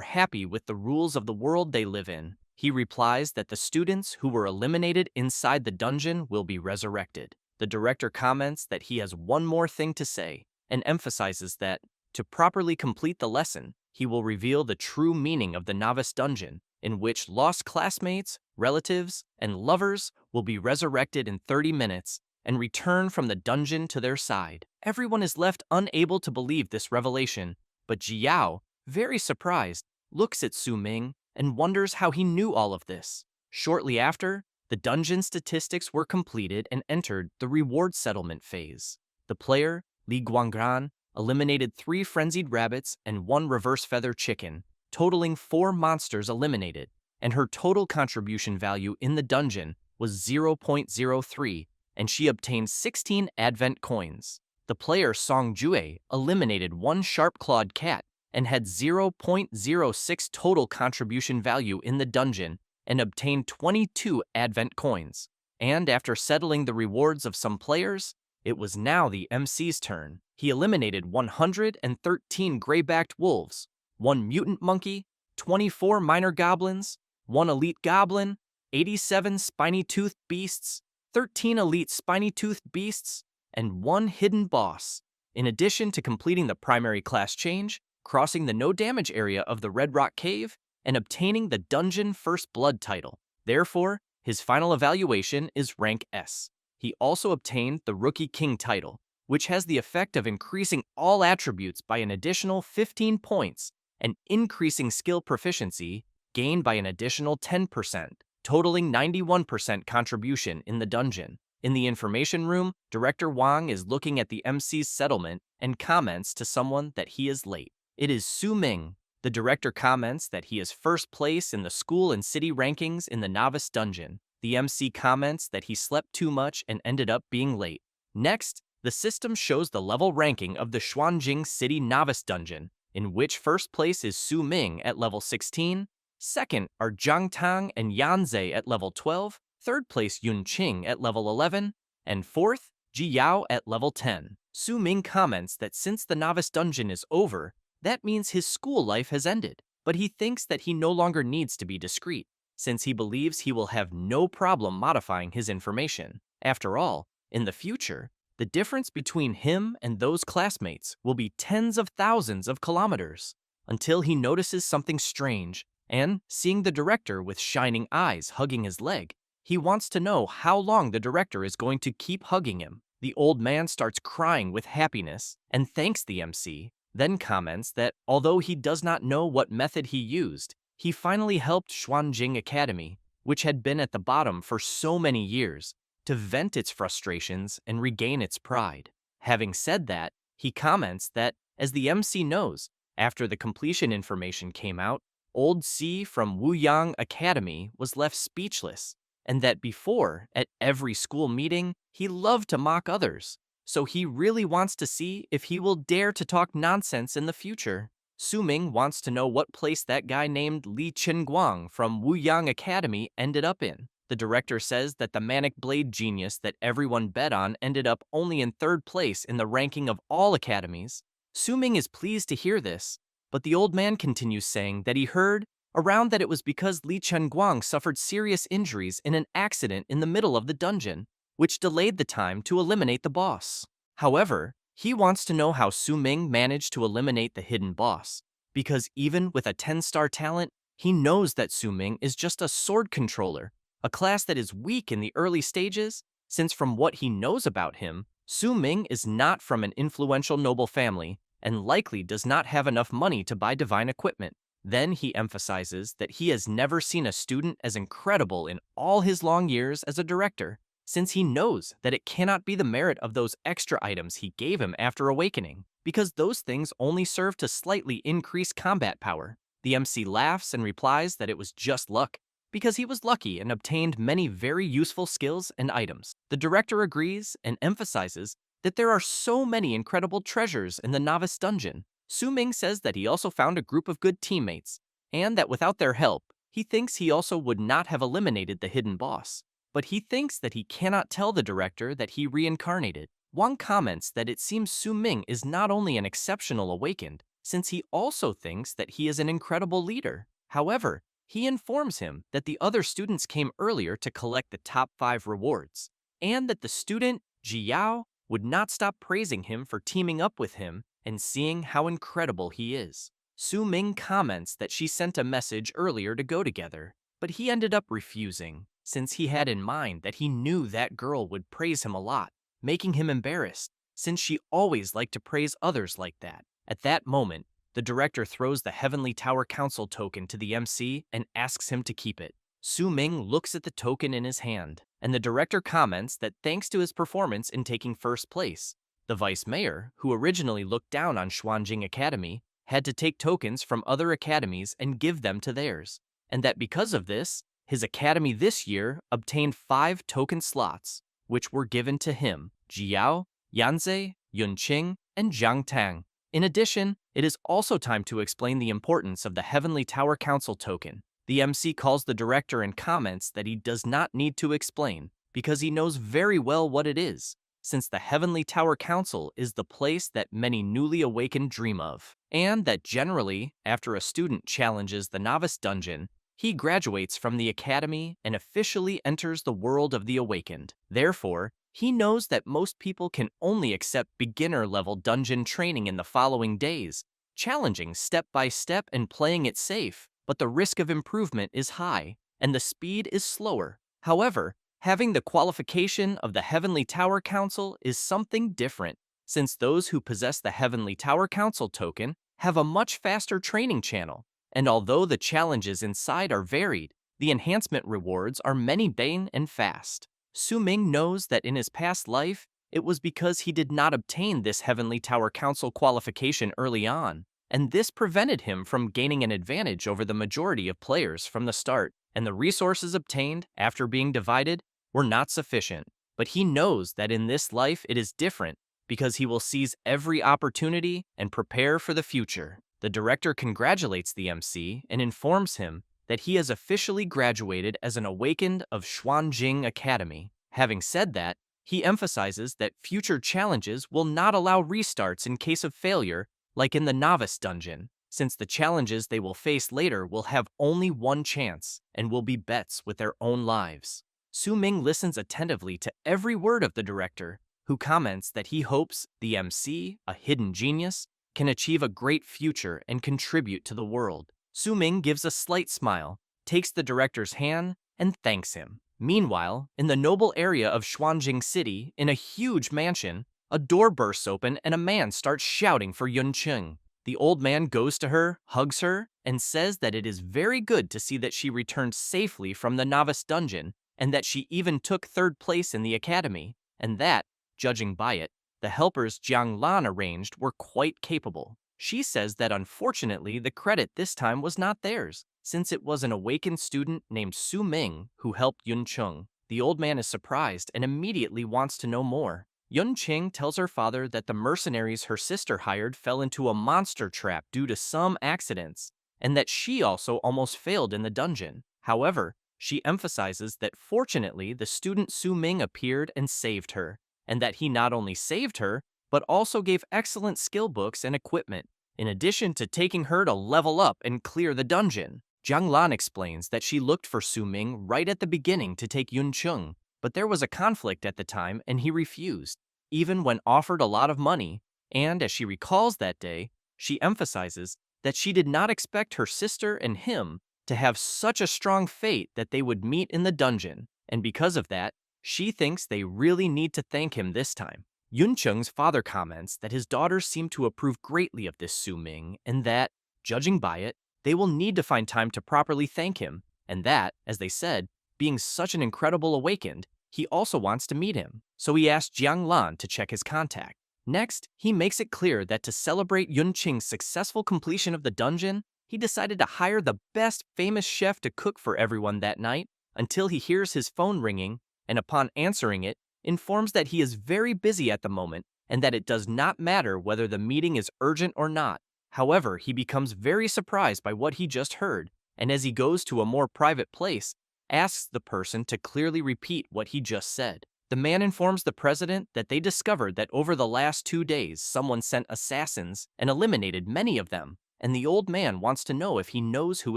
happy with the rules of the world they live in. He replies that the students who were eliminated inside the dungeon will be resurrected. The director comments that he has one more thing to say and emphasizes that, to properly complete the lesson, he will reveal the true meaning of the novice dungeon, in which lost classmates, relatives, and lovers will be resurrected in 30 minutes and return from the dungeon to their side. Everyone is left unable to believe this revelation, but Jiao, very surprised, looks at Su Ming and wonders how he knew all of this. Shortly after, the dungeon statistics were completed and entered the reward settlement phase. The player, Li Guangran, eliminated 3 frenzied rabbits and 1 reverse feather chicken, totaling 4 monsters eliminated, and her total contribution value in the dungeon was 0.03, and she obtained 16 advent coins. The player Song Jue eliminated 1 sharp-clawed cat and had 0.06 total contribution value in the dungeon and obtained 22 advent coins. And after settling the rewards of some players, it was now the MC's turn. He eliminated 113 gray-backed wolves, 1 mutant monkey, 24 minor goblins, 1 elite goblin, 87 spiny-toothed beasts, 13 elite spiny-toothed beasts, and 1 hidden boss. In addition to completing the primary class change, crossing the no-damage area of the Red Rock Cave, and obtaining the Dungeon First Blood title. Therefore, his final evaluation is rank S. He also obtained the Rookie King title, which has the effect of increasing all attributes by an additional 15 points and increasing skill proficiency gained by an additional 10%, totaling 91% contribution in the dungeon. In the information room, Director Wang is looking at the MC's settlement and comments to someone that he is late. It is Su Ming. The director comments that he is first place in the school and city rankings in the novice dungeon. The MC comments that he slept too much and ended up being late. Next, the system shows the level ranking of the Xuanjing City Novice Dungeon, in which first place is Su Ming at level 16, second are Zhang Tang and Yanzei at level 12, third place Yun Qing at level 11, and fourth, Ji Yao at level 10. Su Ming comments that since the novice dungeon is over, that means his school life has ended, but he thinks that he no longer needs to be discreet, since he believes he will have no problem modifying his information. After all, in the future, the difference between him and those classmates will be tens of thousands of kilometers, until he notices something strange, and, seeing the director with shining eyes hugging his leg, he wants to know how long the director is going to keep hugging him. The old man starts crying with happiness and thanks the MC, then comments that although he does not know what method he used, he finally helped Xuanjing Academy, which had been at the bottom for so many years, to vent its frustrations and regain its pride. Having said that, he comments that, as the MC knows, after the completion information came out, Old C from Wuyang Academy was left speechless, and that before, at every school meeting, he loved to mock others. So he really wants to see if he will dare to talk nonsense in the future. Su Ming wants to know what place that guy named Li Chenguang from Wuyang Academy ended up in. The director says that the manic blade genius that everyone bet on ended up only in 3rd place in the ranking of all academies. Su Ming is pleased to hear this, but the old man continues saying that he heard around that it was because Li Chenguang suffered serious injuries in an accident in the middle of the dungeon, which delayed the time to eliminate the boss. However, he wants to know how Su Ming managed to eliminate the hidden boss, because even with a 10-star talent, he knows that Su Ming is just a sword controller, a class that is weak in the early stages, since from what he knows about him, Su Ming is not from an influential noble family and likely does not have enough money to buy divine equipment. Then he emphasizes that he has never seen a student as incredible in all his long years as a director, since he knows that it cannot be the merit of those extra items he gave him after awakening, because those things only serve to slightly increase combat power. The MC laughs and replies that it was just luck, because he was lucky and obtained many very useful skills and items. The director agrees and emphasizes that there are so many incredible treasures in the novice dungeon. Su Ming says that he also found a group of good teammates, and that without their help, he thinks he also would not have eliminated the hidden boss. But he thinks that he cannot tell the director that he reincarnated. Wang comments that it seems Su Ming is not only an exceptional awakened, since he also thinks that he is an incredible leader. However, he informs him that the other students came earlier to collect the top 5 rewards, and that the student, Ji Yao, would not stop praising him for teaming up with him and seeing how incredible he is. Su Ming comments that she sent a message earlier to go together, but he ended up refusing, since he had in mind that he knew that girl would praise him a lot, making him embarrassed, since she always liked to praise others like that. At that moment, the director throws the Heavenly Tower Council token to the MC and asks him to keep it. Su Ming looks at the token in his hand, and the director comments that thanks to his performance in taking first place, the vice mayor, who originally looked down on Xuanjing Academy, had to take tokens from other academies and give them to theirs, and that because of this, his academy this year obtained 5 token slots, which were given to him, Jiao, Yanzhe, Yunqing, and Zhang Tang. In addition, it is also time to explain the importance of the Heavenly Tower Council token. The MC calls the director and comments that he does not need to explain, because he knows very well what it is, since the Heavenly Tower Council is the place that many newly awakened dream of, and that generally, after a student challenges the novice dungeon, he graduates from the academy and officially enters the world of the awakened. Therefore, he knows that most people can only accept beginner-level dungeon training in the following days, challenging step by step and playing it safe, but the risk of improvement is high, and the speed is slower. However, having the qualification of the Heavenly Tower Council is something different, since those who possess the Heavenly Tower Council token have a much faster training channel, and although the challenges inside are varied, the enhancement rewards are many bane and fast. Su Ming knows that in his past life, it was because he did not obtain this Heavenly Tower Council qualification early on, and this prevented him from gaining an advantage over the majority of players from the start, and the resources obtained after being divided were not sufficient. But he knows that in this life it is different, because he will seize every opportunity and prepare for the future. The director congratulates the MC and informs him that he has officially graduated as an awakened of Xuanjing Academy. Having said that, he emphasizes that future challenges will not allow restarts in case of failure, like in the novice dungeon, since the challenges they will face later will have only one chance and will be bets with their own lives. Su Ming listens attentively to every word of the director, who comments that he hopes the MC, a hidden genius, can achieve a great future and contribute to the world. Su Ming gives a slight smile, takes the director's hand, and thanks him. Meanwhile, in the noble area of Xuanjing City, in a huge mansion, a door bursts open and a man starts shouting for Yunqing. The old man goes to her, hugs her, and says that it is very good to see that she returned safely from the novice dungeon, and that she even took 3rd place in the academy, and that, judging by it, the helpers Jiang Lan arranged were quite capable. She says that unfortunately the credit this time was not theirs, since it was an awakened student named Su Ming who helped Yunqing. The old man is surprised and immediately wants to know more. Yunqing tells her father that the mercenaries her sister hired fell into a monster trap due to some accidents, and that she also almost failed in the dungeon. However, she emphasizes that fortunately the student Su Ming appeared and saved her, and that he not only saved her, but also gave excellent skill books and equipment, in addition to taking her to level up and clear the dungeon. Jiang Lan explains that she looked for Su Ming right at the beginning to take Yunqing, but there was a conflict at the time and he refused, even when offered a lot of money, and as she recalls that day, she emphasizes that she did not expect her sister and him to have such a strong fate that they would meet in the dungeon, and because of that, she thinks they really need to thank him this time. Yunqing's father comments that his daughters seem to approve greatly of this Su Ming, and that, judging by it, they will need to find time to properly thank him, and that, as they said, being such an incredible awakened, he also wants to meet him, so he asks Jiang Lan to check his contact. Next, he makes it clear that to celebrate Yunqing's successful completion of the dungeon, he decided to hire the best famous chef to cook for everyone that night until he hears his phone ringing, and upon answering it, informs that he is very busy at the moment and that it does not matter whether the meeting is urgent or not. However, he becomes very surprised by what he just heard, and as he goes to a more private place, asks the person to clearly repeat what he just said. The man informs the president that they discovered that over the last 2 days someone sent assassins and eliminated many of them, and the old man wants to know if he knows who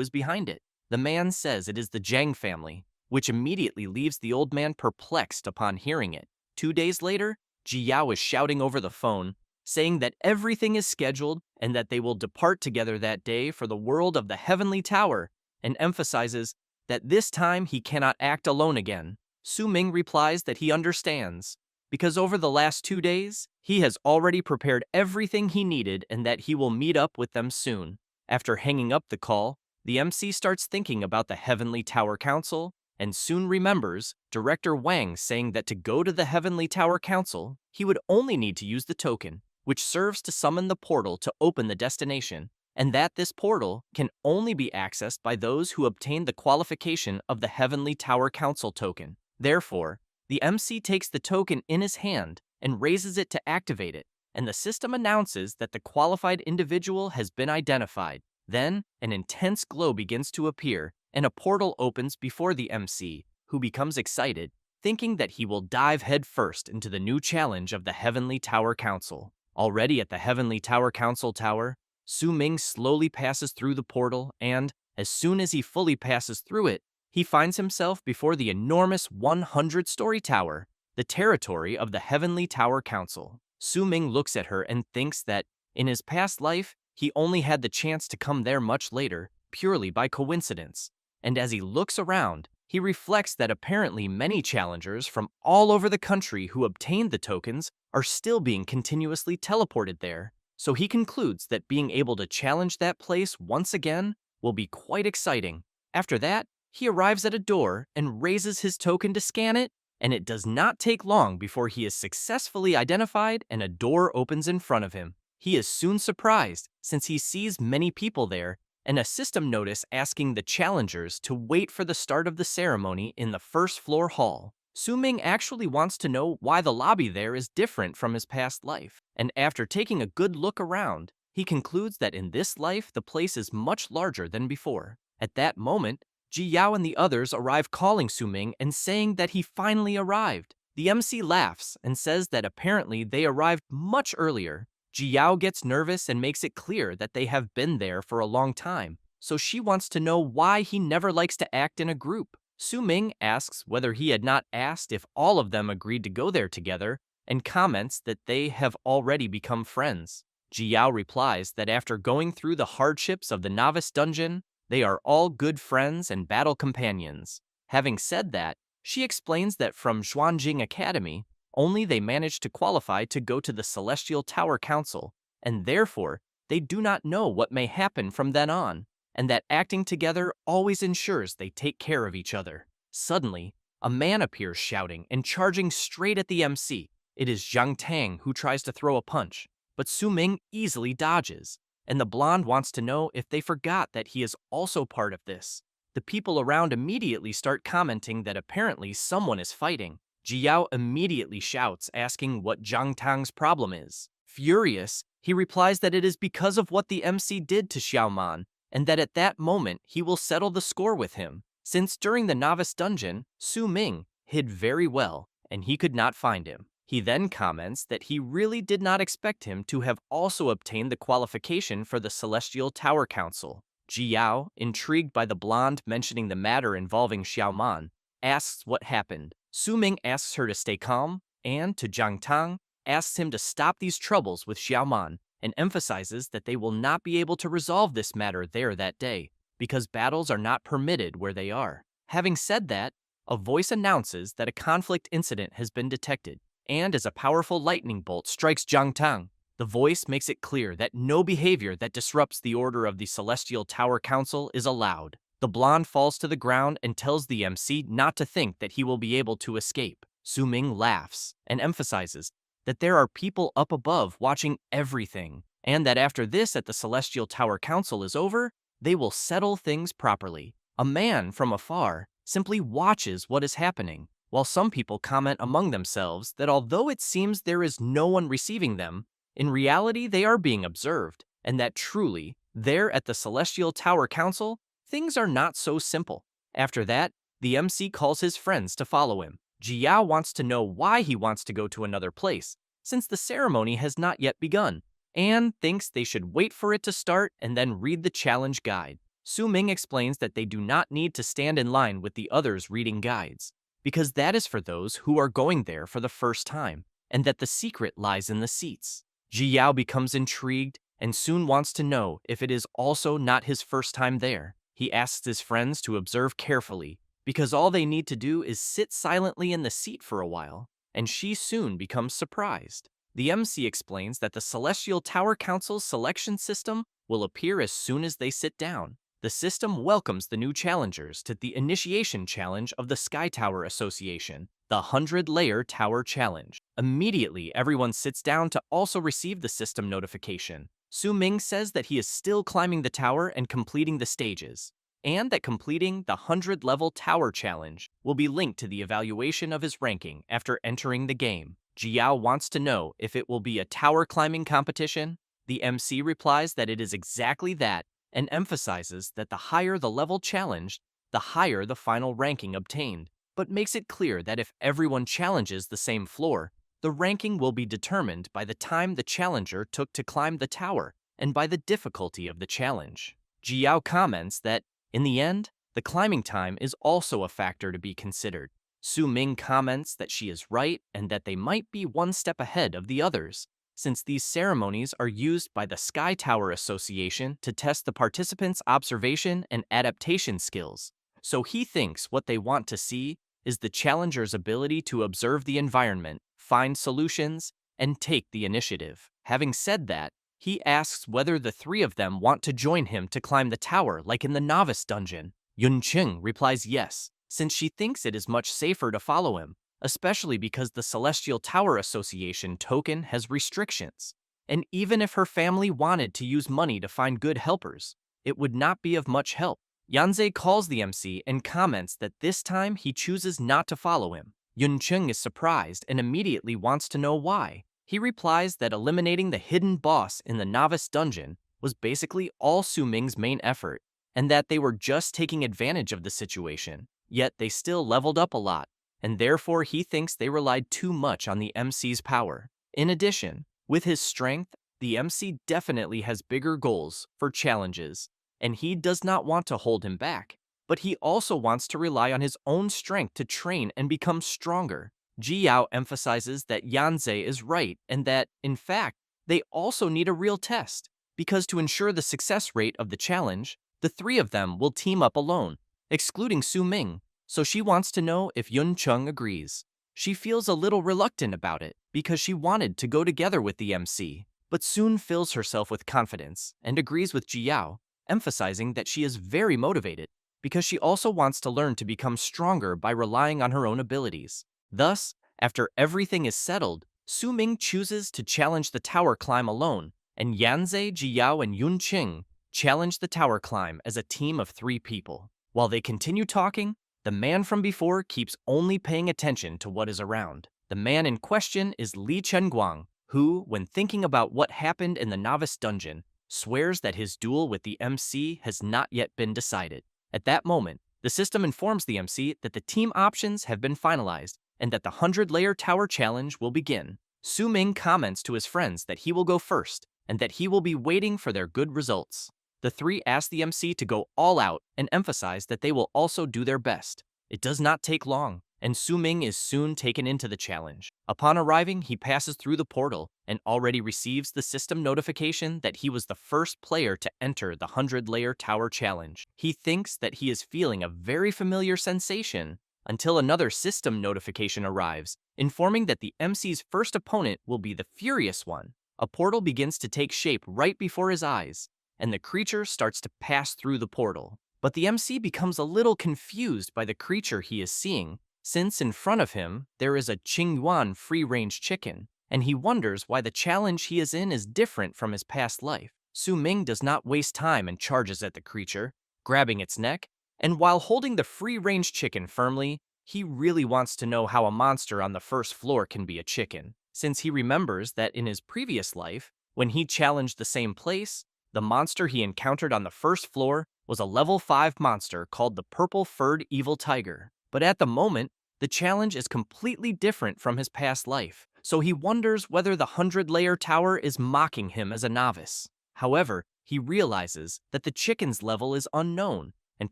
is behind it. The man says it is the Zhang family, which immediately leaves the old man perplexed upon hearing it. 2 days later, Ji Yao is shouting over the phone, saying that everything is scheduled and that they will depart together that day for the world of the Heavenly Tower, and emphasizes that this time he cannot act alone again. Su Ming replies that he understands, because over the last 2 days, he has already prepared everything he needed and that he will meet up with them soon. After hanging up the call, the MC starts thinking about the Heavenly Tower Council and soon remembers Director Wang saying that to go to the Heavenly Tower Council, he would only need to use the token, which serves to summon the portal to open the destination, and that this portal can only be accessed by those who obtain the qualification of the Heavenly Tower Council token. Therefore, the MC takes the token in his hand and raises it to activate it, and the system announces that the qualified individual has been identified. Then, an intense glow begins to appear, and a portal opens before the MC, who becomes excited, thinking that he will dive headfirst into the new challenge of the Heavenly Tower Council. Already at the Heavenly Tower Council Tower, Su Ming slowly passes through the portal, and, as soon as he fully passes through it, he finds himself before the enormous 100-story tower, the territory of the Heavenly Tower Council. Su Ming looks at her and thinks that, in his past life, he only had the chance to come there much later, purely by coincidence. And as he looks around, he reflects that apparently many challengers from all over the country who obtained the tokens are still being continuously teleported there. So he concludes that being able to challenge that place once again will be quite exciting. After that, he arrives at a door and raises his token to scan it, and it does not take long before he is successfully identified and a door opens in front of him. He is soon surprised since he sees many people there and a system notice asking the challengers to wait for the start of the ceremony in the first floor hall. Su Ming actually wants to know why the lobby there is different from his past life, and after taking a good look around, he concludes that in this life the place is much larger than before. At that moment, Ji Yao and the others arrive calling Su Ming and saying that he finally arrived. The MC laughs and says that apparently they arrived much earlier. Ji Yao gets nervous and makes it clear that they have been there for a long time, so she wants to know why he never likes to act in a group. Su Ming asks whether he had not asked if all of them agreed to go there together, and comments that they have already become friends. Ji Yao replies that after going through the hardships of the novice dungeon, they are all good friends and battle companions. Having said that, she explains that from Xuanjing Academy, only they managed to qualify to go to the Celestial Tower Council, and therefore they do not know what may happen from then on, and that acting together always ensures they take care of each other. Suddenly, a man appears shouting and charging straight at the MC. It is Zhang Tang who tries to throw a punch, but Su Ming easily dodges, and the blonde wants to know if they forgot that he is also part of this. The people around immediately start commenting that apparently someone is fighting. Ji Yao immediately shouts, asking what Zhang Tang's problem is. Furious, he replies that it is because of what the MC did to Xiaoman, and that at that moment he will settle the score with him, since during the novice dungeon, Su Ming hid very well, and he could not find him. He then comments that he really did not expect him to have also obtained the qualification for the Celestial Tower Council. Ji Yao, intrigued by the blonde mentioning the matter involving Xiaoman, asks what happened. Su Ming asks her to stay calm, and, to Zhang Tang, asks him to stop these troubles with Xiaoman, and emphasizes that they will not be able to resolve this matter there that day, because battles are not permitted where they are. Having said that, a voice announces that a conflict incident has been detected, and as a powerful lightning bolt strikes Zhang Tang, the voice makes it clear that no behavior that disrupts the order of the Celestial Tower Council is allowed. The blonde falls to the ground and tells the MC not to think that he will be able to escape. Su Ming laughs and emphasizes that there are people up above watching everything, and that after this at the Celestial Tower Council is over, they will settle things properly. A man from afar simply watches what is happening, while some people comment among themselves that although it seems there is no one receiving them, in reality they are being observed, and that truly, there at the Celestial Tower Council, things are not so simple. After that, the MC calls his friends to follow him. Ji Yao wants to know why he wants to go to another place, since the ceremony has not yet begun, and thinks they should wait for it to start and then read the challenge guide. Su Ming explains that they do not need to stand in line with the others reading guides, because that is for those who are going there for the first time, and that the secret lies in the seats. Ji Yao becomes intrigued and soon wants to know if it is also not his first time there. He asks his friends to observe carefully, because all they need to do is sit silently in the seat for a while, and she soon becomes surprised. The MC explains that the Celestial Tower Council's selection system will appear as soon as they sit down. The system welcomes the new challengers to the initiation challenge of the Sky Tower Association, the 100-layer tower challenge. Immediately, everyone sits down to also receive the system notification. Su Ming says that he is still climbing the tower and completing the stages, and that completing the 100-level tower challenge will be linked to the evaluation of his ranking after entering the game. Ji Yao wants to know if it will be a tower climbing competition. The MC replies that it is exactly that, and emphasizes that the higher the level challenged, the higher the final ranking obtained, but makes it clear that if everyone challenges the same floor, the ranking will be determined by the time the challenger took to climb the tower and by the difficulty of the challenge. Ji Yao comments that, in the end, the climbing time is also a factor to be considered. Su Ming comments that she is right and that they might be one step ahead of the others, since these ceremonies are used by the Sky Tower Association to test the participants' observation and adaptation skills. So he thinks what they want to see is the challenger's ability to observe the environment, find solutions, and take the initiative. Having said that, he asks whether the three of them want to join him to climb the tower like in the novice dungeon. Yun Qing replies yes, since she thinks it is much safer to follow him, especially because the Celestial Tower Association token has restrictions. And even if her family wanted to use money to find good helpers, it would not be of much help. Yanze calls the MC and comments that this time he chooses not to follow him. Yun Chung is surprised and immediately wants to know why. He replies that eliminating the hidden boss in the novice dungeon was basically all Su Ming's main effort, and that they were just taking advantage of the situation, yet they still leveled up a lot, and therefore he thinks they relied too much on the MC's power. In addition, with his strength, the MC definitely has bigger goals for challenges, and he does not want to hold him back, but he also wants to rely on his own strength to train and become stronger. Ji Yao emphasizes that Yanze is right and that, in fact, they also need a real test, because to ensure the success rate of the challenge, the three of them will team up alone, excluding Su Ming, so she wants to know if Yun Chung agrees. She feels a little reluctant about it because she wanted to go together with the MC, but soon fills herself with confidence and agrees with Ji Yao, emphasizing that she is very motivated because she also wants to learn to become stronger by relying on her own abilities. Thus, after everything is settled, Su Ming chooses to challenge the tower climb alone, and Yanze, Ji Yao, and Yun Qing challenge the tower climb as a team of 3 people. While they continue talking, the man from before keeps only paying attention to what is around. The man in question is Li Chenguang, who, when thinking about what happened in the novice dungeon, swears that his duel with the MC has not yet been decided. At that moment, the system informs the MC that the team options have been finalized and that the 100-layer tower challenge will begin. Su Ming comments to his friends that he will go first and that he will be waiting for their good results. The 3 ask the MC to go all out and emphasize that they will also do their best. It does not take long, and Su Ming is soon taken into the challenge. Upon arriving, he passes through the portal and already receives the system notification that he was the first player to enter the 100-layer tower challenge. He thinks that he is feeling a very familiar sensation until another system notification arrives, informing that the MC's first opponent will be the Furious One. A portal begins to take shape right before his eyes, and the creature starts to pass through the portal. But the MC becomes a little confused by the creature he is seeing, since in front of him there is a Qingyuan free-range chicken, and he wonders why the challenge he is in is different from his past life. Su Ming does not waste time and charges at the creature, grabbing its neck, and while holding the free-range chicken firmly, he really wants to know how a monster on the first floor can be a chicken, since he remembers that in his previous life, when he challenged the same place, the monster he encountered on the first floor was a level 5 monster called the Purple-Furred Evil Tiger. But at the moment, the challenge is completely different from his past life, so he wonders whether the 100-layer tower is mocking him as a novice. However, he realizes that the chicken's level is unknown, and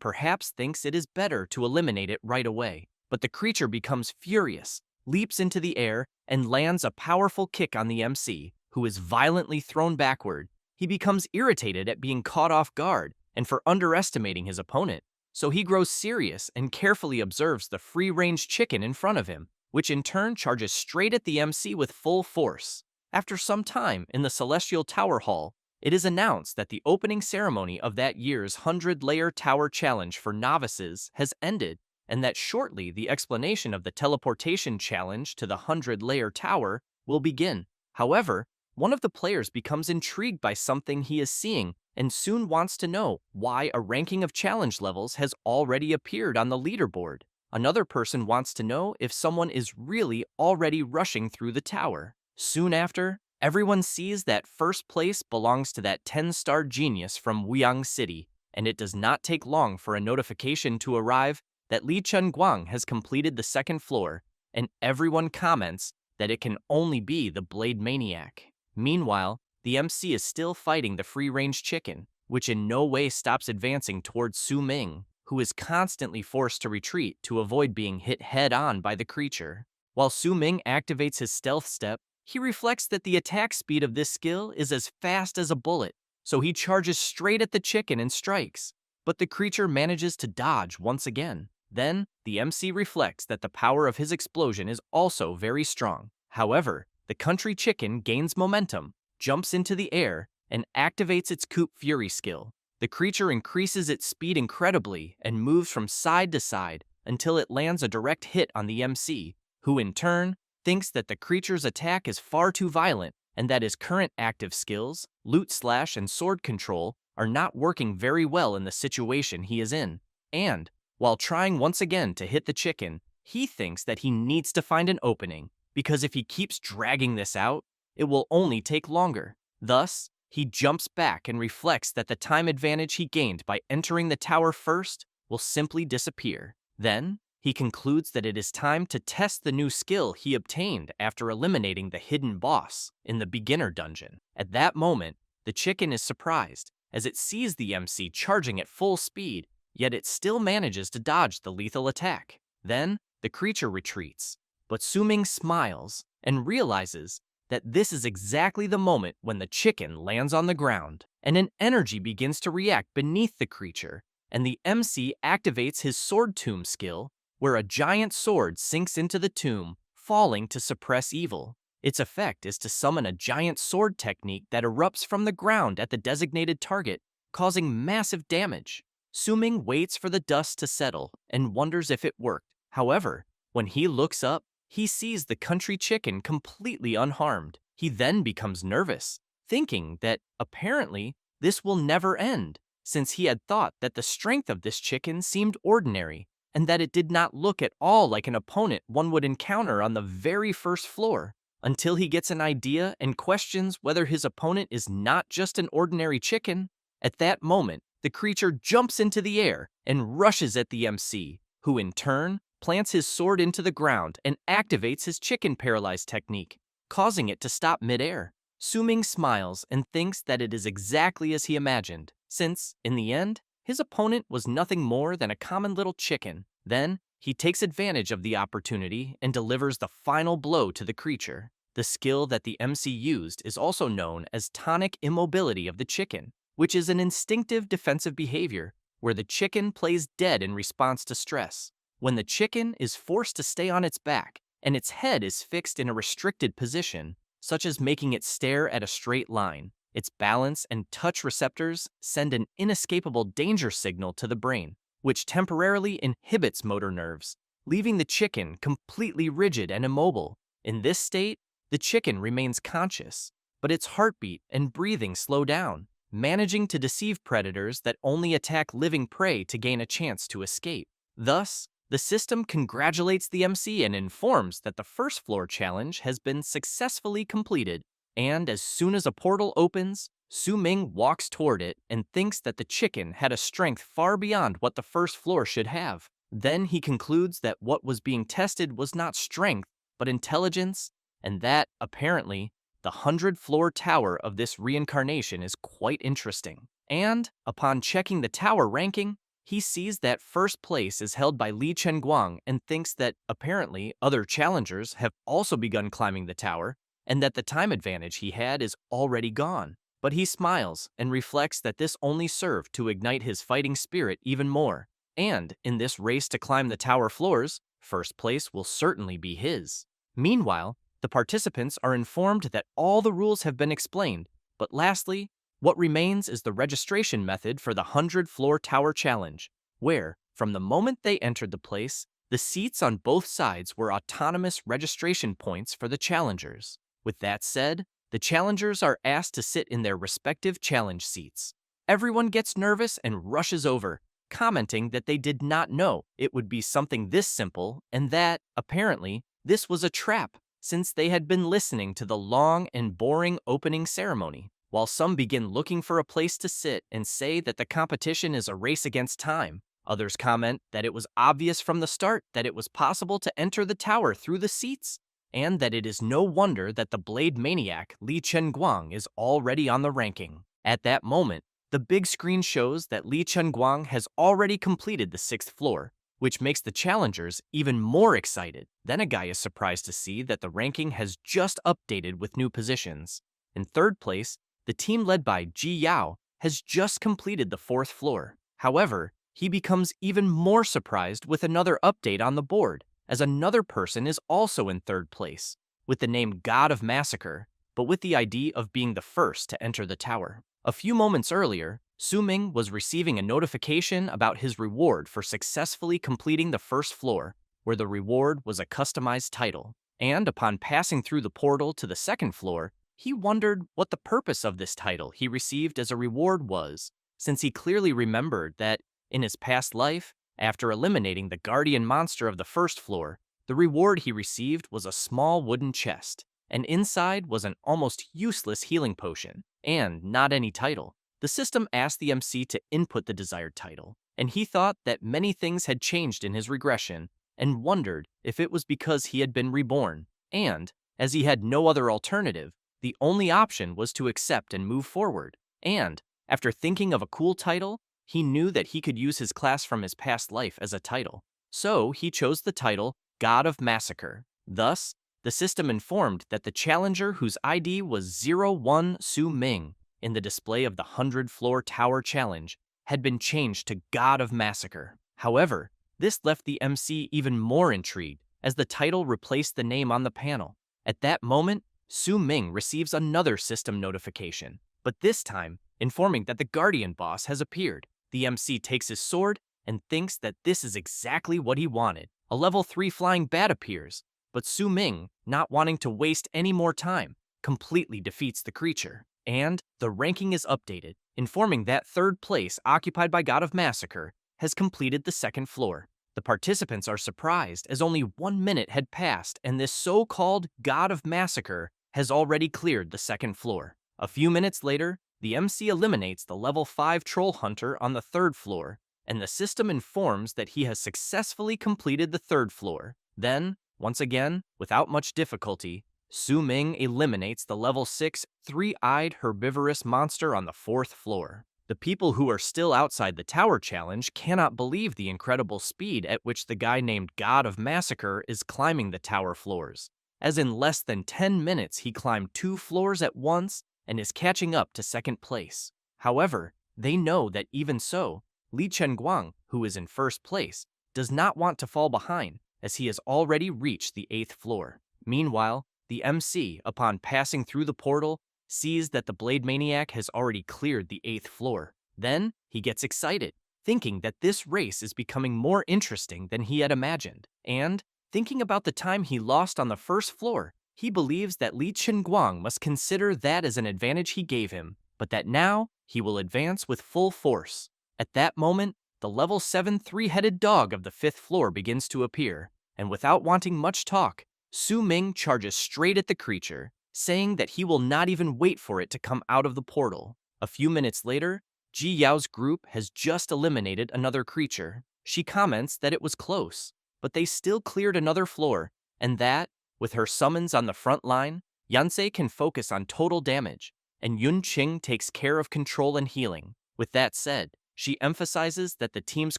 perhaps thinks it is better to eliminate it right away. But the creature becomes furious, leaps into the air, and lands a powerful kick on the MC, who is violently thrown backward. He becomes irritated at being caught off guard and for underestimating his opponent, so he grows serious and carefully observes the free-range chicken in front of him, which in turn charges straight at the MC with full force. After some time in the Celestial Tower Hall, it is announced that the opening ceremony of that year's 100-layer tower challenge for novices has ended, and that shortly the explanation of the teleportation challenge to the 100-layer tower will begin. However, one of the players becomes intrigued by something he is seeing and soon wants to know why a ranking of challenge levels has already appeared on the leaderboard. Another person wants to know if someone is really already rushing through the tower. Soon after, everyone sees that first place belongs to that 10-star genius from Wyang City, and it does not take long for a notification to arrive that Li Chunguang has completed the second floor, and everyone comments that it can only be the Blade Maniac. Meanwhile, the MC is still fighting the free-range chicken, which in no way stops advancing towards Su Ming, who is constantly forced to retreat to avoid being hit head-on by the creature. While Su Ming activates his stealth step, he reflects that the attack speed of this skill is as fast as a bullet, so he charges straight at the chicken and strikes, but the creature manages to dodge once again. Then, the MC reflects that the power of his explosion is also very strong. However, the country chicken gains momentum, jumps into the air, and activates its Coup Fury skill. The creature increases its speed incredibly and moves from side to side until it lands a direct hit on the MC, who in turn thinks that the creature's attack is far too violent and that his current active skills, loot slash and sword control, are not working very well in the situation he is in. And, while trying once again to hit the chicken, he thinks that he needs to find an opening, because if he keeps dragging this out, it will only take longer. Thus, he jumps back and reflects that the time advantage he gained by entering the tower first will simply disappear. Then, he concludes that it is time to test the new skill he obtained after eliminating the hidden boss in the beginner dungeon. At that moment, the chicken is surprised, as it sees the MC charging at full speed, yet it still manages to dodge the lethal attack. Then, the creature retreats, but Su Ming smiles and realizes that this is exactly the moment when the chicken lands on the ground, and an energy begins to react beneath the creature, and the MC activates his sword tomb skill, where a giant sword sinks into the tomb, falling to suppress evil. Its effect is to summon a giant sword technique that erupts from the ground at the designated target, causing massive damage. Su Ming waits for the dust to settle and wonders if it worked. However, when he looks up, he sees the country chicken completely unharmed. He then becomes nervous, thinking that, apparently, this will never end, since he had thought that the strength of this chicken seemed ordinary, and that it did not look at all like an opponent one would encounter on the very first floor, until he gets an idea and questions whether his opponent is not just an ordinary chicken. At that moment, the creature jumps into the air and rushes at the MC, who in turn plants his sword into the ground and activates his chicken paralyzed technique, causing it to stop midair. Su Ming smiles and thinks that it is exactly as he imagined, since, in the end, his opponent was nothing more than a common little chicken. Then, he takes advantage of the opportunity and delivers the final blow to the creature. The skill that the MC used is also known as tonic immobility of the chicken, which is an instinctive defensive behavior where the chicken plays dead in response to stress. When the chicken is forced to stay on its back and its head is fixed in a restricted position, such as making it stare at a straight line, its balance and touch receptors send an inescapable danger signal to the brain, which temporarily inhibits motor nerves, leaving the chicken completely rigid and immobile. In this state, the chicken remains conscious, but its heartbeat and breathing slow down, managing to deceive predators that only attack living prey to gain a chance to escape. Thus, the system congratulates the MC and informs that the first floor challenge has been successfully completed, and as soon as a portal opens, Su Ming walks toward it and thinks that the chicken had a strength far beyond what the first floor should have. Then he concludes that what was being tested was not strength, but intelligence, and that, apparently, the 100-floor tower of this reincarnation is quite interesting. And, upon checking the tower ranking, he sees that first place is held by Li Chunguang and thinks that, apparently, other challengers have also begun climbing the tower, and that the time advantage he had is already gone. But he smiles and reflects that this only served to ignite his fighting spirit even more. And in this race to climb the tower floors, first place will certainly be his. Meanwhile, the participants are informed that all the rules have been explained, but lastly, what remains is the registration method for the 100-floor tower challenge, where, from the moment they entered the place, the seats on both sides were autonomous registration points for the challengers. With that said, the challengers are asked to sit in their respective challenge seats. Everyone gets nervous and rushes over, commenting that they did not know it would be something this simple and that, apparently, this was a trap, since they had been listening to the long and boring opening ceremony. While some begin looking for a place to sit and say that the competition is a race against time, others comment that it was obvious from the start that it was possible to enter the tower through the seats, and that it is no wonder that the blade maniac Li Chenguang is already on the ranking. At that moment, the big screen shows that Li Chenguang has already completed the 6th floor, which makes the challengers even more excited. Then a guy is surprised to see that the ranking has just updated with new positions. In 3rd place, the team led by Ji Yao has just completed the 4th floor. However, he becomes even more surprised with another update on the board, as another person is also in 3rd place, with the name God of Massacre, but with the ID of being the first to enter the tower. A few moments earlier, Su Ming was receiving a notification about his reward for successfully completing the 1st floor, where the reward was a customized title. And upon passing through the portal to the 2nd floor, he wondered what the purpose of this title he received as a reward was, since he clearly remembered that, in his past life, after eliminating the guardian monster of the 1st floor, the reward he received was a small wooden chest, and inside was an almost useless healing potion, and not any title. The system asked the MC to input the desired title, and he thought that many things had changed in his regression, and wondered if it was because he had been reborn, and, as he had no other alternative, the only option was to accept and move forward. And, after thinking of a cool title, he knew that he could use his class from his past life as a title. So he chose the title God of Massacre. Thus, the system informed that the challenger whose ID was 01 Su Ming in the display of the 100-floor tower challenge had been changed to God of Massacre. However, this left the MC even more intrigued, as the title replaced the name on the panel. At that moment, Su Ming receives another system notification, but this time informing that the Guardian boss has appeared. The MC takes his sword and thinks that this is exactly what he wanted. A level 3 flying bat appears, but Su Ming, not wanting to waste any more time, completely defeats the creature. And the ranking is updated, informing that 3rd place, occupied by God of Massacre, has completed the 2nd floor. The participants are surprised as only 1 minute had passed and this so-called God of Massacre has already cleared the 2nd floor. A few minutes later, the MC eliminates the level 5 troll hunter on the 3rd floor, and the system informs that he has successfully completed the 3rd floor. Then, once again, without much difficulty, Su Ming eliminates the level 6 three-eyed herbivorous monster on the 4th floor. The people who are still outside the tower challenge cannot believe the incredible speed at which the guy named God of Massacre is climbing the tower floors, as in less than 10 minutes he climbed 2 floors at once and is catching up to 2nd place. However, they know that even so, Li Chenguang, who is in 1st place, does not want to fall behind, as he has already reached the 8th floor. Meanwhile, the MC, upon passing through the portal, sees that the Blade Maniac has already cleared the 8th floor. Then, he gets excited, thinking that this race is becoming more interesting than he had imagined. And, thinking about the time he lost on the 1st floor, he believes that Li Chenguang must consider that as an advantage he gave him, but that now he will advance with full force. At that moment, the level 7 three-headed dog of the 5th floor begins to appear, and without wanting much talk, Su Ming charges straight at the creature, saying that he will not even wait for it to come out of the portal. A few minutes later, Ji Yao's group has just eliminated another creature. She comments that it was close, but they still cleared another floor, and that, with her summons on the front line, Yansei can focus on total damage, and Yun Qing takes care of control and healing. With that said, she emphasizes that the team's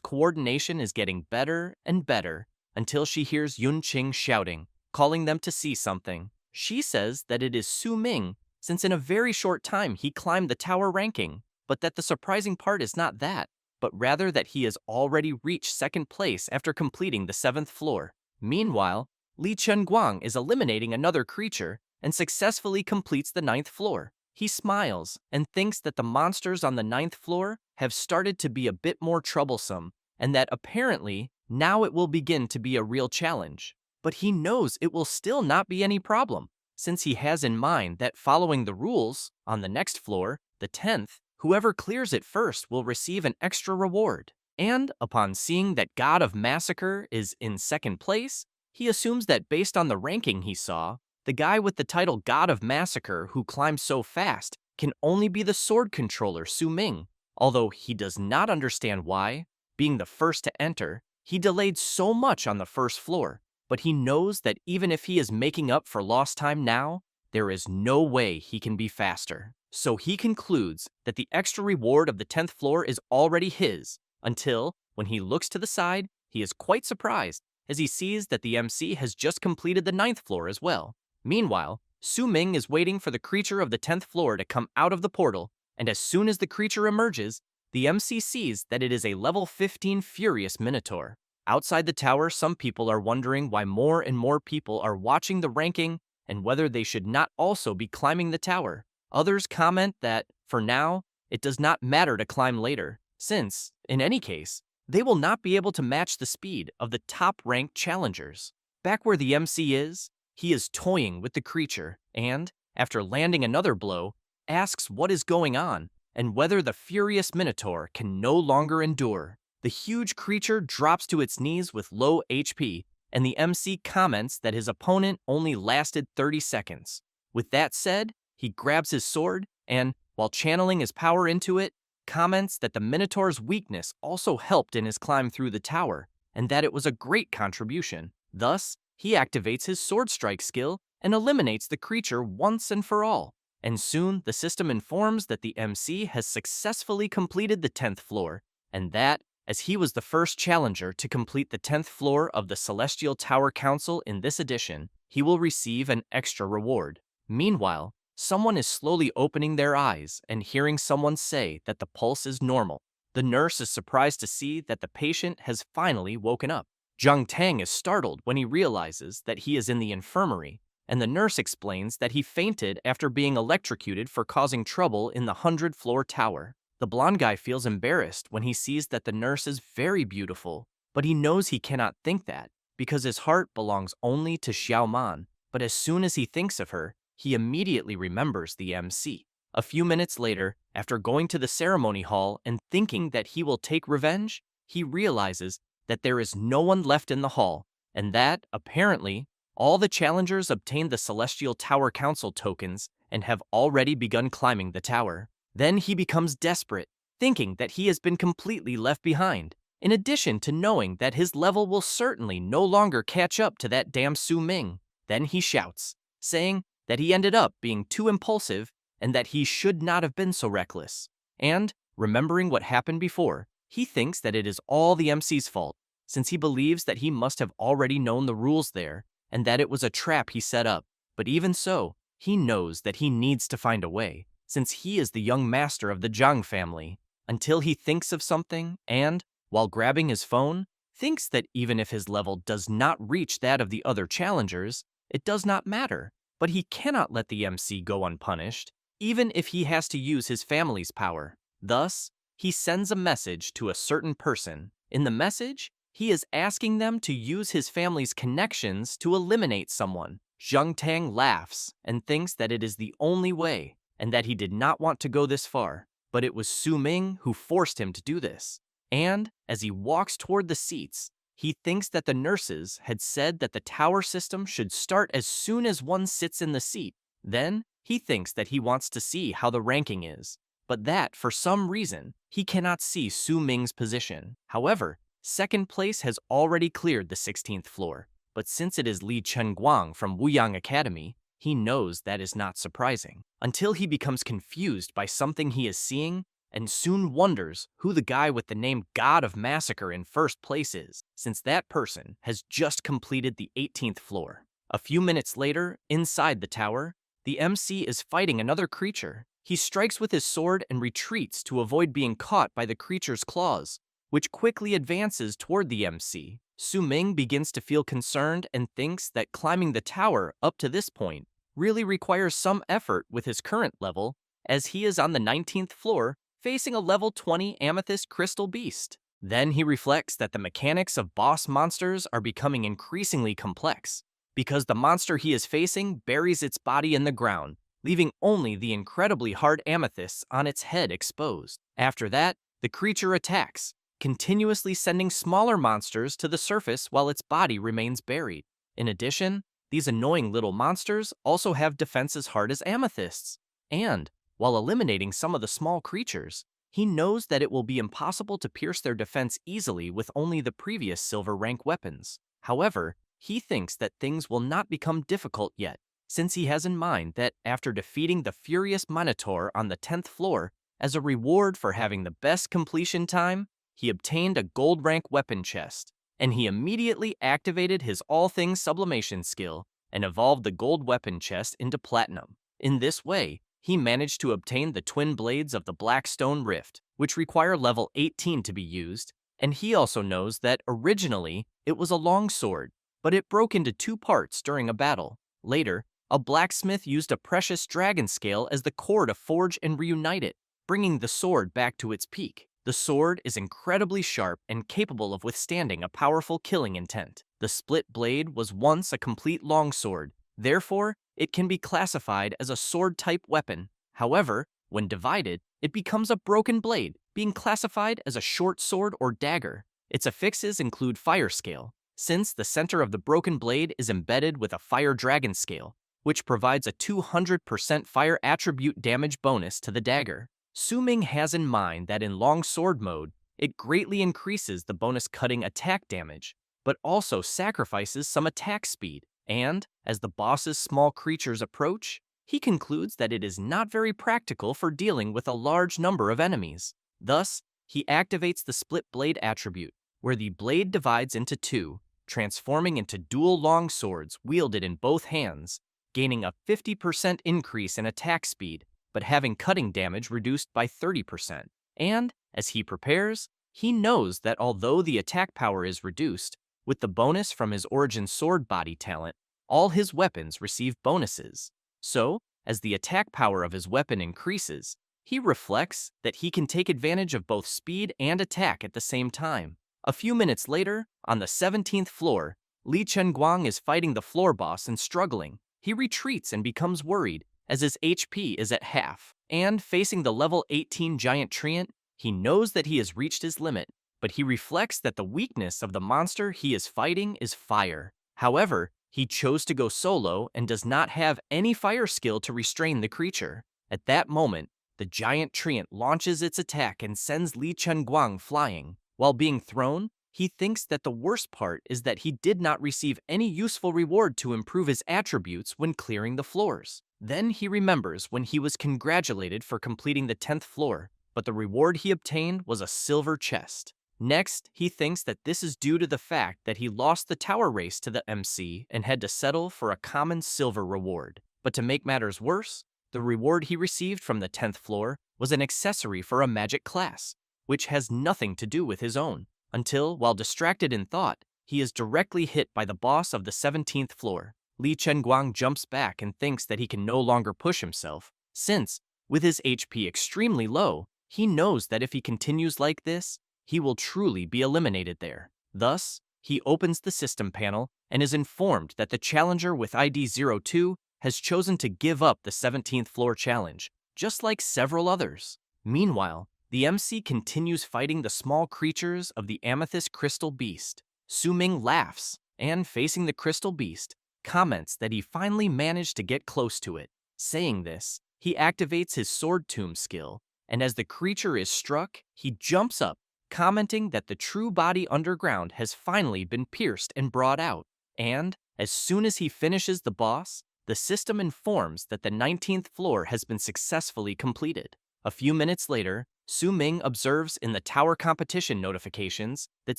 coordination is getting better and better until she hears Yun Qing shouting, calling them to see something. She says that it is Su Ming, since in a very short time he climbed the tower ranking, but that the surprising part is not that, but rather that he has already reached second place after completing the 7th floor. Meanwhile, Li Chunguang is eliminating another creature and successfully completes the 9th floor. He smiles and thinks that the monsters on the 9th floor have started to be a bit more troublesome, and that apparently now it will begin to be a real challenge. But he knows it will still not be any problem, since he has in mind that following the rules, on the next floor, the 10th, whoever clears it first will receive an extra reward. And upon seeing that God of Massacre is in second place, he assumes that based on the ranking he saw, the guy with the title God of Massacre who climbs so fast can only be the sword controller Su Ming, although he does not understand why, being the first to enter, he delayed so much on the first floor. But he knows that even if he is making up for lost time now, there is no way he can be faster. So he concludes that the extra reward of the 10th floor is already his, until, when he looks to the side, he is quite surprised as he sees that the MC has just completed the 9th floor as well. Meanwhile, Su Ming is waiting for the creature of the 10th floor to come out of the portal, and as soon as the creature emerges, the MC sees that it is a level 15 Furious Minotaur. Outside the tower, some people are wondering why more and more people are watching the ranking and whether they should not also be climbing the tower. Others comment that, for now, it does not matter to climb later, since, in any case, they will not be able to match the speed of the top-ranked challengers. Back where the MC is, he is toying with the creature and, after landing another blow, asks what is going on and whether the Furious Minotaur can no longer endure. The huge creature drops to its knees with low HP, and the MC comments that his opponent only lasted 30 seconds. With that said, he grabs his sword and, while channeling his power into it, comments that the Minotaur's weakness also helped in his climb through the tower, and that it was a great contribution. Thus, he activates his sword strike skill and eliminates the creature once and for all. And soon, the system informs that the MC has successfully completed the 10th floor, and that, as he was the first challenger to complete the 10th floor of the Celestial Tower Council in this edition, he will receive an extra reward. Meanwhile, someone is slowly opening their eyes and hearing someone say that the pulse is normal. The nurse is surprised to see that the patient has finally woken up. Zhang Tang is startled when he realizes that he is in the infirmary, and the nurse explains that he fainted after being electrocuted for causing trouble in the 100th-floor tower. The blonde guy feels embarrassed when he sees that the nurse is very beautiful, but he knows he cannot think that because his heart belongs only to Xiao Man. But as soon as he thinks of her, he immediately remembers the MC. A few minutes later, after going to the ceremony hall and thinking that he will take revenge, he realizes that there is no one left in the hall, and that, apparently, all the challengers obtained the Celestial Tower Council tokens and have already begun climbing the tower. Then he becomes desperate, thinking that he has been completely left behind, in addition to knowing that his level will certainly no longer catch up to that damn Su Ming. Then he shouts, saying that he ended up being too impulsive and that he should not have been so reckless. And, remembering what happened before, he thinks that it is all the MC's fault, since he believes that he must have already known the rules there and that it was a trap he set up. But even so, he knows that he needs to find a way, since he is the young master of the Zhang family, until he thinks of something and, while grabbing his phone, thinks that even if his level does not reach that of the other challengers, it does not matter. But he cannot let the MC go unpunished, even if he has to use his family's power. Thus, he sends a message to a certain person. In the message, he is asking them to use his family's connections to eliminate someone. Zhang Tang laughs and thinks that it is the only way, and that he did not want to go this far, but it was Su Ming who forced him to do this. And, as he walks toward the seats, he thinks that the nurses had said that the tower system should start as soon as one sits in the seat. Then, he thinks that he wants to see how the ranking is, but that, for some reason, he cannot see Su Ming's position. However, second place has already cleared the 16th floor, but since it is Li Chunguang from Wuyang Academy, he knows that is not surprising, until he becomes confused by something he is seeing and soon wonders who the guy with the name God of Massacre in first place is, since that person has just completed the 18th floor. A few minutes later, inside the tower, the MC is fighting another creature. He strikes with his sword and retreats to avoid being caught by the creature's claws, which quickly advances toward the MC. Su Ming begins to feel concerned and thinks that climbing the tower up to this point really requires some effort with his current level, as he is on the 19th floor facing a level 20 amethyst crystal beast. Then he reflects that the mechanics of boss monsters are becoming increasingly complex, because the monster he is facing buries its body in the ground, leaving only the incredibly hard amethysts on its head exposed. After that, the creature attacks, continuously sending smaller monsters to the surface while its body remains buried. In addition, these annoying little monsters also have defense as hard as amethysts, and, while eliminating some of the small creatures, he knows that it will be impossible to pierce their defense easily with only the previous silver rank weapons. However, he thinks that things will not become difficult yet, since he has in mind that after defeating the furious Minotaur on the 10th floor, as a reward for having the best completion time, he obtained a gold rank weapon chest, and he immediately activated his all things sublimation skill and evolved the gold weapon chest into platinum. In this way, he managed to obtain the twin blades of the Blackstone Rift, which require level 18 to be used, and he also knows that originally it was a long sword, but it broke into two parts during a battle. Later, a blacksmith used a precious dragon scale as the core to forge and reunite it, bringing the sword back to its peak. The sword is incredibly sharp and capable of withstanding a powerful killing intent. The split blade was once a complete longsword, therefore, it can be classified as a sword-type weapon. However, when divided, it becomes a broken blade, being classified as a short sword or dagger. Its affixes include fire scale, since the center of the broken blade is embedded with a fire dragon scale, which provides a 200% fire attribute damage bonus to the dagger. Su Ming has in mind that in long sword mode, it greatly increases the bonus cutting attack damage, but also sacrifices some attack speed, and, as the boss's small creatures approach, he concludes that it is not very practical for dealing with a large number of enemies. Thus, he activates the split blade attribute, where the blade divides into two, transforming into dual long swords wielded in both hands, gaining a 50% increase in attack speed, but having cutting damage reduced by 30%. And, as he prepares, he knows that although the attack power is reduced, with the bonus from his origin sword body talent, all his weapons receive bonuses. So, as the attack power of his weapon increases, he reflects that he can take advantage of both speed and attack at the same time. A few minutes later, on the 17th floor, Li Chenguang is fighting the floor boss and struggling. He retreats and becomes worried, as his HP is at half, and facing the level 18 giant treant, he knows that he has reached his limit, but he reflects that the weakness of the monster he is fighting is fire. However, he chose to go solo and does not have any fire skill to restrain the creature. At that moment, the giant treant launches its attack and sends Li Chenguang flying. While being thrown, he thinks that the worst part is that he did not receive any useful reward to improve his attributes when clearing the floors. Then he remembers when he was congratulated for completing the 10th floor, but the reward he obtained was a silver chest. Next, he thinks that this is due to the fact that he lost the tower race to the MC and had to settle for a common silver reward. But to make matters worse, the reward he received from the 10th floor was an accessory for a magic class, which has nothing to do with his own, until, while distracted in thought, he is directly hit by the boss of the 17th floor. Li Chenguang jumps back and thinks that he can no longer push himself, since, with his HP extremely low, he knows that if he continues like this, he will truly be eliminated there. Thus, he opens the system panel and is informed that the challenger with ID 02 has chosen to give up the 17th floor challenge, just like several others. Meanwhile, the MC continues fighting the small creatures of the amethyst crystal beast. Su Ming laughs, and facing the crystal beast, comments that he finally managed to get close to it. Saying this, he activates his sword tomb skill, and as the creature is struck, he jumps up, commenting that the true body underground has finally been pierced and brought out. And, as soon as he finishes the boss, the system informs that the 19th floor has been successfully completed. A few minutes later, Su Ming observes in the tower competition notifications that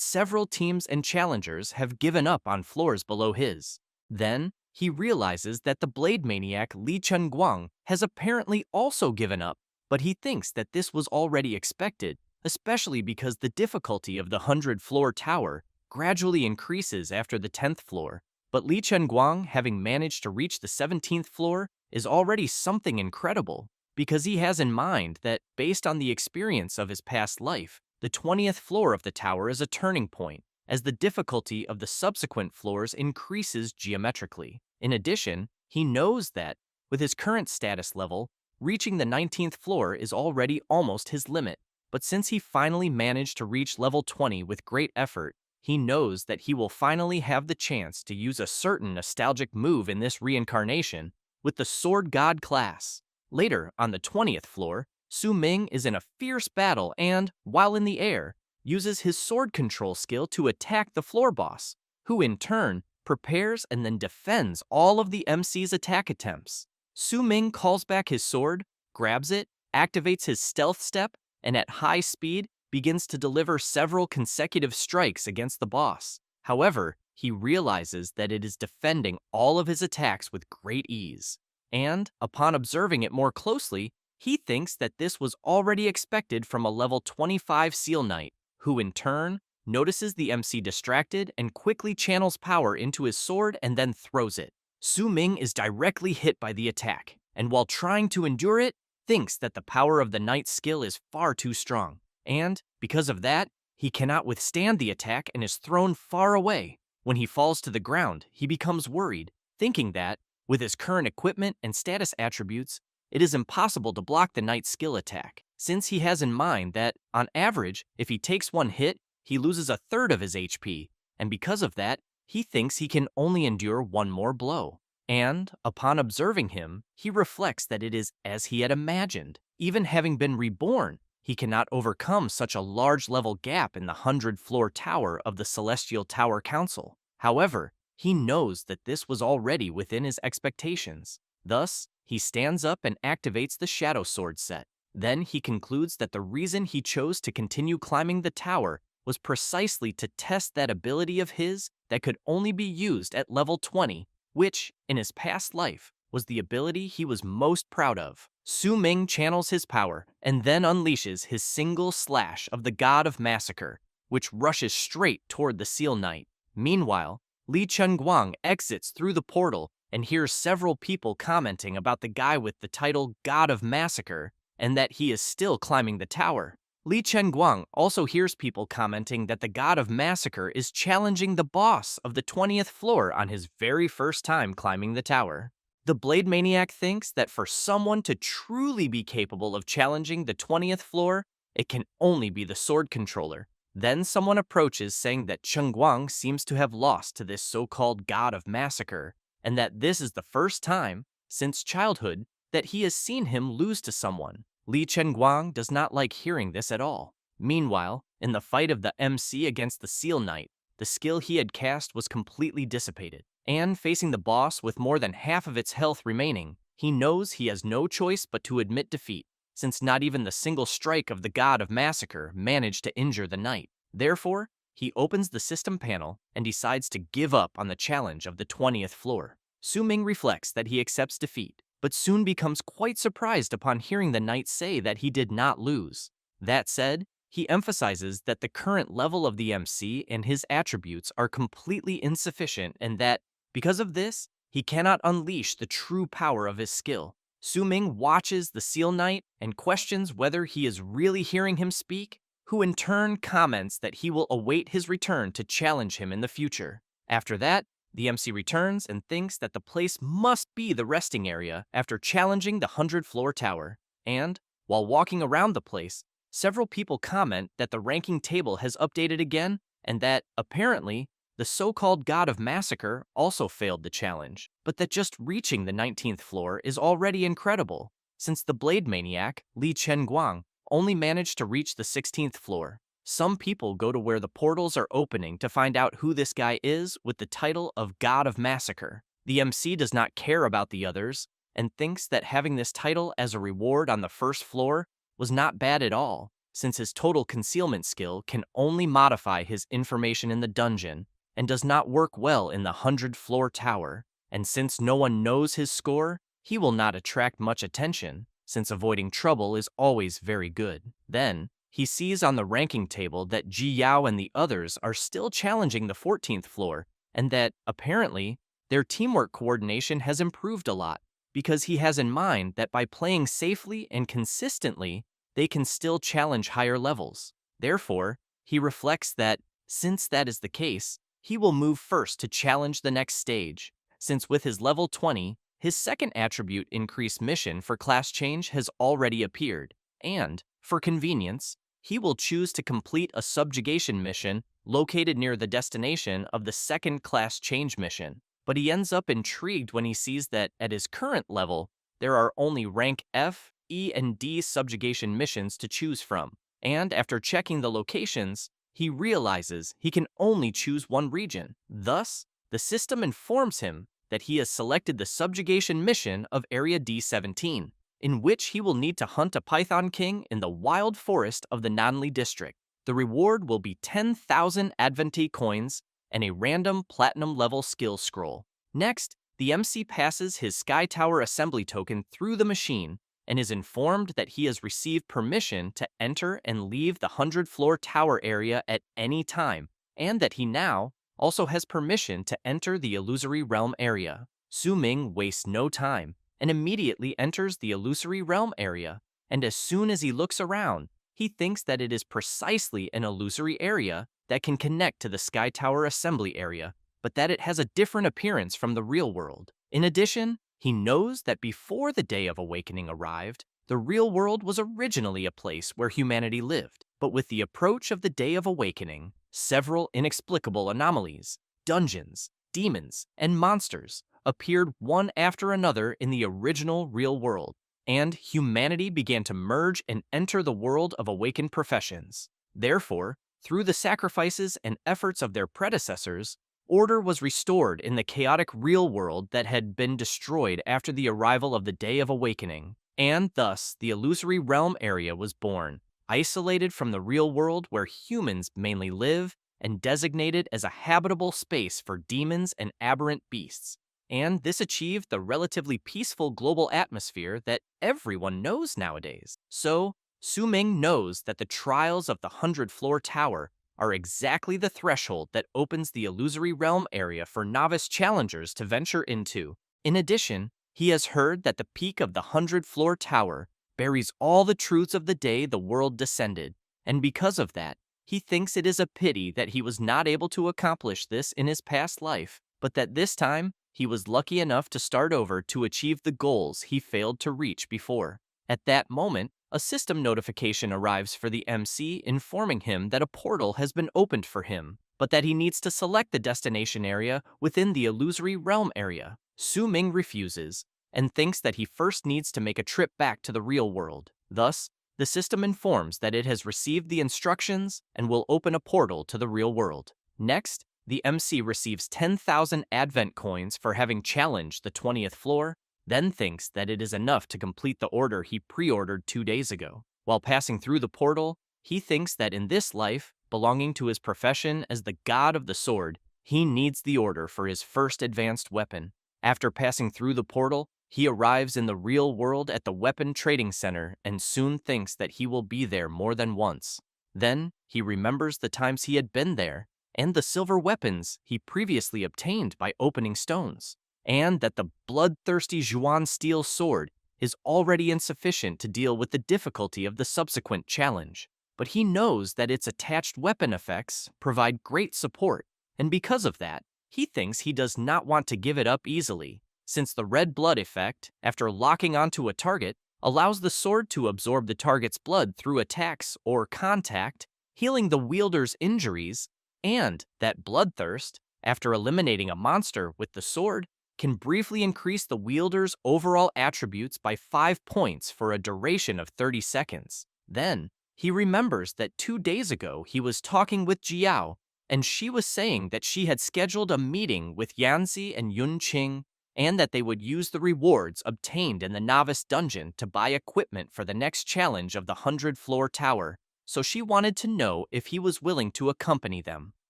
several teams and challengers have given up on floors below his. Then, he realizes that the blade maniac Li Chunguang has apparently also given up, but he thinks that this was already expected, especially because the difficulty of the 100-floor tower gradually increases after the 10th floor. But Li Chunguang, having managed to reach the 17th floor, is already something incredible, because he has in mind that, based on the experience of his past life, the 20th floor of the tower is a turning point, as the difficulty of the subsequent floors increases geometrically. In addition, he knows that, with his current status level, reaching the 19th floor is already almost his limit. But since he finally managed to reach level 20 with great effort, he knows that he will finally have the chance to use a certain nostalgic move in this reincarnation with the Sword God class. Later, on the 20th floor, Su Ming is in a fierce battle and, while in the air, uses his sword control skill to attack the floor boss, who in turn prepares and then defends all of the MC's attack attempts. Su Ming calls back his sword, grabs it, activates his stealth step, and at high speed begins to deliver several consecutive strikes against the boss. However, he realizes that it is defending all of his attacks with great ease. And, upon observing it more closely, he thinks that this was already expected from a level 25 Seal Knight, who in turn notices the MC distracted and quickly channels power into his sword and then throws it. Su Ming is directly hit by the attack, and while trying to endure it, thinks that the power of the knight's skill is far too strong, and, because of that, he cannot withstand the attack and is thrown far away. When he falls to the ground, he becomes worried, thinking that, with his current equipment and status attributes, it is impossible to block the knight's skill attack, since he has in mind that, on average, if he takes one hit, he loses a third of his HP, and because of that, he thinks he can only endure one more blow. And, upon observing him, he reflects that it is as he had imagined. Even having been reborn, he cannot overcome such a large level gap in the 100-floor tower of the Celestial Tower Council. However, he knows that this was already within his expectations. Thus, he stands up and activates the Shadow Sword set. Then he concludes that the reason he chose to continue climbing the tower was precisely to test that ability of his that could only be used at level 20, which, in his past life, was the ability he was most proud of. Su Ming channels his power and then unleashes his single slash of the God of Massacre, which rushes straight toward the Seal Knight. Meanwhile, Li Chunguang exits through the portal and hears several people commenting about the guy with the title God of Massacre and that he is still climbing the tower. Li Chunguang also hears people commenting that the God of Massacre is challenging the boss of the 20th floor on his very first time climbing the tower. The Blade Maniac thinks that for someone to truly be capable of challenging the 20th floor, it can only be the sword controller. Then someone approaches saying that Chunguang seems to have lost to this so-called God of Massacre, and that this is the first time, since childhood, that he has seen him lose to someone. Li Chunguang does not like hearing this at all. Meanwhile, in the fight of the MC against the Seal Knight, the skill he had cast was completely dissipated, and facing the boss with more than half of its health remaining, he knows he has no choice but to admit defeat, since not even the single strike of the God of Massacre managed to injure the knight. Therefore, he opens the system panel and decides to give up on the challenge of the 20th floor. Su Ming reflects that he accepts defeat, but soon becomes quite surprised upon hearing the knight say that he did not lose. That said, he emphasizes that the current level of the MC and his attributes are completely insufficient and that, because of this, he cannot unleash the true power of his skill. Su Ming watches the Seal Knight and questions whether he is really hearing him speak, who in turn comments that he will await his return to challenge him in the future. After that, the MC returns and thinks that the place must be the resting area after challenging the 100-floor tower. And, while walking around the place, several people comment that the ranking table has updated again and that, apparently, the so-called God of Massacre also failed the challenge, but that just reaching the 19th floor is already incredible, since the Blade Maniac, Li Chunguang, only managed to reach the 16th floor. Some people go to where the portals are opening to find out who this guy is with the title of God of Massacre. The MC does not care about the others and thinks that having this title as a reward on the first floor was not bad at all, since his total concealment skill can only modify his information in the dungeon and does not work well in the 100-floor tower, and since no one knows his score, he will not attract much attention, since avoiding trouble is always very good. Then, he sees on the ranking table that Ji Yao and the others are still challenging the 14th floor, and that, apparently, their teamwork coordination has improved a lot, because he has in mind that by playing safely and consistently, they can still challenge higher levels. Therefore, he reflects that, since that is the case, he will move first to challenge the next stage, since with his level 20, his second attribute increase mission for class change has already appeared, and, for convenience, he will choose to complete a subjugation mission located near the destination of the second class change mission. But he ends up intrigued when he sees that, at his current level, there are only rank F, E, and D subjugation missions to choose from. And after checking the locations, he realizes he can only choose one region. Thus, the system informs him that he has selected the subjugation mission of Area D17, in which he will need to hunt a Python King in the wild forest of the Nanli district. The reward will be 10,000 Adventi coins and a random platinum-level skill scroll. Next, the MC passes his Sky Tower assembly token through the machine and is informed that he has received permission to enter and leave the 100-floor tower area at any time, and that he now also has permission to enter the illusory realm area. Su Ming wastes no time and immediately enters the illusory realm area, and as soon as he looks around, he thinks that it is precisely an illusory area that can connect to the Sky Tower assembly area, but that it has a different appearance from the real world. In addition, he knows that before the Day of Awakening arrived, the real world was originally a place where humanity lived. But with the approach of the Day of Awakening, several inexplicable anomalies, dungeons, demons, and monsters appeared one after another in the original real world, and humanity began to merge and enter the world of awakened professions. Therefore, through the sacrifices and efforts of their predecessors, order was restored in the chaotic real world that had been destroyed after the arrival of the Day of Awakening, and thus the illusory realm area was born, isolated from the real world where humans mainly live and designated as a habitable space for demons and aberrant beasts. And this achieved the relatively peaceful global atmosphere that everyone knows nowadays. So, Su Ming knows that the trials of the 100-floor tower are exactly the threshold that opens the illusory realm area for novice challengers to venture into. In addition, he has heard that the peak of the 100-floor tower buries all the truths of the day the world descended, and because of that, he thinks it is a pity that he was not able to accomplish this in his past life, but that this time, he was lucky enough to start over to achieve the goals he failed to reach before. At that moment, a system notification arrives for the MC informing him that a portal has been opened for him, but that he needs to select the destination area within the illusory realm area. Su Ming refuses and thinks that he first needs to make a trip back to the real world. Thus, the system informs that it has received the instructions and will open a portal to the real world. Next, the MC receives 10,000 Advent coins for having challenged the 20th floor, then thinks that it is enough to complete the order he pre-ordered 2 days ago. While passing through the portal, he thinks that in this life, belonging to his profession as the god of the sword, he needs the order for his first advanced weapon. After passing through the portal, he arrives in the real world at the weapon trading center and soon thinks that he will be there more than once. Then, he remembers the times he had been there, and the silver weapons he previously obtained by opening stones, and that the bloodthirsty Zhuan steel sword is already insufficient to deal with the difficulty of the subsequent challenge. But he knows that its attached weapon effects provide great support, and because of that, he thinks he does not want to give it up easily, since the red blood effect, after locking onto a target, allows the sword to absorb the target's blood through attacks or contact, healing the wielder's injuries, and that bloodthirst, after eliminating a monster with the sword, can briefly increase the wielder's overall attributes by 5 points for a duration of 30 seconds. Then, he remembers that 2 days ago he was talking with Jiao, and she was saying that she had scheduled a meeting with Yanzi and Yun Qing, and that they would use the rewards obtained in the novice dungeon to buy equipment for the next challenge of the 100-floor tower, so she wanted to know if he was willing to accompany them.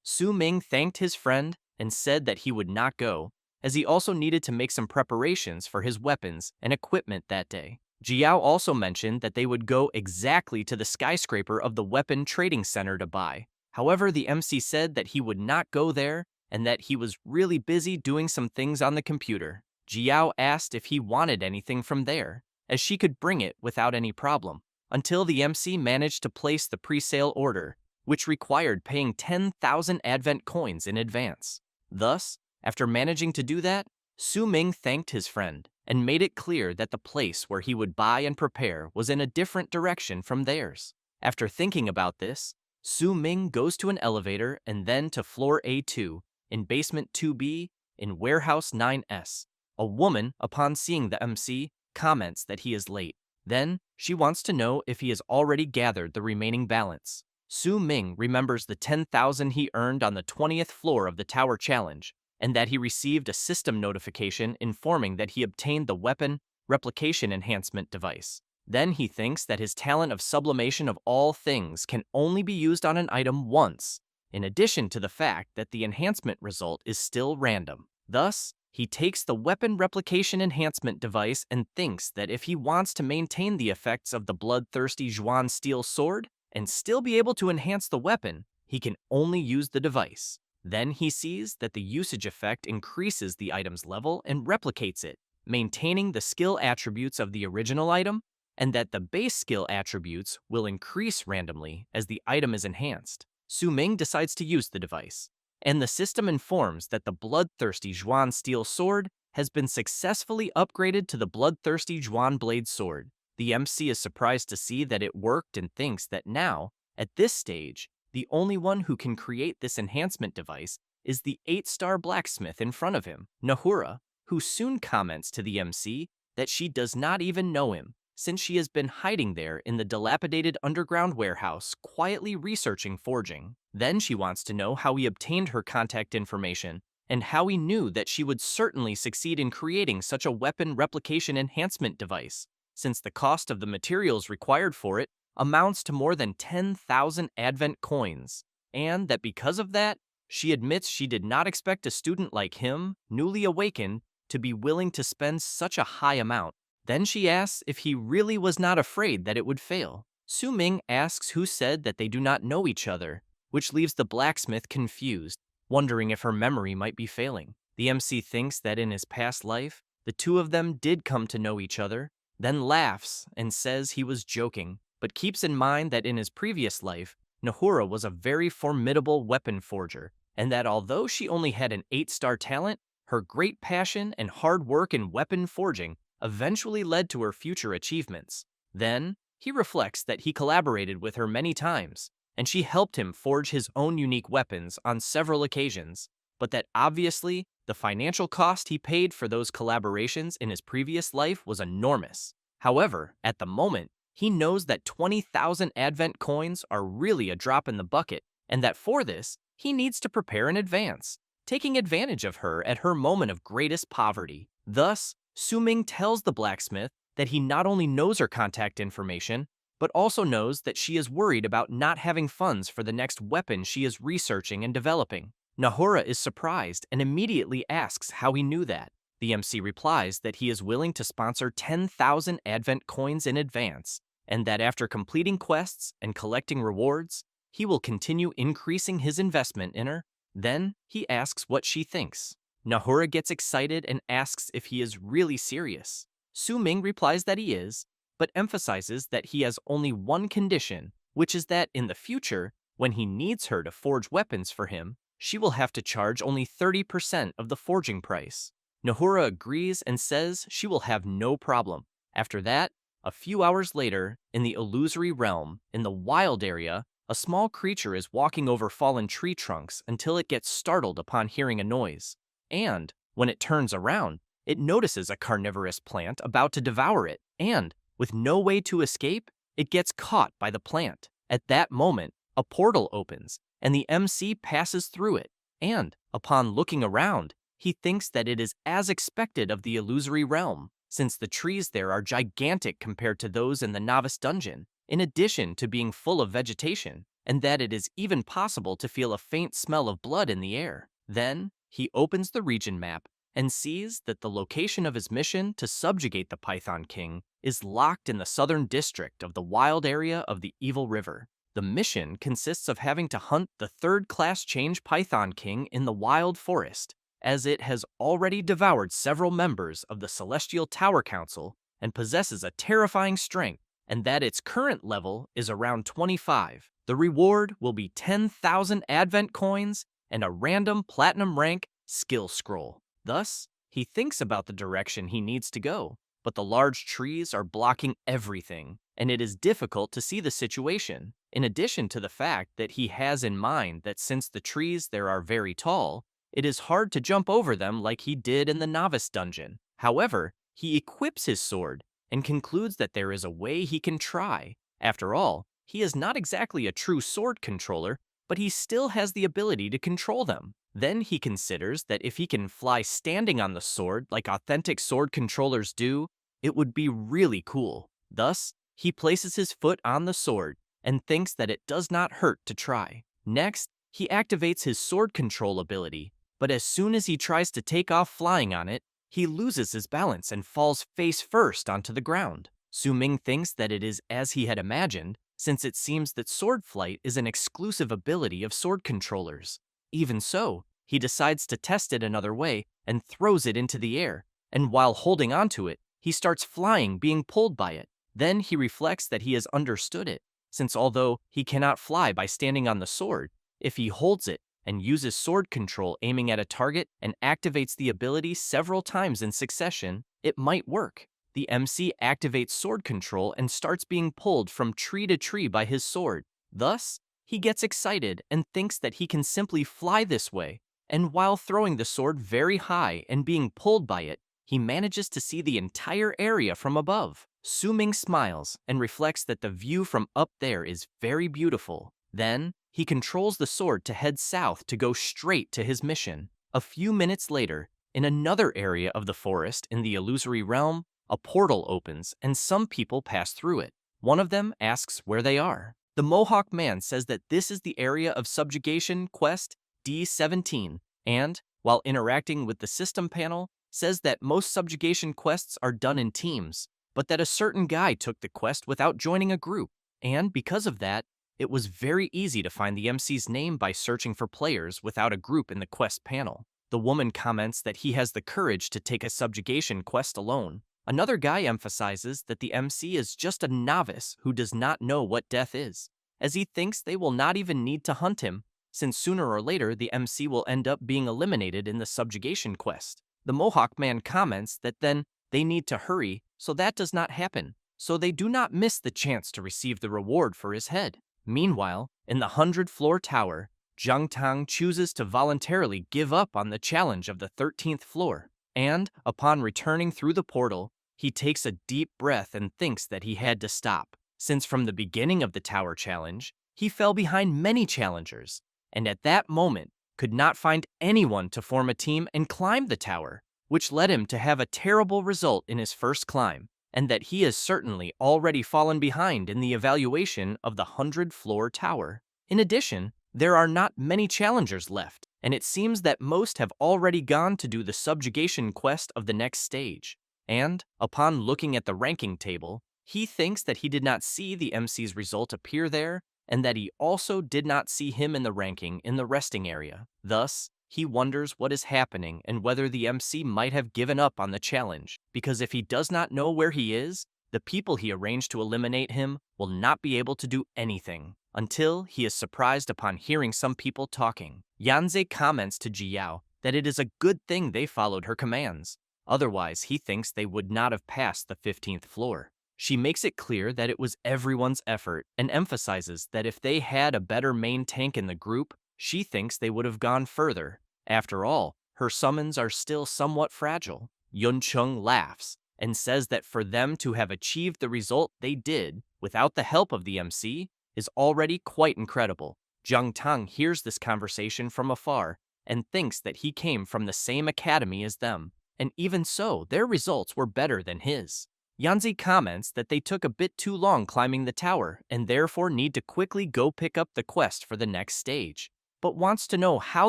Su Ming thanked his friend and said that he would not go, as he also needed to make some preparations for his weapons and equipment that day. Jiao also mentioned that they would go exactly to the skyscraper of the weapon trading center to buy. However, the MC said that he would not go there and that he was really busy doing some things on the computer. Jiao asked if he wanted anything from there, as she could bring it without any problem, until the MC managed to place the pre-sale order, which required paying 10,000 Advent coins in advance. Thus, after managing to do that, Su Ming thanked his friend and made it clear that the place where he would buy and prepare was in a different direction from theirs. After thinking about this, Su Ming goes to an elevator and then to floor A2 in basement 2B in warehouse 9S. A woman, upon seeing the MC, comments that he is late. Then, she wants to know if he has already gathered the remaining balance. Su Ming remembers the 10,000 he earned on the 20th floor of the Tower Challenge, and that he received a system notification informing that he obtained the weapon replication enhancement device. Then he thinks that his talent of sublimation of all things can only be used on an item once, in addition to the fact that the enhancement result is still random. Thus, he takes the weapon replication enhancement device and thinks that if he wants to maintain the effects of the bloodthirsty Zhuan steel sword and still be able to enhance the weapon, he can only use the device. Then he sees that the usage effect increases the item's level and replicates it, maintaining the skill attributes of the original item, and that the base skill attributes will increase randomly as the item is enhanced. Su Ming decides to use the device, and the system informs that the bloodthirsty Zhuan steel sword has been successfully upgraded to the bloodthirsty Zhuan blade sword. The MC is surprised to see that it worked and thinks that now, at this stage, the only one who can create this enhancement device is the 8-star blacksmith in front of him, Nahura, who soon comments to the MC that she does not even know him, since she has been hiding there in the dilapidated underground warehouse, quietly researching forging. Then she wants to know how he obtained her contact information, and how he knew that she would certainly succeed in creating such a weapon replication enhancement device, since the cost of the materials required for it amounts to more than 10,000 Advent coins, and that because of that, she admits she did not expect a student like him, newly awakened, to be willing to spend such a high amount. Then she asks if he really was not afraid that it would fail. Su Ming asks who said that they do not know each other, which leaves the blacksmith confused, wondering if her memory might be failing. The MC thinks that in his past life, the two of them did come to know each other, then laughs and says he was joking, but keeps in mind that in his previous life, Nahura was a very formidable weapon forger, and that although she only had an 8-star talent, her great passion and hard work in weapon forging eventually led to her future achievements. Then, he reflects that he collaborated with her many times, and she helped him forge his own unique weapons on several occasions, but that obviously, the financial cost he paid for those collaborations in his previous life was enormous. However, at the moment, he knows that 20,000 Advent coins are really a drop in the bucket, and that for this, he needs to prepare in advance, taking advantage of her at her moment of greatest poverty. Thus, Su Ming tells the blacksmith that he not only knows her contact information, but also knows that she is worried about not having funds for the next weapon she is researching and developing. Nahura is surprised and immediately asks how he knew that. The MC replies that he is willing to sponsor 10,000 Advent coins in advance, and that after completing quests and collecting rewards, he will continue increasing his investment in her. Then, he asks what she thinks. Nahura gets excited and asks if he is really serious. Su Ming replies that he is, but emphasizes that he has only one condition, which is that in the future, when he needs her to forge weapons for him, she will have to charge only 30% of the forging price. Nahura agrees and says she will have no problem. After that, a few hours later, in the illusory realm, in the wild area, a small creature is walking over fallen tree trunks until it gets startled upon hearing a noise. And, when it turns around, it notices a carnivorous plant about to devour it, and, with no way to escape, it gets caught by the plant. At that moment, a portal opens, and the MC passes through it, and, upon looking around, he thinks that it is as expected of the illusory realm, since the trees there are gigantic compared to those in the novice dungeon, in addition to being full of vegetation, and that it is even possible to feel a faint smell of blood in the air. Then, he opens the region map and sees that the location of his mission to subjugate the Python King is locked in the southern district of the wild area of the Evil River. The mission consists of having to hunt the third-class change Python King in the wild forest, as it has already devoured several members of the Celestial Tower Council and possesses a terrifying strength, and that its current level is around 25. The reward will be 10,000 Advent coins and a random platinum rank skill scroll. Thus, he thinks about the direction he needs to go, but the large trees are blocking everything, and it is difficult to see the situation, in addition to the fact that he has in mind that since the trees there are very tall, it is hard to jump over them like he did in the novice dungeon. However, he equips his sword and concludes that there is a way he can try. After all, he is not exactly a true sword controller, but he still has the ability to control them. Then he considers that if he can fly standing on the sword like authentic sword controllers do, it would be really cool. Thus, he places his foot on the sword and thinks that it does not hurt to try. Next, he activates his sword control ability, but as soon as he tries to take off flying on it, he loses his balance and falls face first onto the ground. Su Ming thinks that it is as he had imagined, since it seems that sword flight is an exclusive ability of sword controllers. Even so, he decides to test it another way and throws it into the air, and while holding onto it, he starts flying, being pulled by it. Then he reflects that he has understood it, since although he cannot fly by standing on the sword, if he holds it and uses sword control aiming at a target and activates the ability several times in succession, it might work. The MC activates sword control and starts being pulled from tree to tree by his sword. Thus, he gets excited and thinks that he can simply fly this way, and while throwing the sword very high and being pulled by it, he manages to see the entire area from above. Su Ming smiles and reflects that the view from up there is very beautiful. Then, he controls the sword to head south to go straight to his mission. A few minutes later, in another area of the forest in the illusory realm, a portal opens and some people pass through it. One of them asks where they are. The Mohawk man says that this is the area of subjugation quest D17, and, while interacting with the system panel, says that most subjugation quests are done in teams, but that a certain guy took the quest without joining a group, and because of that, it was very easy to find the MC's name by searching for players without a group in the quest panel. The woman comments that he has the courage to take a subjugation quest alone. Another guy emphasizes that the MC is just a novice who does not know what death is, as he thinks they will not even need to hunt him, since sooner or later the MC will end up being eliminated in the subjugation quest. The Mohawk man comments that then they need to hurry so that does not happen, so they do not miss the chance to receive the reward for his head. Meanwhile, in the 100-floor tower, Zhang Tang chooses to voluntarily give up on the challenge of the 13th floor, and, upon returning through the portal, he takes a deep breath and thinks that he had to stop, since from the beginning of the tower challenge, he fell behind many challengers, and at that moment could not find anyone to form a team and climb the tower, which led him to have a terrible result in his first climb, and that he has certainly already fallen behind in the evaluation of the 100-floor tower. In addition, there are not many challengers left, and it seems that most have already gone to do the subjugation quest of the next stage. And, upon looking at the ranking table, he thinks that he did not see the MC's result appear there, and that he also did not see him in the ranking in the resting area. Thus, he wonders what is happening and whether the MC might have given up on the challenge, because if he does not know where he is, the people he arranged to eliminate him will not be able to do anything, until he is surprised upon hearing some people talking. Yanze comments to Jiao that it is a good thing they followed her commands, otherwise he thinks they would not have passed the 15th floor. She makes it clear that it was everyone's effort and emphasizes that if they had a better main tank in the group, she thinks they would have gone further. After all, her summons are still somewhat fragile. Yun Chung laughs and says that for them to have achieved the result they did without the help of the MC is already quite incredible. Zhang Tang hears this conversation from afar and thinks that he came from the same academy as them, and even so, their results were better than his. Yanzi comments that they took a bit too long climbing the tower and therefore need to quickly go pick up the quest for the next stage, but wants to know how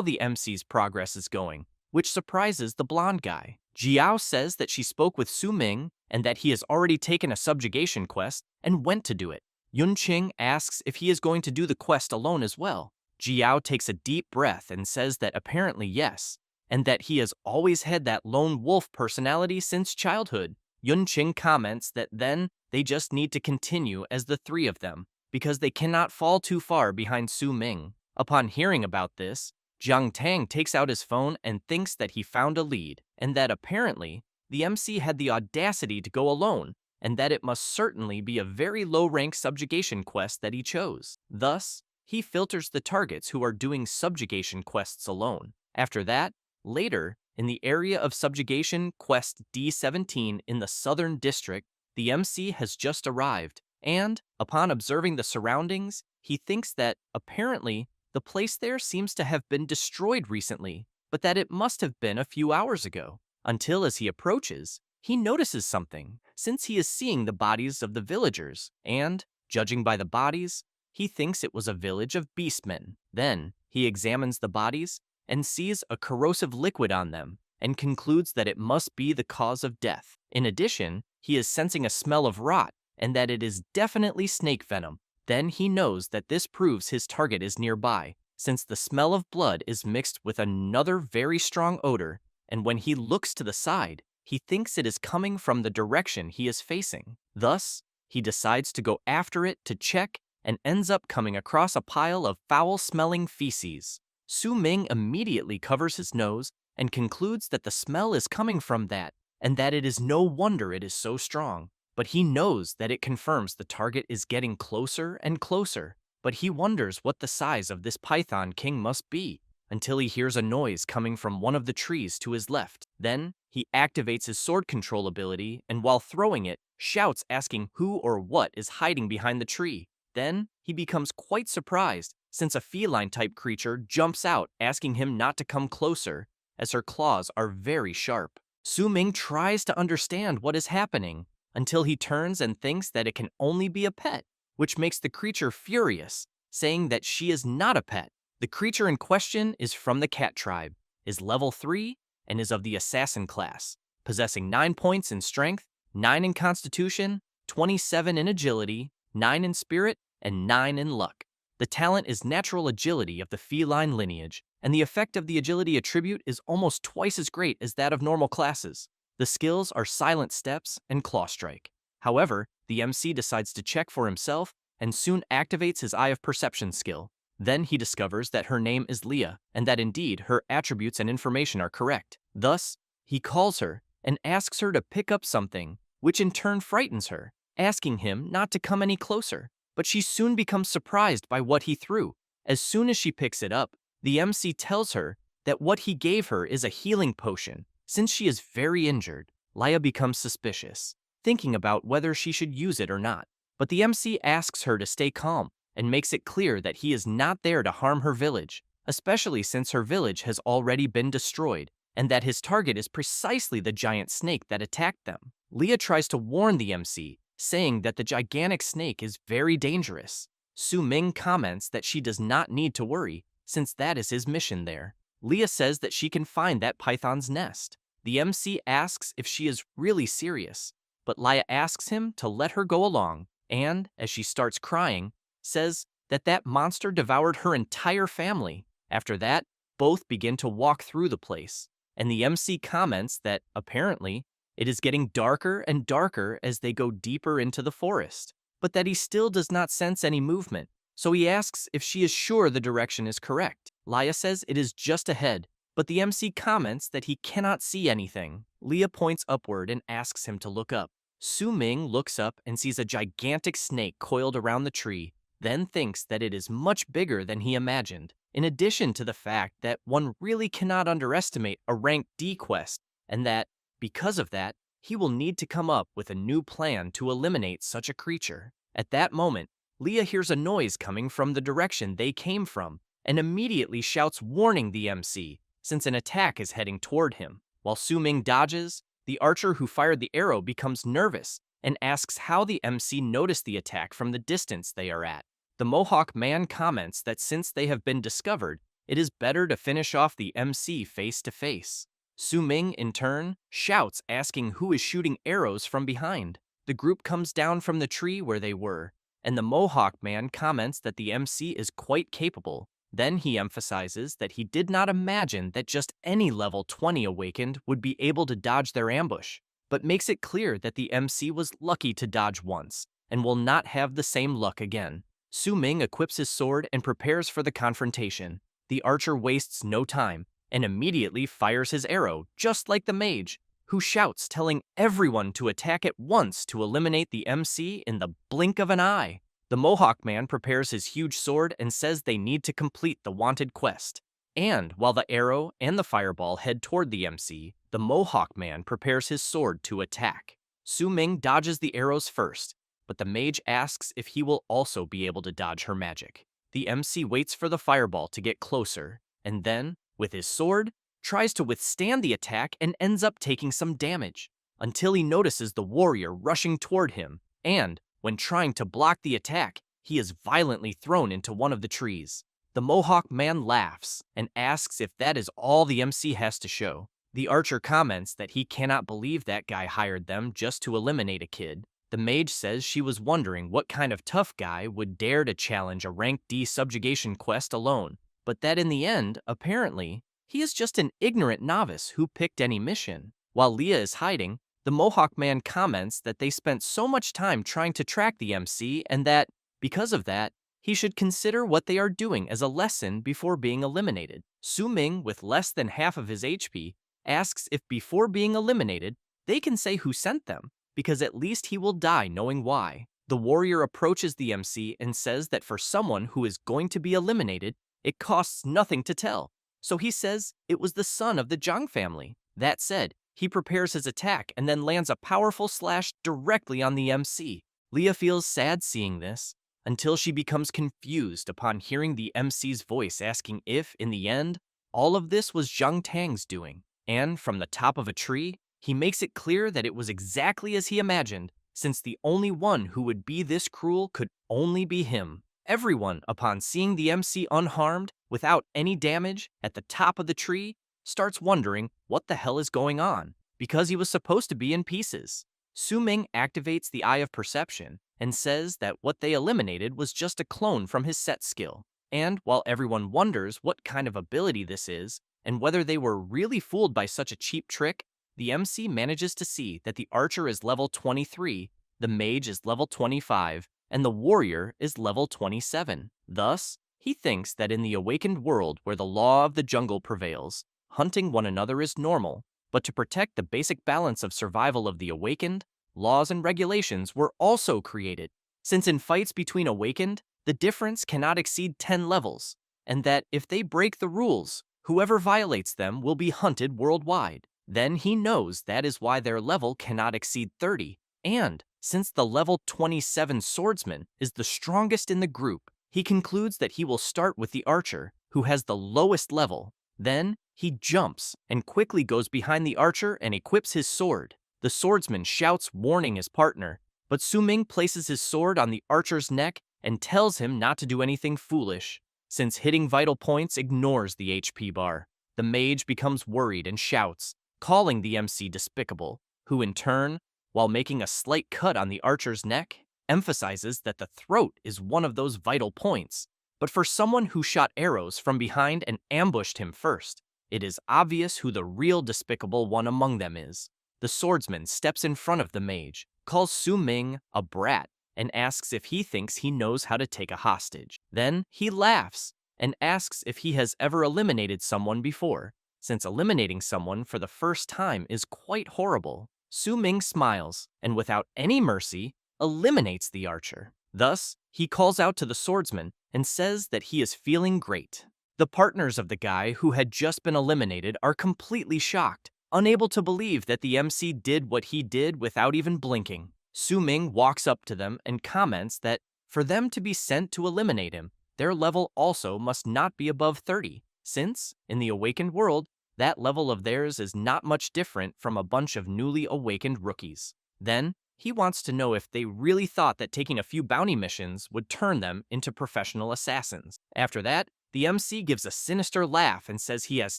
the MC's progress is going, which surprises the blonde guy. Jiao says that she spoke with Su Ming and that he has already taken a subjugation quest and went to do it. Yunqing asks if he is going to do the quest alone as well. Jiao takes a deep breath and says that apparently yes, and that he has always had that lone wolf personality since childhood. Yunqing comments that then they just need to continue as the three of them, because they cannot fall too far behind Su Ming. Upon hearing about this, Jiang Tang takes out his phone and thinks that he found a lead, and that apparently the MC had the audacity to go alone, and that it must certainly be a very low-rank subjugation quest that he chose. Thus, he filters the targets who are doing subjugation quests alone. After that, later, in the area of subjugation quest D17 in the Southern District, the MC has just arrived, and, upon observing the surroundings, he thinks that, apparently, the place there seems to have been destroyed recently, but that it must have been a few hours ago. Until as he approaches, he notices something, since he is seeing the bodies of the villagers, and, judging by the bodies, he thinks it was a village of beastmen. Then, he examines the bodies and sees a corrosive liquid on them, and concludes that it must be the cause of death. In addition, he is sensing a smell of rot, and that it is definitely snake venom. Then he knows that this proves his target is nearby, since the smell of blood is mixed with another very strong odor, and when he looks to the side, he thinks it is coming from the direction he is facing. Thus, he decides to go after it to check and ends up coming across a pile of foul-smelling feces. Su Ming immediately covers his nose and concludes that the smell is coming from that, and that it is no wonder it is so strong. But he knows that it confirms the target is getting closer and closer, but he wonders what the size of this python king must be, until he hears a noise coming from one of the trees to his left. Then, he activates his sword control ability and while throwing it, shouts asking who or what is hiding behind the tree. Then, he becomes quite surprised, since a feline-type creature jumps out asking him not to come closer, as her claws are very sharp. Su Ming tries to understand what is happening, until he turns and thinks that it can only be a pet, which makes the creature furious, saying that she is not a pet. The creature in question is from the cat tribe, is level 3, and is of the assassin class, possessing 9 points in strength, 9 in constitution, 27 in agility, 9 in spirit, and 9 in luck. The talent is natural agility of the feline lineage, and the effect of the agility attribute is almost twice as great as that of normal classes. The skills are Silent Steps and Claw Strike. However, the MC decides to check for himself and soon activates his Eye of Perception skill. Then he discovers that her name is Leah, and that indeed her attributes and information are correct. Thus, he calls her and asks her to pick up something, which in turn frightens her, asking him not to come any closer. But she soon becomes surprised by what he threw. As soon as she picks it up, the MC tells her that what he gave her is a healing potion. Since she is very injured, Leah becomes suspicious, thinking about whether she should use it or not. But the MC asks her to stay calm and makes it clear that he is not there to harm her village, especially since her village has already been destroyed, and that his target is precisely the giant snake that attacked them. Leah tries to warn the MC, saying that the gigantic snake is very dangerous. Su Ming comments that she does not need to worry, since that is his mission there. Leah says that she can find that python's nest. The MC asks if she is really serious, but Leah asks him to let her go along, and, as she starts crying, says that that monster devoured her entire family. After that, both begin to walk through the place, and the MC comments that, apparently, it is getting darker and darker as they go deeper into the forest, but that he still does not sense any movement, so he asks if she is sure the direction is correct. Leah says it is just ahead, but the MC comments that he cannot see anything. Leah points upward and asks him to look up. Su Ming looks up and sees a gigantic snake coiled around the tree, then thinks that it is much bigger than he imagined, in addition to the fact that one really cannot underestimate a rank D quest, and that, because of that, he will need to come up with a new plan to eliminate such a creature. At that moment, Leah hears a noise coming from the direction they came from, and immediately shouts warning the MC, since an attack is heading toward him. While Su Ming dodges, the archer who fired the arrow becomes nervous and asks how the MC noticed the attack from the distance they are at. The Mohawk man comments that since they have been discovered, it is better to finish off the MC face to face. Su Ming, in turn, shouts, asking who is shooting arrows from behind. The group comes down from the tree where they were, and the Mohawk man comments that the MC is quite capable. Then he emphasizes that he did not imagine that just any level 20 awakened would be able to dodge their ambush, but makes it clear that the MC was lucky to dodge once, and will not have the same luck again. Su Ming equips his sword and prepares for the confrontation. The archer wastes no time, and immediately fires his arrow, just like the mage, who shouts, telling everyone to attack at once to eliminate the MC in the blink of an eye. The Mohawk man prepares his huge sword and says they need to complete the wanted quest. And while the arrow and the fireball head toward the MC, the Mohawk man prepares his sword to attack. Su Ming dodges the arrows first, but the mage asks if he will also be able to dodge her magic. The MC waits for the fireball to get closer, and then, with his sword, tries to withstand the attack and ends up taking some damage, until he notices the warrior rushing toward him, and, when trying to block the attack, he is violently thrown into one of the trees. The Mohawk man laughs and asks if that is all the MC has to show. The archer comments that he cannot believe that guy hired them just to eliminate a kid. The mage says she was wondering what kind of tough guy would dare to challenge a rank D subjugation quest alone, but that in the end, apparently, he is just an ignorant novice who picked any mission. While Leah is hiding, the Mohawk man comments that they spent so much time trying to track the MC and that, because of that, he should consider what they are doing as a lesson before being eliminated. Su Ming, with less than half of his HP, asks if before being eliminated, they can say who sent them, because at least he will die knowing why. The warrior approaches the MC and says that for someone who is going to be eliminated, it costs nothing to tell. So he says it was the son of the Zhang family. That said, he prepares his attack and then lands a powerful slash directly on the MC. Leah feels sad seeing this, until she becomes confused upon hearing the MC's voice asking if, in the end, all of this was Zhang Tang's doing. And from the top of a tree, he makes it clear that it was exactly as he imagined, since the only one who would be this cruel could only be him. Everyone, upon seeing the MC unharmed, without any damage, at the top of the tree, starts wondering what the hell is going on, because he was supposed to be in pieces. Su Ming activates the Eye of Perception and says that what they eliminated was just a clone from his set skill. And while everyone wonders what kind of ability this is, and whether they were really fooled by such a cheap trick, the MC manages to see that the archer is level 23, the mage is level 25, and the warrior is level 27. Thus, he thinks that in the awakened world where the law of the jungle prevails, hunting one another is normal, but to protect the basic balance of survival of the awakened, laws and regulations were also created, since in fights between awakened, the difference cannot exceed 10 levels, and that if they break the rules, whoever violates them will be hunted worldwide. Then he knows that is why their level cannot exceed 30, and since the level 27 swordsman is the strongest in the group, he concludes that he will start with the archer, who has the lowest level. Then, he jumps and quickly goes behind the archer and equips his sword. The swordsman shouts, warning his partner, but Su Ming places his sword on the archer's neck and tells him not to do anything foolish, since hitting vital points ignores the HP bar. The mage becomes worried and shouts, calling the MC despicable, who in turn, while making a slight cut on the archer's neck, emphasizes that the throat is one of those vital points. But for someone who shot arrows from behind and ambushed him first, it is obvious who the real despicable one among them is. The swordsman steps in front of the mage, calls Su Ming a brat, and asks if he thinks he knows how to take a hostage. Then he laughs and asks if he has ever eliminated someone before, since eliminating someone for the first time is quite horrible. Su Ming smiles, and without any mercy, eliminates the archer. Thus, he calls out to the swordsman and says that he is feeling great. The partners of the guy who had just been eliminated are completely shocked, unable to believe that the MC did what he did without even blinking. Su Ming walks up to them and comments that for them to be sent to eliminate him, their level also must not be above 30, since, in the awakened world, that level of theirs is not much different from a bunch of newly awakened rookies. Then, he wants to know if they really thought that taking a few bounty missions would turn them into professional assassins. After that, The MC gives a sinister laugh and says he has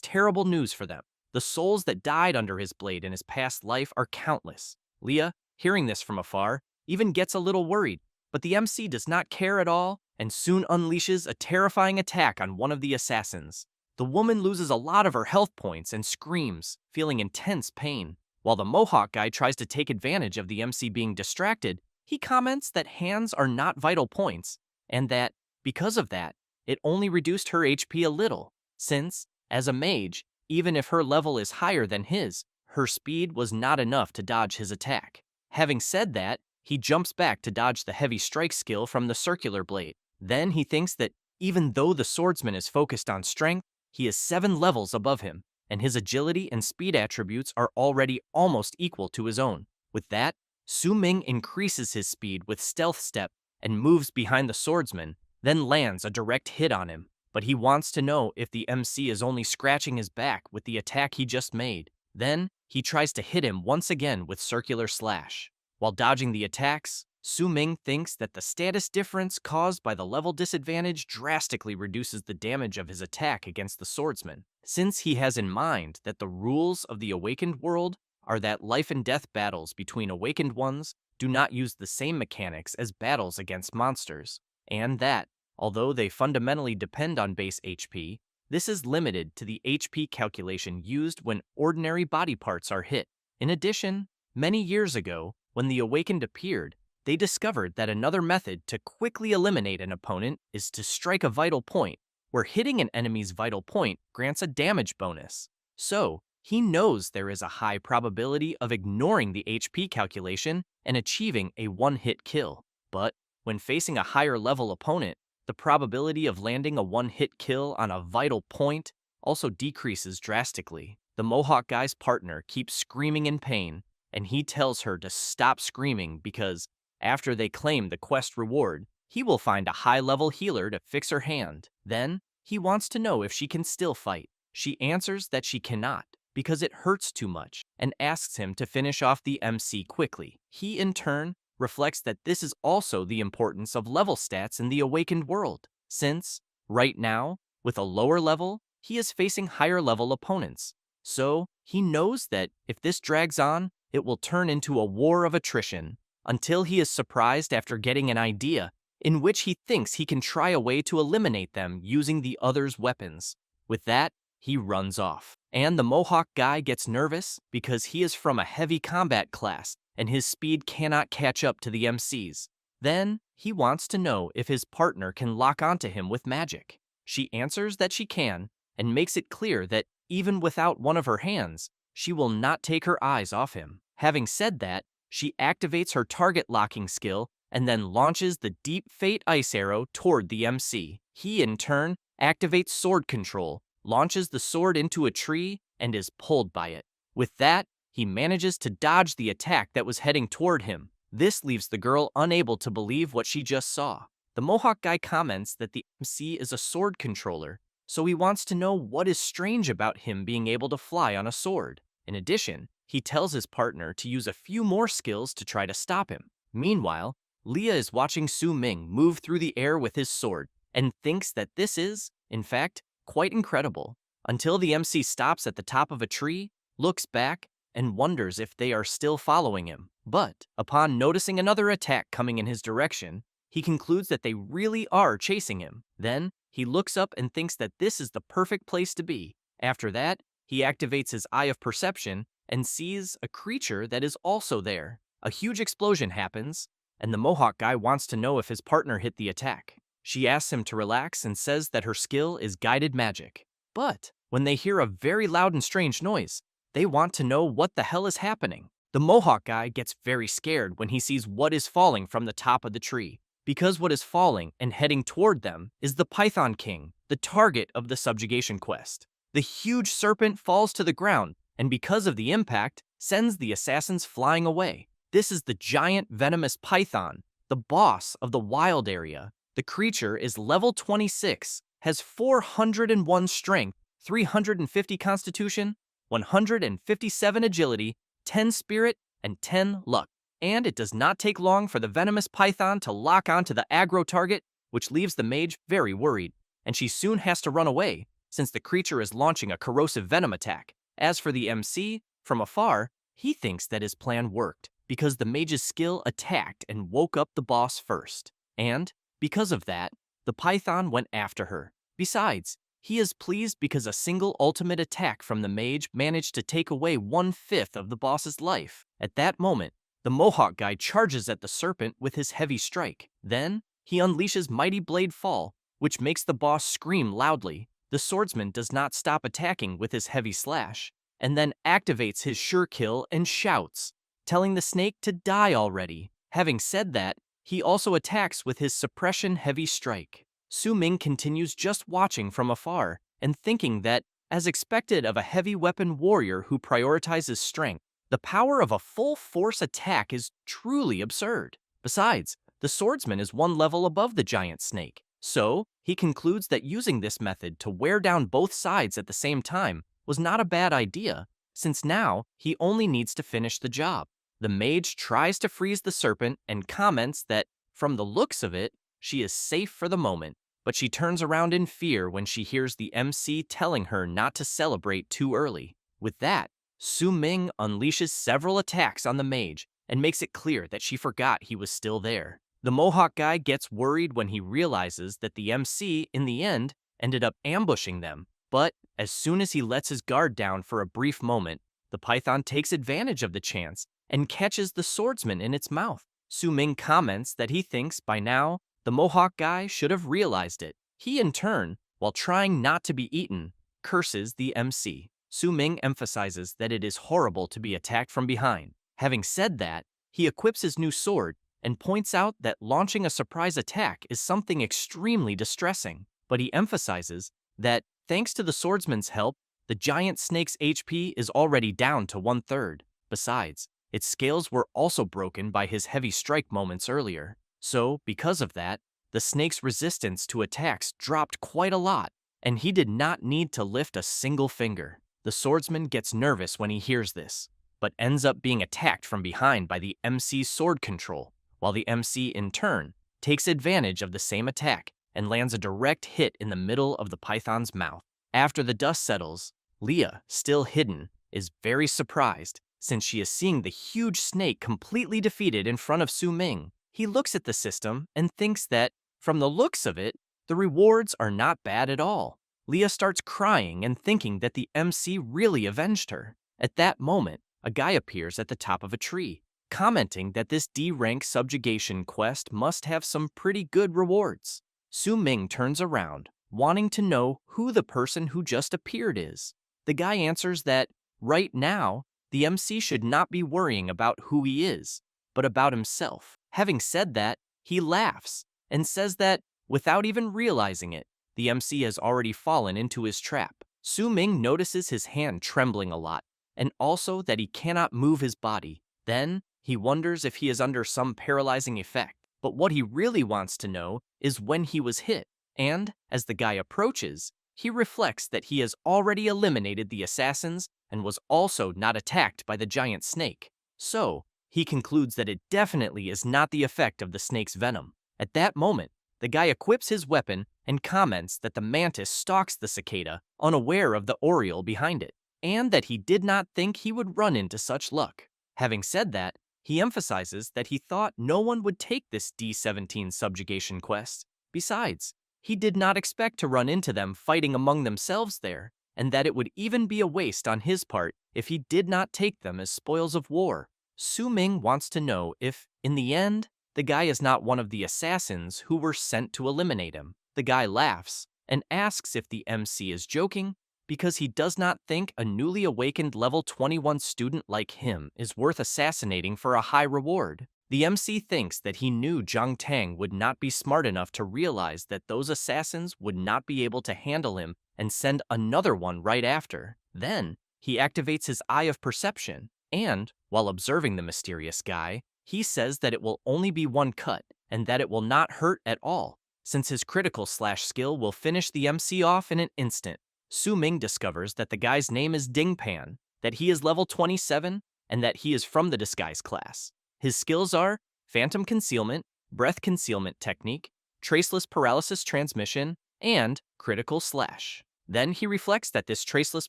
terrible news for them. The souls that died under his blade in his past life are countless. Leah, hearing this from afar, even gets a little worried, but the MC does not care at all and soon unleashes a terrifying attack on one of the assassins. The woman loses a lot of her health points and screams, feeling intense pain. While the Mohawk guy tries to take advantage of the MC being distracted, he comments that hands are not vital points, and that, because of that, it only reduced her HP a little, since, as a mage, even if her level is higher than his, her speed was not enough to dodge his attack. Having said that, he jumps back to dodge the heavy strike skill from the circular blade. Then he thinks that even though the swordsman is focused on strength, he is 7 levels above him, and his agility and speed attributes are already almost equal to his own. With that, Su Ming increases his speed with stealth step and moves behind the swordsman, then lands a direct hit on him. But he wants to know if the MC is only scratching his back with the attack he just made. Then, he tries to hit him once again with circular slash. While dodging the attacks, Su Ming thinks that the status difference caused by the level disadvantage drastically reduces the damage of his attack against the swordsman, since he has in mind that the rules of the awakened world are that life and death battles between awakened ones do not use the same mechanics as battles against monsters, and that, although they fundamentally depend on base HP, this is limited to the HP calculation used when ordinary body parts are hit. In addition, many years ago, when the Awakened appeared, they discovered that another method to quickly eliminate an opponent is to strike a vital point, where hitting an enemy's vital point grants a damage bonus. So, he knows there is a high probability of ignoring the HP calculation and achieving a one-hit kill. But, when facing a higher level opponent, the probability of landing a one-hit kill on a vital point also decreases drastically. The Mohawk guy's partner keeps screaming in pain, and he tells her to stop screaming because, after they claim the quest reward, he will find a high-level healer to fix her hand. Then, he wants to know if she can still fight. She answers that she cannot, because it hurts too much, and asks him to finish off the MC quickly. He, in turn, reflects that this is also the importance of level stats in the awakened world, since, right now, with a lower level, he is facing higher level opponents. So, he knows that if this drags on, it will turn into a war of attrition, until he is surprised after getting an idea in which he thinks he can try a way to eliminate them using the other's weapons. With that, he runs off. And the Mohawk guy gets nervous because he is from a heavy combat class and his speed cannot catch up to the MC's. Then, he wants to know if his partner can lock onto him with magic. She answers that she can, and makes it clear that even without one of her hands, she will not take her eyes off him. Having said that, she activates her target locking skill and then launches the Deep Fate Ice Arrow toward the MC. He, in turn, activates sword control, launches the sword into a tree, and is pulled by it. With that, he manages to dodge the attack that was heading toward him. This leaves the girl unable to believe what she just saw. The Mohawk guy comments that the MC is a sword controller, so he wants to know what is strange about him being able to fly on a sword. In addition, he tells his partner to use a few more skills to try to stop him. Meanwhile, Leah is watching Su Ming move through the air with his sword and thinks that this is, in fact, quite incredible, until the MC stops at the top of a tree, looks back, and wonders if they are still following him. But, upon noticing another attack coming in his direction, he concludes that they really are chasing him. Then, he looks up and thinks that this is the perfect place to be. After that, he activates his Eye of Perception and sees a creature that is also there. A huge explosion happens, and the Mohawk guy wants to know if his partner hit the attack. She asks him to relax and says that her skill is guided magic. But, when they hear a very loud and strange noise, they want to know what the hell is happening. The Mohawk guy gets very scared when he sees what is falling from the top of the tree, because what is falling and heading toward them is the Python King, the target of the subjugation quest. The huge serpent falls to the ground, and because of the impact, sends the assassins flying away. This is the giant venomous python, the boss of the wild area. The creature is level 26, has 401 strength, 350 constitution, 157 agility, 10 spirit, and 10 luck. And it does not take long for the venomous python to lock onto the aggro target, which leaves the mage very worried. and she soon has to run away, since the creature is launching a corrosive venom attack. As for the MC, from afar, he thinks that his plan worked, because the mage's skill attacked and woke up the boss first. And, because of that, the python went after her. Besides, he is pleased because a single ultimate attack from the mage managed to take away 1/5 of the boss's life. At that moment, the Mohawk guy charges at the serpent with his heavy strike. Then, he unleashes Mighty Blade Fall, which makes the boss scream loudly. The swordsman does not stop attacking with his heavy slash, and then activates his sure kill and shouts, telling the snake to die already. Having said that, he also attacks with his suppression heavy strike. Su Ming continues just watching from afar and thinking that, as expected of a heavy weapon warrior who prioritizes strength, the power of a full force attack is truly absurd. Besides, the swordsman is one level above the giant snake, so he concludes that using this method to wear down both sides at the same time was not a bad idea, since now he only needs to finish the job. The mage tries to freeze the serpent and comments that, from the looks of it, she is safe for the moment, but she turns around in fear when she hears the MC telling her not to celebrate too early. With that, Su Ming unleashes several attacks on the mage and makes it clear that she forgot he was still there. The Mohawk guy gets worried when he realizes that the MC, in the end, ended up ambushing them, but as soon as he lets his guard down for a brief moment, the python takes advantage of the chance and catches the swordsman in its mouth. Su Ming comments that he thinks by now the Mohawk guy should have realized it. He, in turn, while trying not to be eaten, curses the MC. Su Ming emphasizes that it is horrible to be attacked from behind. Having said that, he equips his new sword and points out that launching a surprise attack is something extremely distressing. But he emphasizes that, thanks to the swordsman's help, the giant snake's HP is already down to 1/3. Besides, its scales were also broken by his heavy strike moments earlier. So, because of that, the snake's resistance to attacks dropped quite a lot, and he did not need to lift a single finger. The swordsman gets nervous when he hears this, but ends up being attacked from behind by the MC's sword control, while the MC, in turn, takes advantage of the same attack and lands a direct hit in the middle of the python's mouth. After the dust settles, Leah, still hidden, is very surprised since she is seeing the huge snake completely defeated in front of Su Ming. He looks at the system and thinks that, from the looks of it, the rewards are not bad at all. Leah starts crying and thinking that the MC really avenged her. At that moment, a guy appears at the top of a tree, commenting that this D-rank subjugation quest must have some pretty good rewards. Su Ming turns around, wanting to know who the person who just appeared is. The guy answers that, right now, the MC should not be worrying about who he is, but about himself. Having said that, he laughs and says that, without even realizing it, the MC has already fallen into his trap. Su Ming notices his hand trembling a lot, and also that he cannot move his body. Then, he wonders if he is under some paralyzing effect. But what he really wants to know is when he was hit, and, as the guy approaches, he reflects that he has already eliminated the assassins and was also not attacked by the giant snake. So, he concludes that it definitely is not the effect of the snake's venom. At that moment, the guy equips his weapon and comments that the mantis stalks the cicada, unaware of the oriole behind it, and that he did not think he would run into such luck. Having said that, he emphasizes that he thought no one would take this D17 subjugation quest. Besides, he did not expect to run into them fighting among themselves there, and that it would even be a waste on his part if he did not take them as spoils of war. Su Ming wants to know if, in the end, the guy is not one of the assassins who were sent to eliminate him. The guy laughs and asks if the MC is joking, because he does not think a newly awakened level 21 student like him is worth assassinating for a high reward. The MC thinks that he knew Zhang Tang would not be smart enough to realize that those assassins would not be able to handle him and send another one right after. Then, he activates his Eye of Perception, and, while observing the mysterious guy, he says that it will only be one cut and that it will not hurt at all, since his critical slash skill will finish the MC off in an instant. Su Ming discovers that the guy's name is Ding Pan, that he is level 27, and that he is from the disguise class. His skills are Phantom Concealment, Breath Concealment Technique, Traceless Paralysis Transmission, and critical slash. Then he reflects that this traceless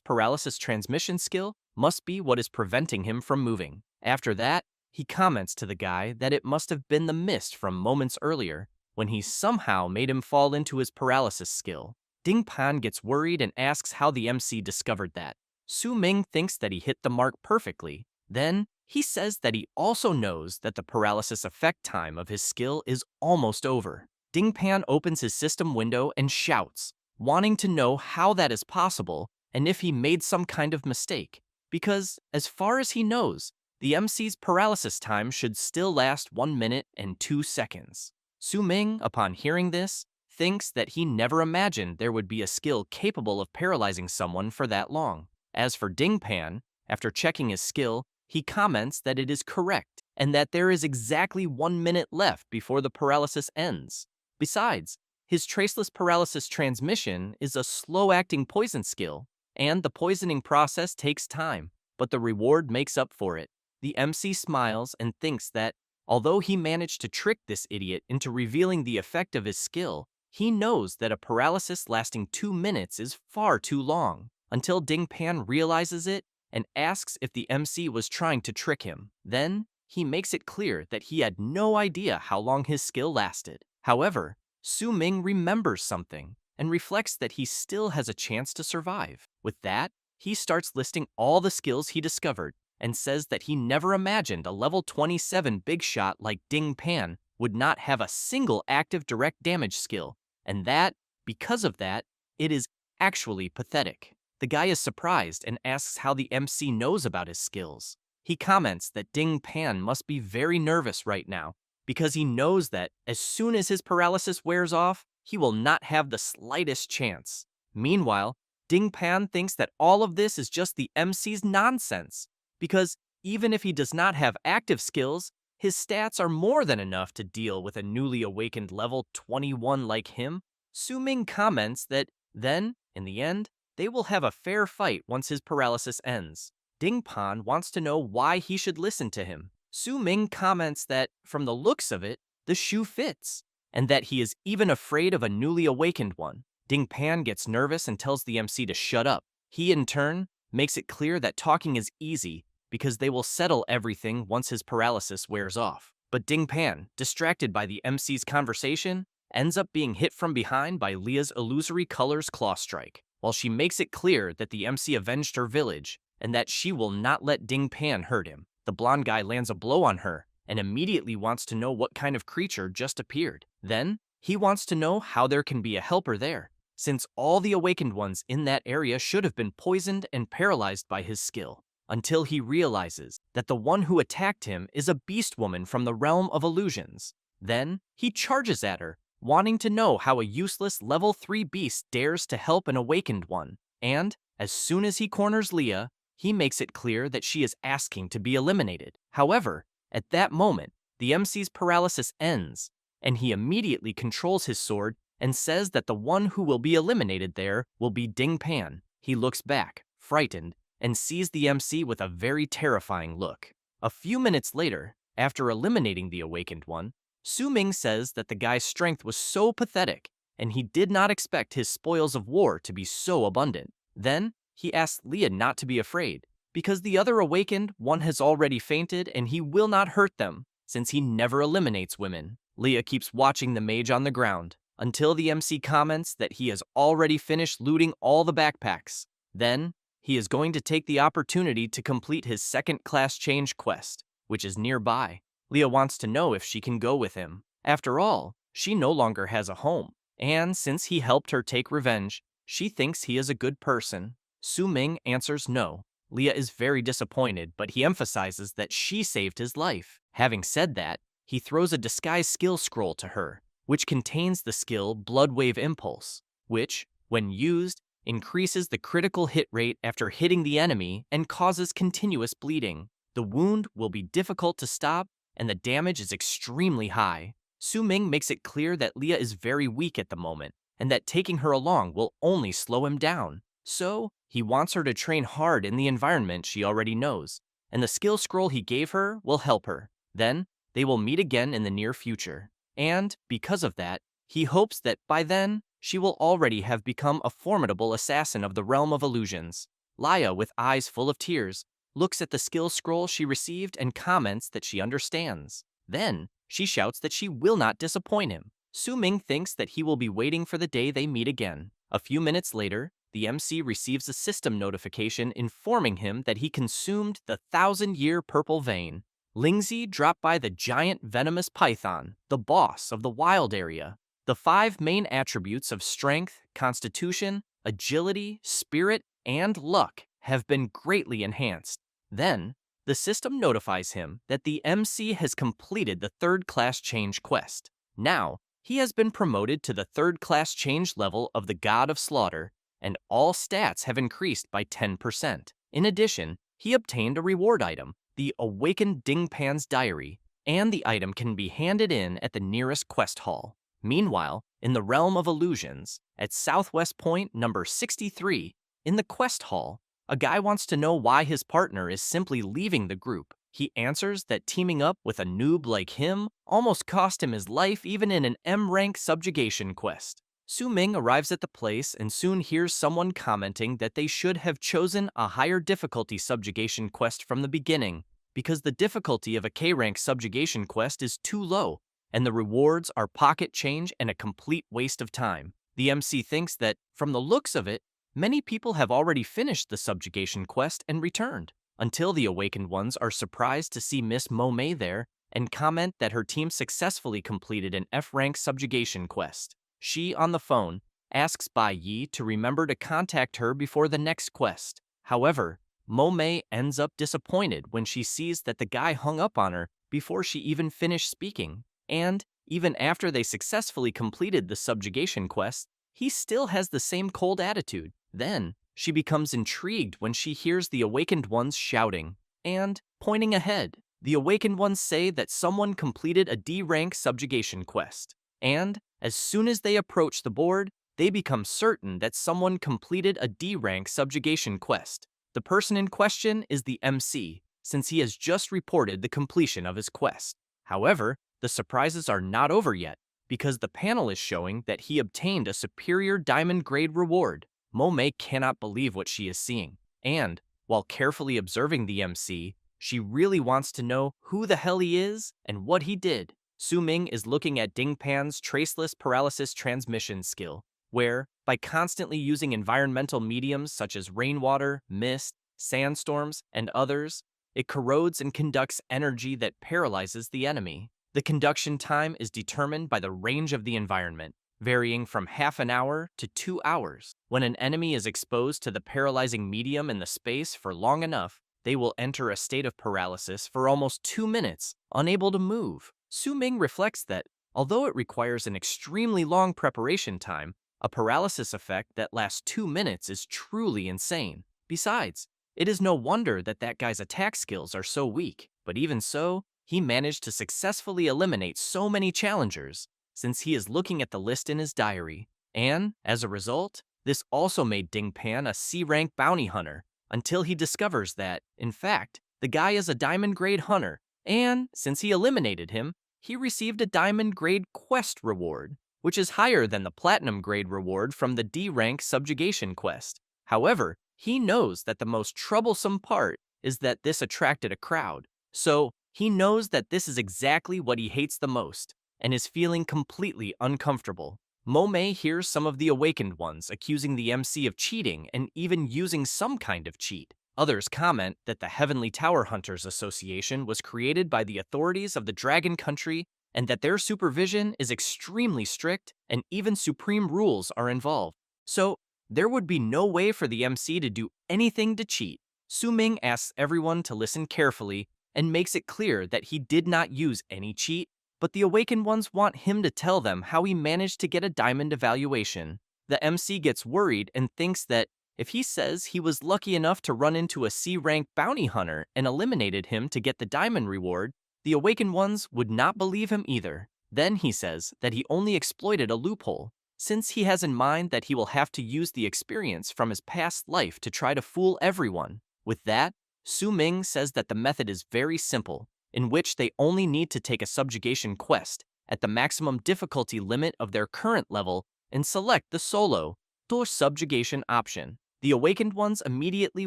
paralysis transmission skill must be what is preventing him from moving. After that, he comments to the guy that it must have been the mist from moments earlier when he somehow made him fall into his paralysis skill. Ding Pan gets worried and asks how the MC discovered that. Su Ming thinks that he hit the mark perfectly. Then, he says that he also knows that the paralysis effect time of his skill is almost over. Ding Pan opens his system window and shouts, wanting to know how that is possible and if he made some kind of mistake. Because, as far as he knows, the MC's paralysis time should still last 1 minute and 2 seconds. Su Ming, upon hearing this, thinks that he never imagined there would be a skill capable of paralyzing someone for that long. As for Ding Pan, after checking his skill, he comments that it is correct and that there is exactly 1 minute left before the paralysis ends. Besides, his traceless paralysis transmission is a slow-acting poison skill, and the poisoning process takes time, but the reward makes up for it. The MC smiles and thinks that, although he managed to trick this idiot into revealing the effect of his skill, he knows that a paralysis lasting 2 minutes is far too long, until Ding Pan realizes it and asks if the MC was trying to trick him. Then, he makes it clear that he had no idea how long his skill lasted. However, Su Ming remembers something and reflects that he still has a chance to survive. With that, he starts listing all the skills he discovered and says that he never imagined a level 27 big shot like Ding Pan would not have a single active direct damage skill, and that, because of that, it is actually pathetic. The guy is surprised and asks how the MC knows about his skills. He comments that Ding Pan must be very nervous right now because he knows that as soon as his paralysis wears off, he will not have the slightest chance. Meanwhile, Ding Pan thinks that all of this is just the MC's nonsense, because even if he does not have active skills, his stats are more than enough to deal with a newly awakened level 21 like him. Su Ming comments that then, in the end, they will have a fair fight once his paralysis ends. Ding Pan wants to know why he should listen to him. Su Ming comments that, from the looks of it, the shoe fits, and that he is even afraid of a newly awakened one. Ding Pan gets nervous and tells the MC to shut up. He, in turn, makes it clear that talking is easy because they will settle everything once his paralysis wears off. But Ding Pan, distracted by the MC's conversation, ends up being hit from behind by Leah's illusory colors claw strike. While she makes it clear that the MC avenged her village and that she will not let Ding Pan hurt him, the blonde guy lands a blow on her and immediately wants to know what kind of creature just appeared. Then, he wants to know how there can be a helper there, since all the awakened ones in that area should have been poisoned and paralyzed by his skill, until he realizes that the one who attacked him is a beast woman from the realm of illusions. Then, he charges at her, wanting to know how a useless level 3 beast dares to help an awakened one, and, as soon as he corners Leah, he makes it clear that she is asking to be eliminated. However, at that moment, the MC's paralysis ends, and he immediately controls his sword and says that the one who will be eliminated there will be Ding Pan. He looks back, frightened, and sees the MC with a very terrifying look. A few minutes later, after eliminating the awakened one, Su Ming says that the guy's strength was so pathetic, and he did not expect his spoils of war to be so abundant. Then, he asks Leah not to be afraid, because the other awakened one has already fainted and he will not hurt them, since he never eliminates women. Leah keeps watching the mage on the ground, until the MC comments that he has already finished looting all the backpacks. Then, he is going to take the opportunity to complete his second-class change quest, which is nearby. Leah wants to know if she can go with him. After all, she no longer has a home, and since he helped her take revenge, she thinks he is a good person. Su Ming answers no. Leah is very disappointed, but he emphasizes that she saved his life. Having said that, he throws a disguise skill scroll to her, which contains the skill Blood Wave Impulse, which, when used, increases the critical hit rate after hitting the enemy and causes continuous bleeding. The wound will be difficult to stop, and the damage is extremely high. Su Ming makes it clear that Leah is very weak at the moment, and that taking her along will only slow him down. So, he wants her to train hard in the environment she already knows, and the skill scroll he gave her will help her. Then, they will meet again in the near future. And, because of that, he hopes that by then, she will already have become a formidable assassin of the realm of illusions. Laya, with eyes full of tears, looks at the skill scroll she received and comments that she understands. Then, she shouts that she will not disappoint him. Su Ming thinks that he will be waiting for the day they meet again. A few minutes later, the MC receives a system notification informing him that he consumed the 1,000-year purple vein. Lingzi dropped by the giant venomous python, the boss of the wild area. The 5 main attributes of strength, constitution, agility, spirit, and luck have been greatly enhanced. Then, the system notifies him that the MC has completed the 3rd class change quest. Now, he has been promoted to the 3rd class change level of the God of Slaughter, and all stats have increased by 10%. In addition, he obtained a reward item, the Awakened Dingpan's Diary, and the item can be handed in at the nearest quest hall. Meanwhile, in the realm of illusions, at Southwest Point number 63, in the quest hall, a guy wants to know why his partner is simply leaving the group. He answers that teaming up with a noob like him almost cost him his life even in an M-rank subjugation quest. Su Ming arrives at the place and soon hears someone commenting that they should have chosen a higher difficulty subjugation quest from the beginning because the difficulty of a K-rank subjugation quest is too low, and the rewards are pocket change and a complete waste of time. The MC thinks that, from the looks of it, many people have already finished the subjugation quest and returned, until the awakened ones are surprised to see Miss Mo-mei there and comment that her team successfully completed an F-rank subjugation quest. She, on the phone, asks Bai Yi to remember to contact her before the next quest. However, Mo-mei ends up disappointed when she sees that the guy hung up on her before she even finished speaking. And, even after they successfully completed the subjugation quest, he still has the same cold attitude. Then, she becomes intrigued when she hears the awakened ones shouting and pointing ahead. The awakened ones say that someone completed a D-rank subjugation quest. And, as soon as they approach the board, they become certain that someone completed a D-rank subjugation quest. The person in question is the MC, since he has just reported the completion of his quest. However, the surprises are not over yet, because the panel is showing that he obtained a superior diamond-grade reward. Mo-mei cannot believe what she is seeing, and, while carefully observing the MC, she really wants to know who the hell he is and what he did. Su Ming is looking at Dingpan's traceless paralysis transmission skill, where, by constantly using environmental mediums such as rainwater, mist, sandstorms, and others, it corrodes and conducts energy that paralyzes the enemy. The conduction time is determined by the range of the environment, varying from half an hour to 2 hours. When an enemy is exposed to the paralyzing medium in the space for long enough, they will enter a state of paralysis for almost 2 minutes, unable to move. Su Ming reflects that, although it requires an extremely long preparation time, a paralysis effect that lasts 2 minutes is truly insane. Besides, it is no wonder that guy's attack skills are so weak, but even so, he managed to successfully eliminate so many challengers, since he is looking at the list in his diary. And, as a result, this also made Dingpan a C-rank bounty hunter, until he discovers that, in fact, the guy is a diamond-grade hunter, and, since he eliminated him, he received a diamond-grade quest reward, which is higher than the platinum-grade reward from the D-rank subjugation quest. However, he knows that the most troublesome part is that this attracted a crowd, so he knows that this is exactly what he hates the most, and is feeling completely uncomfortable. Mo-mei hears some of the awakened ones accusing the MC of cheating and even using some kind of cheat. Others comment that the Heavenly Tower Hunters Association was created by the authorities of the Dragon Country and that their supervision is extremely strict and even supreme rules are involved. So, there would be no way for the MC to do anything to cheat. Su Ming asks everyone to listen carefully and makes it clear that he did not use any cheat, but the awakened ones want him to tell them how he managed to get a diamond evaluation. The MC gets worried and thinks that if he says he was lucky enough to run into a C-rank bounty hunter and eliminated him to get the diamond reward, the awakened ones would not believe him either. Then he says that he only exploited a loophole, since he has in mind that he will have to use the experience from his past life to try to fool everyone. With that, Su Ming says that the method is very simple, in which they only need to take a subjugation quest at the maximum difficulty limit of their current level and select the solo door subjugation option. The awakened ones immediately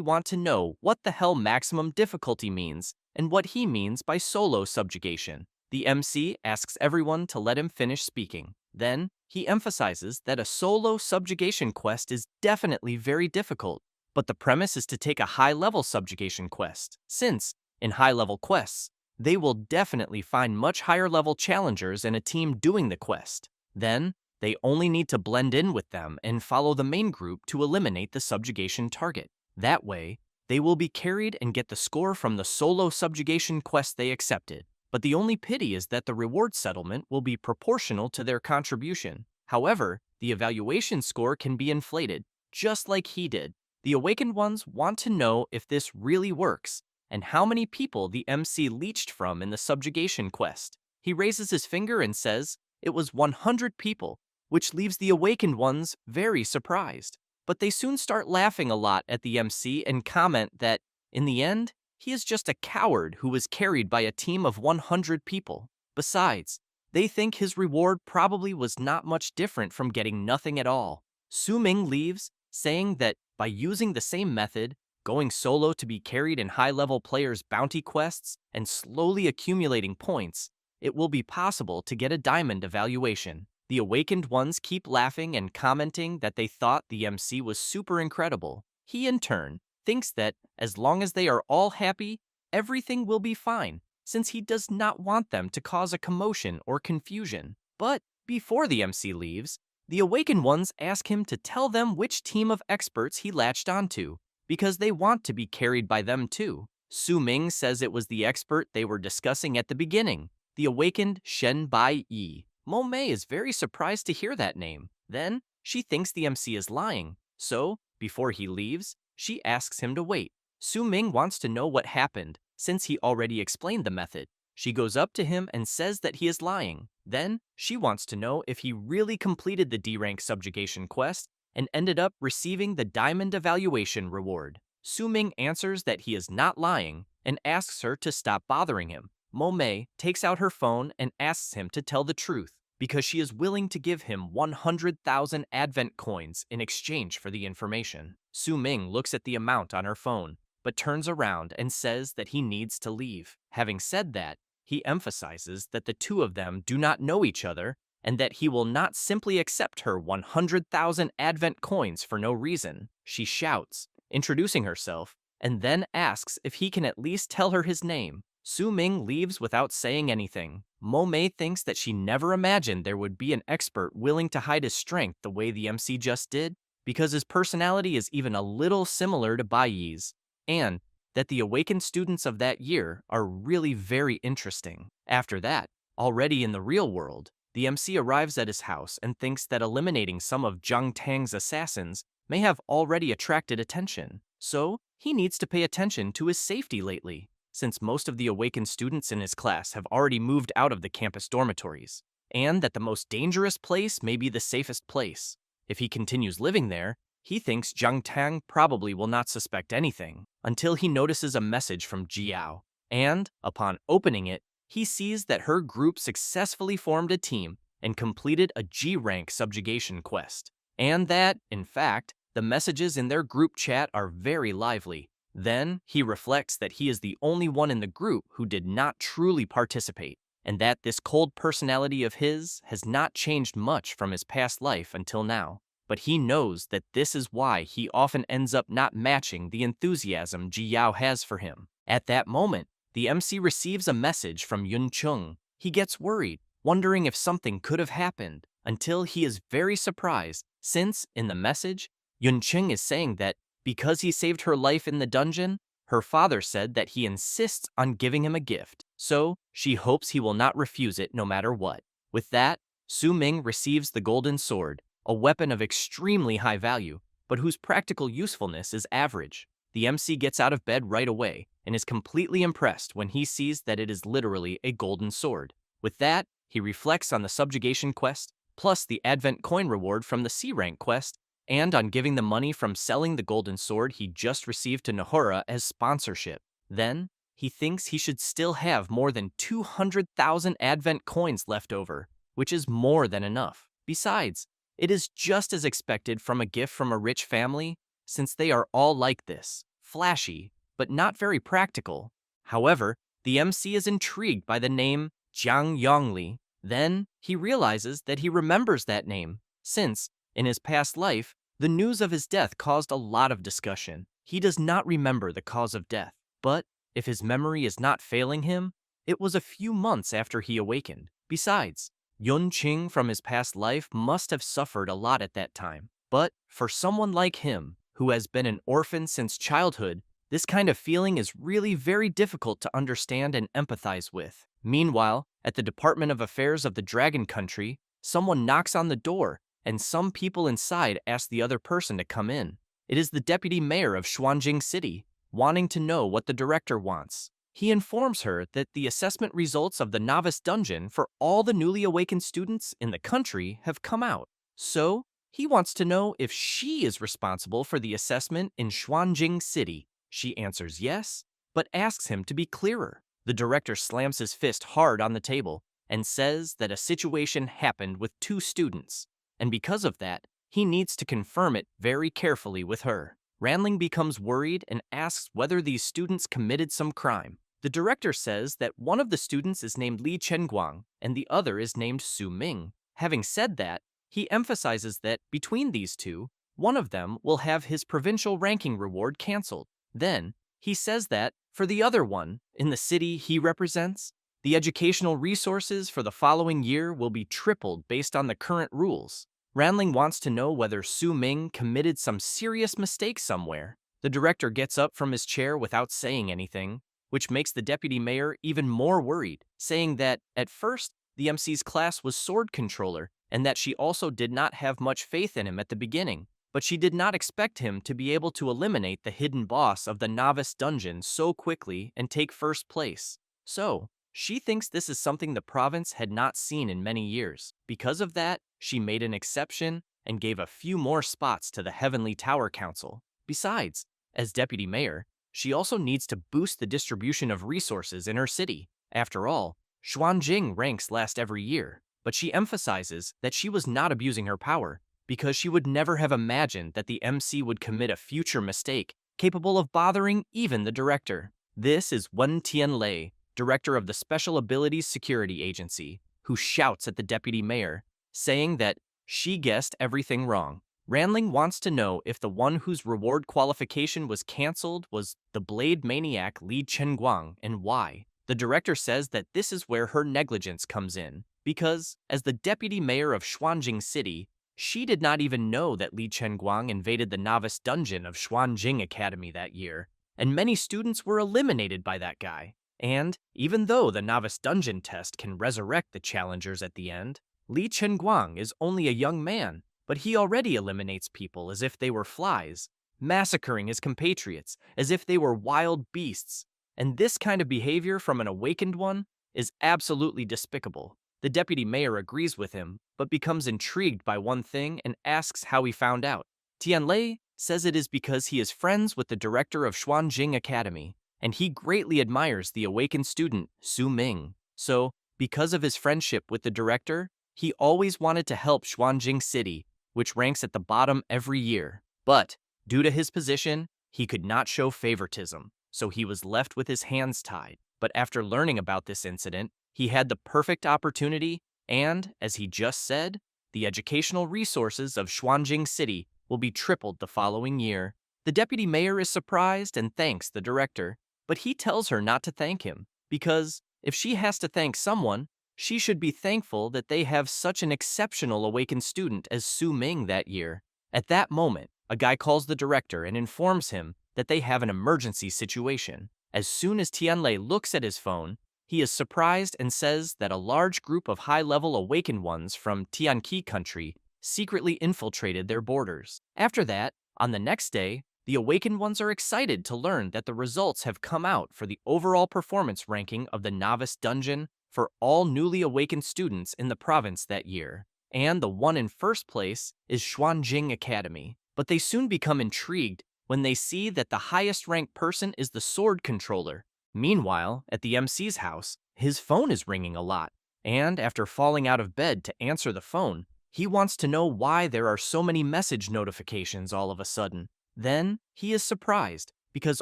want to know what the hell maximum difficulty means and what he means by solo subjugation. The MC asks everyone to let him finish speaking. Then, he emphasizes that a solo subjugation quest is definitely very difficult, but the premise is to take a high-level subjugation quest, since, in high-level quests, they will definitely find much higher-level challengers in a team doing the quest. Then, they only need to blend in with them and follow the main group to eliminate the subjugation target. That way, they will be carried and get the score from the solo subjugation quest they accepted. But the only pity is that the reward settlement will be proportional to their contribution. However, the evaluation score can be inflated, just like he did. The awakened ones want to know if this really works, and how many people the MC leached from in the subjugation quest. He raises his finger and says it was 100 people, which leaves the awakened ones very surprised. But they soon start laughing a lot at the MC and comment that, in the end, he is just a coward who was carried by a team of 100 people. Besides, they think his reward probably was not much different from getting nothing at all. Su Ming leaves, saying that by using the same method, going solo to be carried in high-level players' bounty quests, and slowly accumulating points, it will be possible to get a diamond evaluation. The awakened ones keep laughing and commenting that they thought the MC was super incredible. He, in turn, thinks that as long as they are all happy, everything will be fine, since he does not want them to cause a commotion or confusion. But before the MC leaves, the awakened ones ask him to tell them which team of experts he latched onto, because they want to be carried by them too. Su Ming says it was the expert they were discussing at the beginning, the awakened Shen Bai Yi. Mo Mei is very surprised to hear that name. Then, she thinks the MC is lying, so, before he leaves, she asks him to wait. Su Ming wants to know what happened, since he already explained the method. She goes up to him and says that he is lying. Then, she wants to know if he really completed the D-rank subjugation quest and ended up receiving the diamond evaluation reward. Su Ming answers that he is not lying and asks her to stop bothering him. Mo Mei takes out her phone and asks him to tell the truth, because she is willing to give him 100,000 advent coins in exchange for the information. Su Ming looks at the amount on her phone, but turns around and says that he needs to leave. Having said that, he emphasizes that the two of them do not know each other and that he will not simply accept her 100,000 advent coins for no reason. She shouts, introducing herself, and then asks if he can at least tell her his name. Su Ming leaves without saying anything. Mo Mei thinks that she never imagined there would be an expert willing to hide his strength the way the MC just did, because his personality is even a little similar to Bai Yi's, and that the awakened students of that year are really very interesting. After that, already in the real world, the MC arrives at his house and thinks that eliminating some of Zhang Tang's assassins may have already attracted attention, so he needs to pay attention to his safety lately, since most of the awakened students in his class have already moved out of the campus dormitories, and that the most dangerous place may be the safest place. If he continues living there, he thinks Zhang Tang probably will not suspect anything, until he notices a message from Jiao, and, upon opening it, he sees that her group successfully formed a team and completed a G-rank subjugation quest, and that, in fact, the messages in their group chat are very lively. Then, he reflects that he is the only one in the group who did not truly participate, and that this cold personality of his has not changed much from his past life until now. But he knows that this is why he often ends up not matching the enthusiasm Ji Yao has for him. At that moment, the MC receives a message from Yun Chung. He gets worried, wondering if something could have happened, until he is very surprised, since, in the message, Yun Chung is saying that because he saved her life in the dungeon, her father said that he insists on giving him a gift, so she hopes he will not refuse it no matter what. With that, Su Ming receives the golden sword, a weapon of extremely high value, but whose practical usefulness is average. The MC gets out of bed right away and is completely impressed when he sees that it is literally a golden sword. With that, he reflects on the subjugation quest, plus the Advent coin reward from the C-rank quest, and on giving the money from selling the golden sword he just received to Nahora as sponsorship. Then, he thinks he should still have more than 200,000 Advent coins left over, which is more than enough. Besides, It is just as expected from a gift from a rich family, since they are all like this, flashy, but not very practical. However, the MC is intrigued by the name Jiang Yongli. Then, he realizes that he remembers that name, since, in his past life, the news of his death caused a lot of discussion. He does not remember the cause of death, but if his memory is not failing him, it was a few months after he awakened. Besides, Yun Qing from his past life must have suffered a lot at that time. But for someone like him, who has been an orphan since childhood, this kind of feeling is really very difficult to understand and empathize with. Meanwhile, at the Department of Affairs of the Dragon Country, someone knocks on the door, and some people inside ask the other person to come in. It is the deputy mayor of Xuanjing City, wanting to know what the director wants. He informs her that the assessment results of the novice dungeon for all the newly awakened students in the country have come out. So, he wants to know if she is responsible for the assessment in Xuanjing City. She answers yes, but asks him to be clearer. The director slams his fist hard on the table and says that a situation happened with 2 students, and because of that, he needs to confirm it very carefully with her. Ranling becomes worried and asks whether these students committed some crime. The director says that one of the students is named Li Chenguang and the other is named Su Ming. Having said that, he emphasizes that between these two, one of them will have his provincial ranking reward canceled. Then, he says that, for the other one, in the city he represents, the educational resources for the following year will be tripled based on the current rules. Ranling wants to know whether Su Ming committed some serious mistake somewhere. The director gets up from his chair without saying anything, which makes the deputy mayor even more worried, saying that, at first, the MC's class was sword controller, and that she also did not have much faith in him at the beginning, but she did not expect him to be able to eliminate the hidden boss of the novice dungeon so quickly and take first place. So, she thinks this is something the province had not seen in many years. Because of that, she made an exception and gave a few more spots to the Heavenly Tower Council. Besides, as deputy mayor, she also needs to boost the distribution of resources in her city. After all, Xuanjing ranks last every year, but she emphasizes that she was not abusing her power because she would never have imagined that the MC would commit a future mistake capable of bothering even the director. This is Wen Tianlei, director of the Special Abilities Security Agency, who shouts at the deputy mayor, saying that she guessed everything wrong. Ranling wants to know if the one whose reward qualification was cancelled was the blade maniac Li Chenguang and why. The director says that this is where her negligence comes in, because, as the deputy mayor of Xuanjing City, she did not even know that Li Chenguang invaded the novice dungeon of Xuanjing Academy that year, and many students were eliminated by that guy. And, even though the novice dungeon test can resurrect the challengers at the end, Li Chenguang is only a young man, but he already eliminates people as if they were flies, massacring his compatriots as if they were wild beasts. And this kind of behavior from an awakened one is absolutely despicable. The deputy mayor agrees with him, but becomes intrigued by one thing and asks how he found out. Tianlei says it is because he is friends with the director of Xuanjing Academy, and he greatly admires the awakened student, Su Ming. So, because of his friendship with the director, he always wanted to help Xuanjing City, which ranks at the bottom every year. But, due to his position, he could not show favoritism, so he was left with his hands tied. But after learning about this incident, he had the perfect opportunity, and, as he just said, the educational resources of Xuanjing City will be tripled the following year. The deputy mayor is surprised and thanks the director, but he tells her not to thank him, because if she has to thank someone, she should be thankful that they have such an exceptional awakened student as Su Ming that year. At that moment, a guy calls the director and informs him that they have an emergency situation. As soon as Tianlei looks at his phone, he is surprised and says that a large group of high-level awakened ones from Tianqi country secretly infiltrated their borders. After that, on the next day, the awakened ones are excited to learn that the results have come out for the overall performance ranking of the novice dungeon for all newly awakened students in the province that year, and the one in first place is Xuanjing Academy. But they soon become intrigued when they see that the highest ranked person is the sword controller. Meanwhile, at the MC's house, his phone is ringing a lot, and after falling out of bed to answer the phone, He wants to know why there are so many message notifications all of a sudden. Then, he is surprised because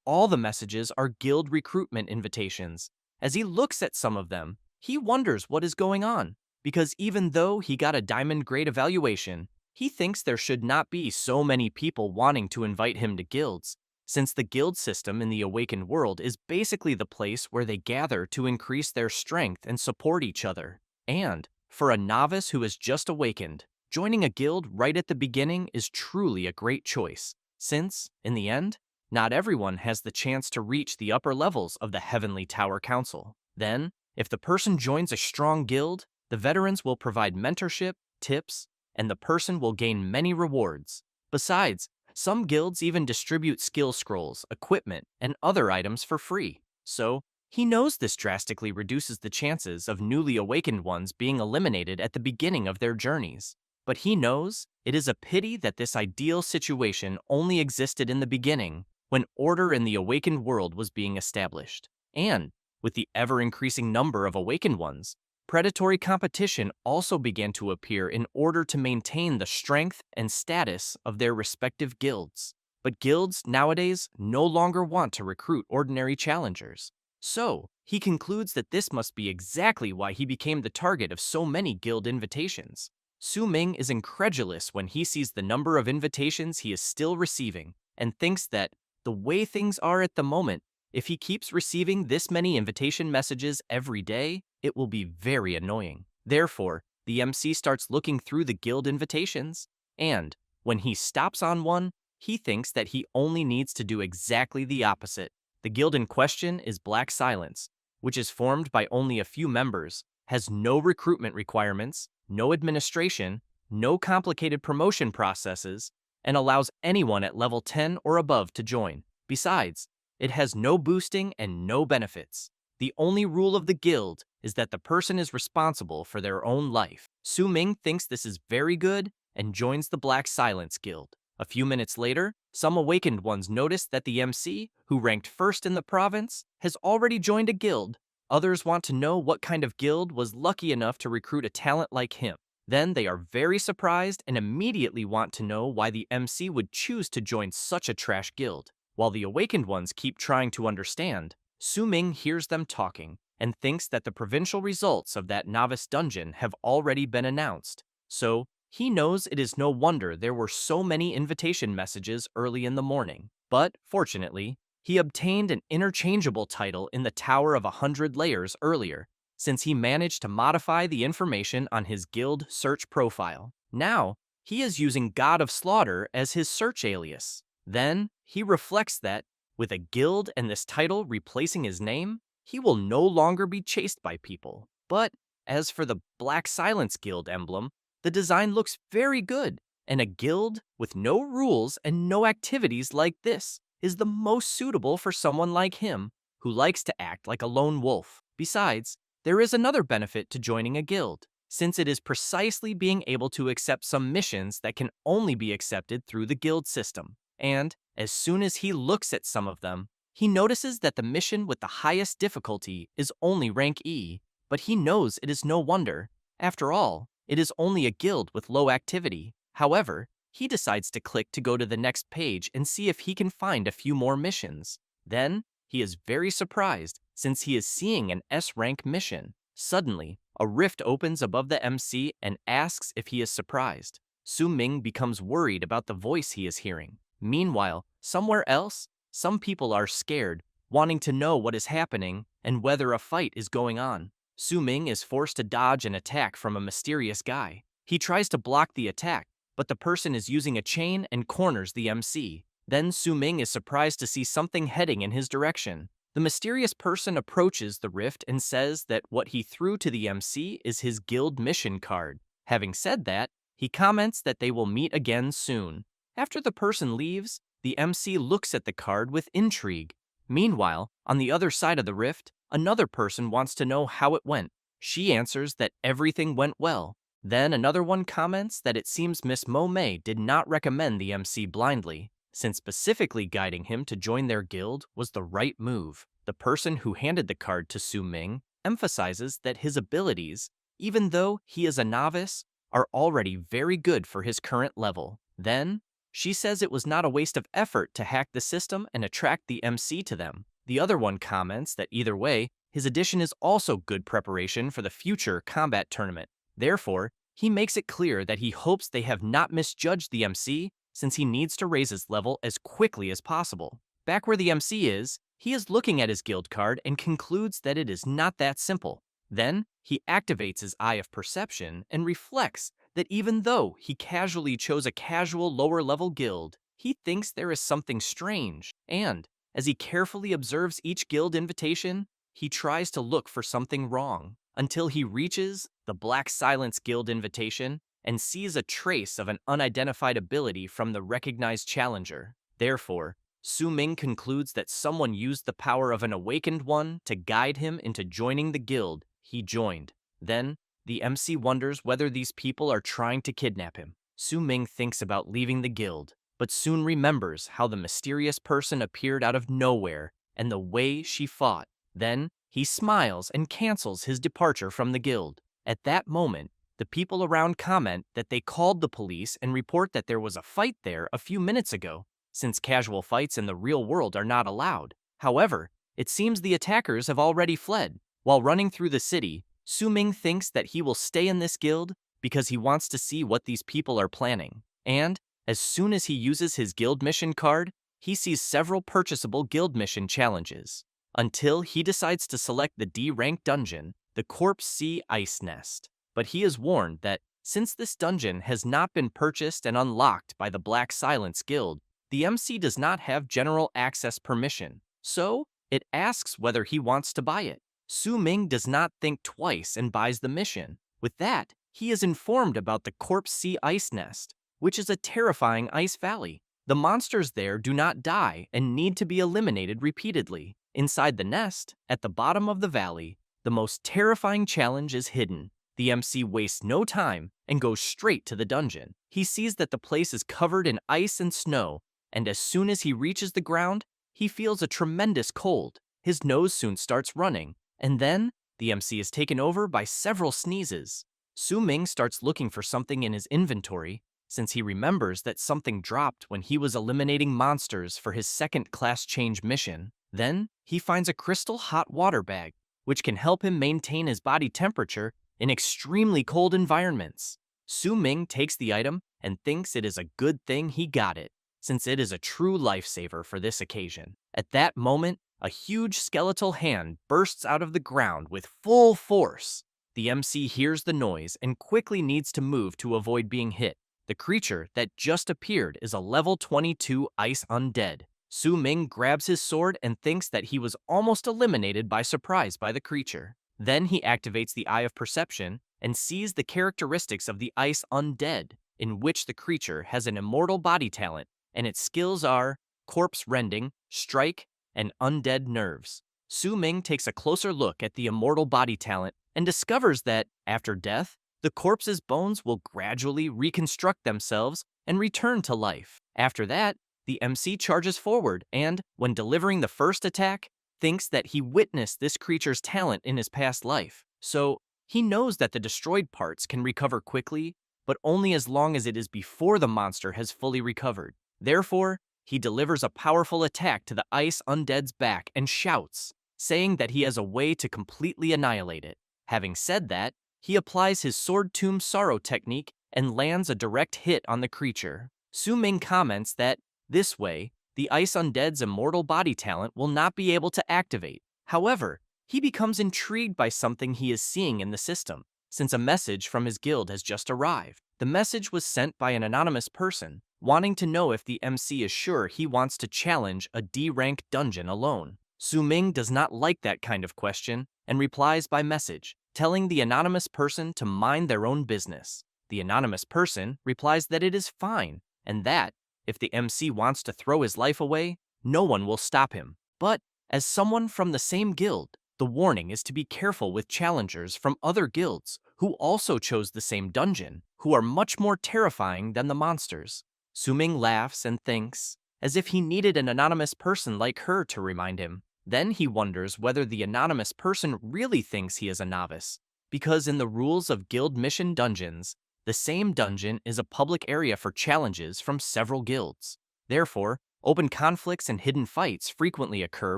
all the messages are guild recruitment invitations. As he looks at some of them, he wonders what is going on, because even though he got a diamond grade evaluation, he thinks there should not be so many people wanting to invite him to guilds, since the guild system in the awakened world is basically the place where they gather to increase their strength and support each other. And, for a novice who has just awakened, joining a guild right at the beginning is truly a great choice, since, in the end, not everyone has the chance to reach the upper levels of the Heavenly Tower Council. Then, if the person joins a strong guild, the veterans will provide mentorship, tips, and the person will gain many rewards. Besides, some guilds even distribute skill scrolls, equipment, and other items for free. So, he knows this drastically reduces the chances of newly awakened ones being eliminated at the beginning of their journeys. But he knows it is a pity that this ideal situation only existed in the beginning, when order in the awakened world was being established. And, with the ever-increasing number of awakened ones, predatory competition also began to appear in order to maintain the strength and status of their respective guilds. But guilds nowadays no longer want to recruit ordinary challengers. So, he concludes that this must be exactly why he became the target of so many guild invitations. Su Ming is incredulous when he sees the number of invitations he is still receiving, and thinks that, the way things are at the moment, if he keeps receiving this many invitation messages every day, it will be very annoying. Therefore, the MC starts looking through the guild invitations, and, when he stops on one, he thinks that he only needs to do exactly the opposite. The guild in question is Black Silence, which is formed by only a few members, has no recruitment requirements, no administration, no complicated promotion processes, and allows anyone at level 10 or above to join. Besides, it has no boosting and no benefits. The only rule of the guild is that the person is responsible for their own life. Su Ming thinks this is very good and joins the Black Silence Guild. A few minutes later, some awakened ones notice that the MC, who ranked first in the province, has already joined a guild. Others want to know what kind of guild was lucky enough to recruit a talent like him. Then they are very surprised and immediately want to know why the MC would choose to join such a trash guild. While the awakened ones keep trying to understand, Su Ming hears them talking and thinks that the provincial results of that novice dungeon have already been announced. So, he knows it is no wonder there were so many invitation messages early in the morning. But, fortunately, he obtained an interchangeable title in the Tower of 100 Layers earlier, since he managed to modify the information on his guild search profile. Now, he is using God of Slaughter as his search alias. Then, he reflects that, with a guild and this title replacing his name, he will no longer be chased by people. But, as for the Black Silence Guild emblem, the design looks very good, and a guild with no rules and no activities like this is the most suitable for someone like him, who likes to act like a lone wolf. Besides, there is another benefit to joining a guild, since it is precisely being able to accept some missions that can only be accepted through the guild system. And, as soon as he looks at some of them, he notices that the mission with the highest difficulty is only rank E, but he knows it is no wonder. After all, it is only a guild with low activity. However, he decides to click to go to the next page and see if he can find a few more missions. Then, he is very surprised since he is seeing an S-rank mission. Suddenly, a rift opens above the MC and asks if he is surprised. Su Ming becomes worried about the voice he is hearing. Meanwhile, somewhere else, some people are scared, wanting to know what is happening and whether a fight is going on. Su Ming is forced to dodge an attack from a mysterious guy. He tries to block the attack, but the person is using a chain and corners the MC. Then Su Ming is surprised to see something heading in his direction. The mysterious person approaches the rift and says that what he threw to the MC is his guild mission card. Having said that, he comments that they will meet again soon. After the person leaves, the MC looks at the card with intrigue. Meanwhile, on the other side of the rift, another person wants to know how it went. She answers that everything went well. Then another one comments that it seems Miss Mo Mei did not recommend the MC blindly, since specifically guiding him to join their guild was the right move. The person who handed the card to Su Ming emphasizes that his abilities, even though he is a novice, are already very good for his current level. Then, she says it was not a waste of effort to hack the system and attract the MC to them. The other one comments that either way, his addition is also good preparation for the future combat tournament. Therefore, he makes it clear that he hopes they have not misjudged the MC since he needs to raise his level as quickly as possible. Back where the MC is, he is looking at his guild card and concludes that it is not that simple. Then, he activates his eye of perception and reflects that even though he casually chose a casual lower-level guild, he thinks there is something strange, and, as he carefully observes each guild invitation, he tries to look for something wrong, until he reaches the Black Silence Guild invitation and sees a trace of an unidentified ability from the recognized challenger. Therefore, Su Ming concludes that someone used the power of an awakened one to guide him into joining the guild he joined. Then, the MC wonders whether these people are trying to kidnap him. Su Ming thinks about leaving the guild, but soon remembers how the mysterious person appeared out of nowhere and the way she fought. Then, he smiles and cancels his departure from the guild. At that moment, the people around comment that they called the police and report that there was a fight there a few minutes ago, since casual fights in the real world are not allowed. However, it seems the attackers have already fled. While running through the city, Su Ming thinks that he will stay in this guild because he wants to see what these people are planning. And, as soon as he uses his guild mission card, he sees several purchasable guild mission challenges, until he decides to select the D-rank dungeon, the Corpse Sea Ice Nest. But he is warned that, since this dungeon has not been purchased and unlocked by the Black Silence Guild, the MC does not have general access permission, so it asks whether he wants to buy it. Su Ming does not think twice and buys the mission. With that, he is informed about the Corpse Sea Ice Nest, which is a terrifying ice valley. The monsters there do not die and need to be eliminated repeatedly. Inside the nest, at the bottom of the valley, the most terrifying challenge is hidden. The MC wastes no time and goes straight to the dungeon. He sees that the place is covered in ice and snow, and as soon as he reaches the ground, he feels a tremendous cold. His nose soon starts running, and then the MC is taken over by several sneezes. Su Ming starts looking for something in his inventory, since he remembers that something dropped when he was eliminating monsters for his second class change mission. Then, he finds a crystal hot water bag, which can help him maintain his body temperature in extremely cold environments. Su Ming takes the item and thinks it is a good thing he got it, since it is a true lifesaver for this occasion. At that moment, a huge skeletal hand bursts out of the ground with full force. The MC hears the noise and quickly needs to move to avoid being hit. The creature that just appeared is a level 22 ice undead. Su Ming grabs his sword and thinks that he was almost eliminated by surprise by the creature. Then he activates the Eye of Perception and sees the characteristics of the ice undead, in which the creature has an immortal body talent, and its skills are corpse rending, strike, and undead nerves. Su Ming takes a closer look at the immortal body talent and discovers that, after death, the corpse's bones will gradually reconstruct themselves and return to life. After that, the MC charges forward and, when delivering the first attack, thinks that he witnessed this creature's talent in his past life. So, he knows that the destroyed parts can recover quickly, but only as long as it is before the monster has fully recovered. Therefore, he delivers a powerful attack to the ice undead's back and shouts, saying that he has a way to completely annihilate it. Having said that, he applies his Sword Tomb Sorrow technique and lands a direct hit on the creature. Su Ming comments that, this way, the ice undead's immortal body talent will not be able to activate. However, he becomes intrigued by something he is seeing in the system, since a message from his guild has just arrived. The message was sent by an anonymous person, wanting to know if the MC is sure he wants to challenge a D-rank dungeon alone. Su Ming does not like that kind of question and replies by message, telling the anonymous person to mind their own business. The anonymous person replies that it is fine, and that, if the MC wants to throw his life away, no one will stop him. But, as someone from the same guild, the warning is to be careful with challengers from other guilds who also chose the same dungeon, who are much more terrifying than the monsters. Su Ming laughs and thinks, as if he needed an anonymous person like her to remind him. Then he wonders whether the anonymous person really thinks he is a novice, because in the rules of guild mission dungeons, the same dungeon is a public area for challenges from several guilds. Therefore, open conflicts and hidden fights frequently occur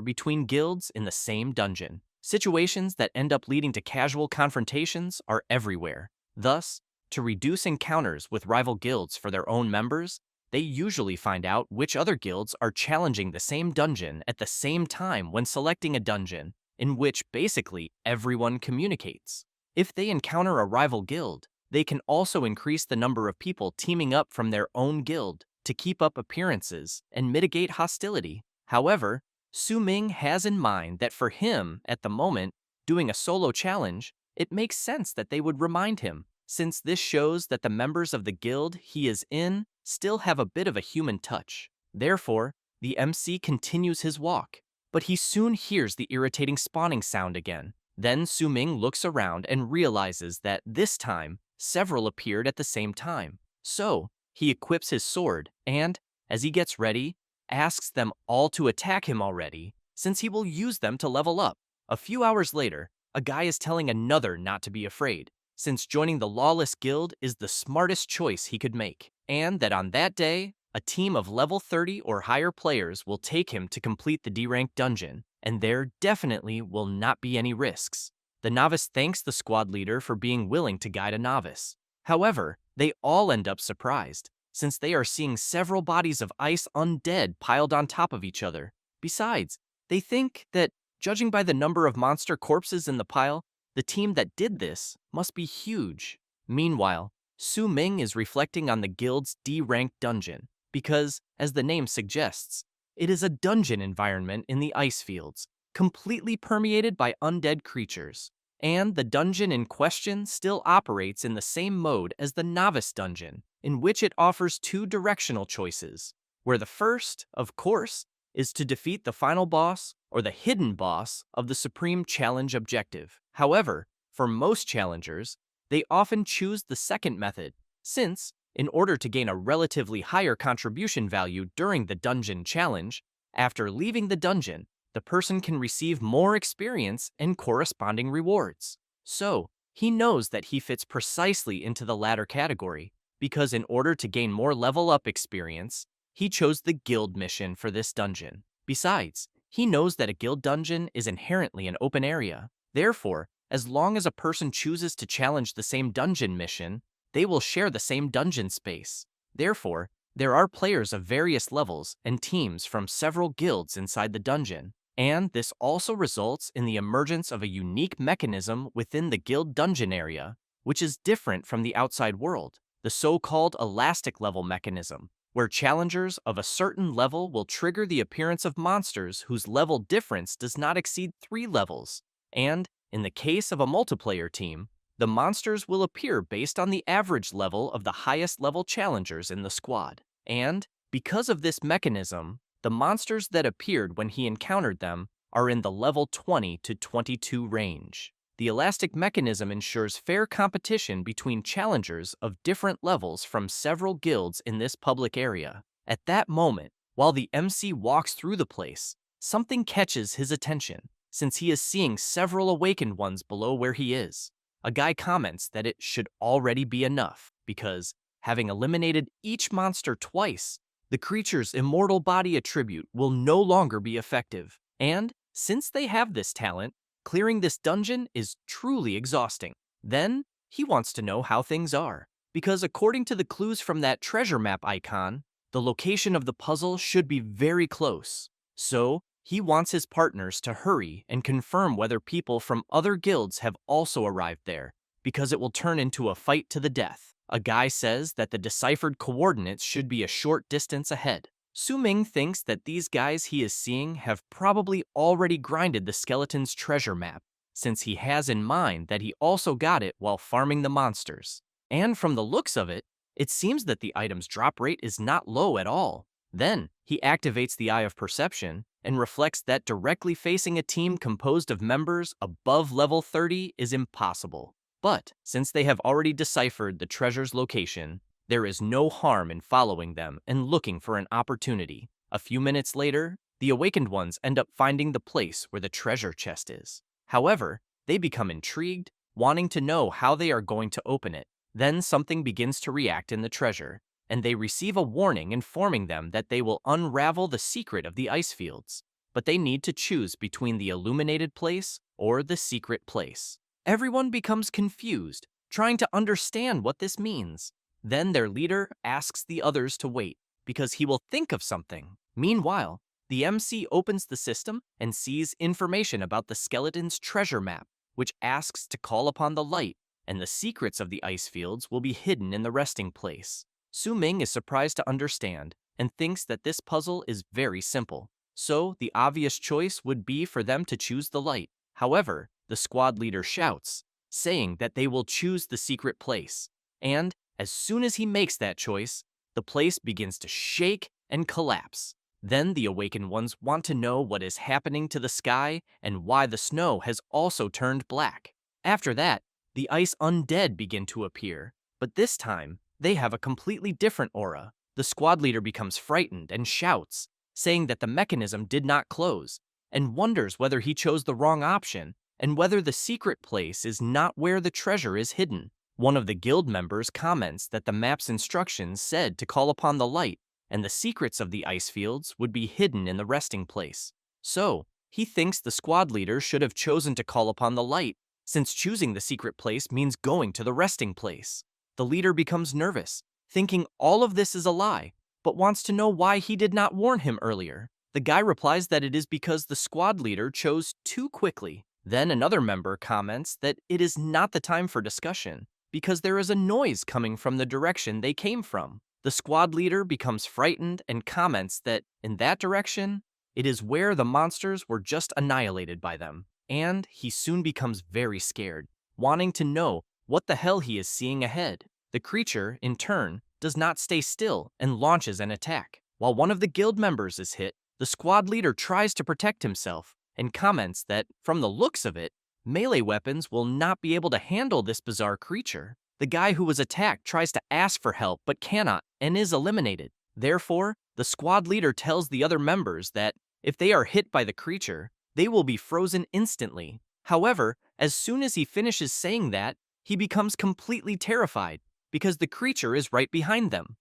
between guilds in the same dungeon. Situations that end up leading to casual confrontations are everywhere. Thus, to reduce encounters with rival guilds for their own members, they usually find out which other guilds are challenging the same dungeon at the same time when selecting a dungeon, in which basically everyone communicates. If they encounter a rival guild, they can also increase the number of people teaming up from their own guild to keep up appearances and mitigate hostility. However, Su Ming has in mind that for him, at the moment, doing a solo challenge, it makes sense that they would remind him, since this shows that the members of the guild he is in still have a bit of a human touch. Therefore, the MC continues his walk, but he soon hears the irritating spawning sound again. Then Su Ming looks around and realizes that this time, several appeared at the same time. So, he equips his sword and, as he gets ready, asks them all to attack him already, since he will use them to level up. A few hours later, a guy is telling another not to be afraid, since joining the lawless guild is the smartest choice he could make, and that on that day, a team of level 30 or higher players will take him to complete the D-rank dungeon, and there definitely will not be any risks. The novice thanks the squad leader for being willing to guide a novice. However, they all end up surprised, since they are seeing several bodies of ice undead piled on top of each other. Besides, they think that, judging by the number of monster corpses in the pile, the team that did this must be huge. Meanwhile, Su Ming is reflecting on the guild's D-rank dungeon, because, as the name suggests, it is a dungeon environment in the ice fields, completely permeated by undead creatures. And the dungeon in question still operates in the same mode as the novice dungeon, in which it offers two directional choices, where the first, of course, is to defeat the final boss or the hidden boss of the Supreme Challenge objective. However, for most challengers, they often choose the second method, since, in order to gain a relatively higher contribution value during the dungeon challenge, after leaving the dungeon, the person can receive more experience and corresponding rewards. So, he knows that he fits precisely into the latter category, because in order to gain more level-up experience, he chose the guild mission for this dungeon. Besides, he knows that a guild dungeon is inherently an open area. Therefore, as long as a person chooses to challenge the same dungeon mission, they will share the same dungeon space. Therefore, there are players of various levels and teams from several guilds inside the dungeon, and this also results in the emergence of a unique mechanism within the guild dungeon area, which is different from the outside world, the so-called elastic level mechanism, where challengers of a certain level will trigger the appearance of monsters whose level difference does not exceed 3 levels, and, in the case of a multiplayer team, the monsters will appear based on the average level of the highest level challengers in the squad. And, because of this mechanism, the monsters that appeared when he encountered them are in the level 20 to 22 range. The elastic mechanism ensures fair competition between challengers of different levels from several guilds in this public area. At that moment, while the MC walks through the place, something catches his attention, since he is seeing several awakened ones below where he is. A guy comments that it should already be enough, because, having eliminated each monster twice, the creature's immortal body attribute will no longer be effective. And, since they have this talent, clearing this dungeon is truly exhausting. Then, he wants to know how things are, because according to the clues from that treasure map icon, the location of the puzzle should be very close. So, he wants his partners to hurry and confirm whether people from other guilds have also arrived there, because it will turn into a fight to the death. A guy says that the deciphered coordinates should be a short distance ahead. Su Ming thinks that these guys he is seeing have probably already grinded the skeleton's treasure map, since he has in mind that he also got it while farming the monsters. And from the looks of it, it seems that the item's drop rate is not low at all. Then, he activates the Eye of Perception and reflects that directly facing a team composed of members above level 30 is impossible. But, since they have already deciphered the treasure's location, there is no harm in following them and looking for an opportunity. A few minutes later, the awakened ones end up finding the place where the treasure chest is. However, they become intrigued, wanting to know how they are going to open it. Then something begins to react in the treasure, and they receive a warning informing them that they will unravel the secret of the ice fields. But they need to choose between the illuminated place or the secret place. Everyone becomes confused, trying to understand what this means. Then their leader asks the others to wait, because he will think of something. Meanwhile, the MC opens the system and sees information about the skeleton's treasure map, which asks to call upon the light, and the secrets of the ice fields will be hidden in the resting place. Su Ming is surprised to understand and thinks that this puzzle is very simple. So, the obvious choice would be for them to choose the light. However, the squad leader shouts, saying that they will choose the secret place. And, as soon as he makes that choice, the place begins to shake and collapse. Then the awakened ones want to know what is happening to the sky and why the snow has also turned black. After that, the ice undead begin to appear, but this time, they have a completely different aura. The squad leader becomes frightened and shouts, saying that the mechanism did not close, and wonders whether he chose the wrong option and whether the secret place is not where the treasure is hidden. One of the guild members comments that the map's instructions said to call upon the light, and the secrets of the ice fields would be hidden in the resting place. So, he thinks the squad leader should have chosen to call upon the light, since choosing the secret place means going to the resting place. The leader becomes nervous, thinking all of this is a lie, but wants to know why he did not warn him earlier. The guy replies that it is because the squad leader chose too quickly. Then another member comments that it is not the time for discussion, because there is a noise coming from the direction they came from. The squad leader becomes frightened and comments that, in that direction, it is where the monsters were just annihilated by them. And he soon becomes very scared, wanting to know what the hell he is seeing ahead. The creature, in turn, does not stay still and launches an attack. While one of the guild members is hit, the squad leader tries to protect himself and comments that, from the looks of it, melee weapons will not be able to handle this bizarre creature. The guy who was attacked tries to ask for help but cannot and is eliminated. Therefore, the squad leader tells the other members that if they are hit by the creature, they will be frozen instantly. However, as soon as he finishes saying that, he becomes completely terrified because the creature is right behind them.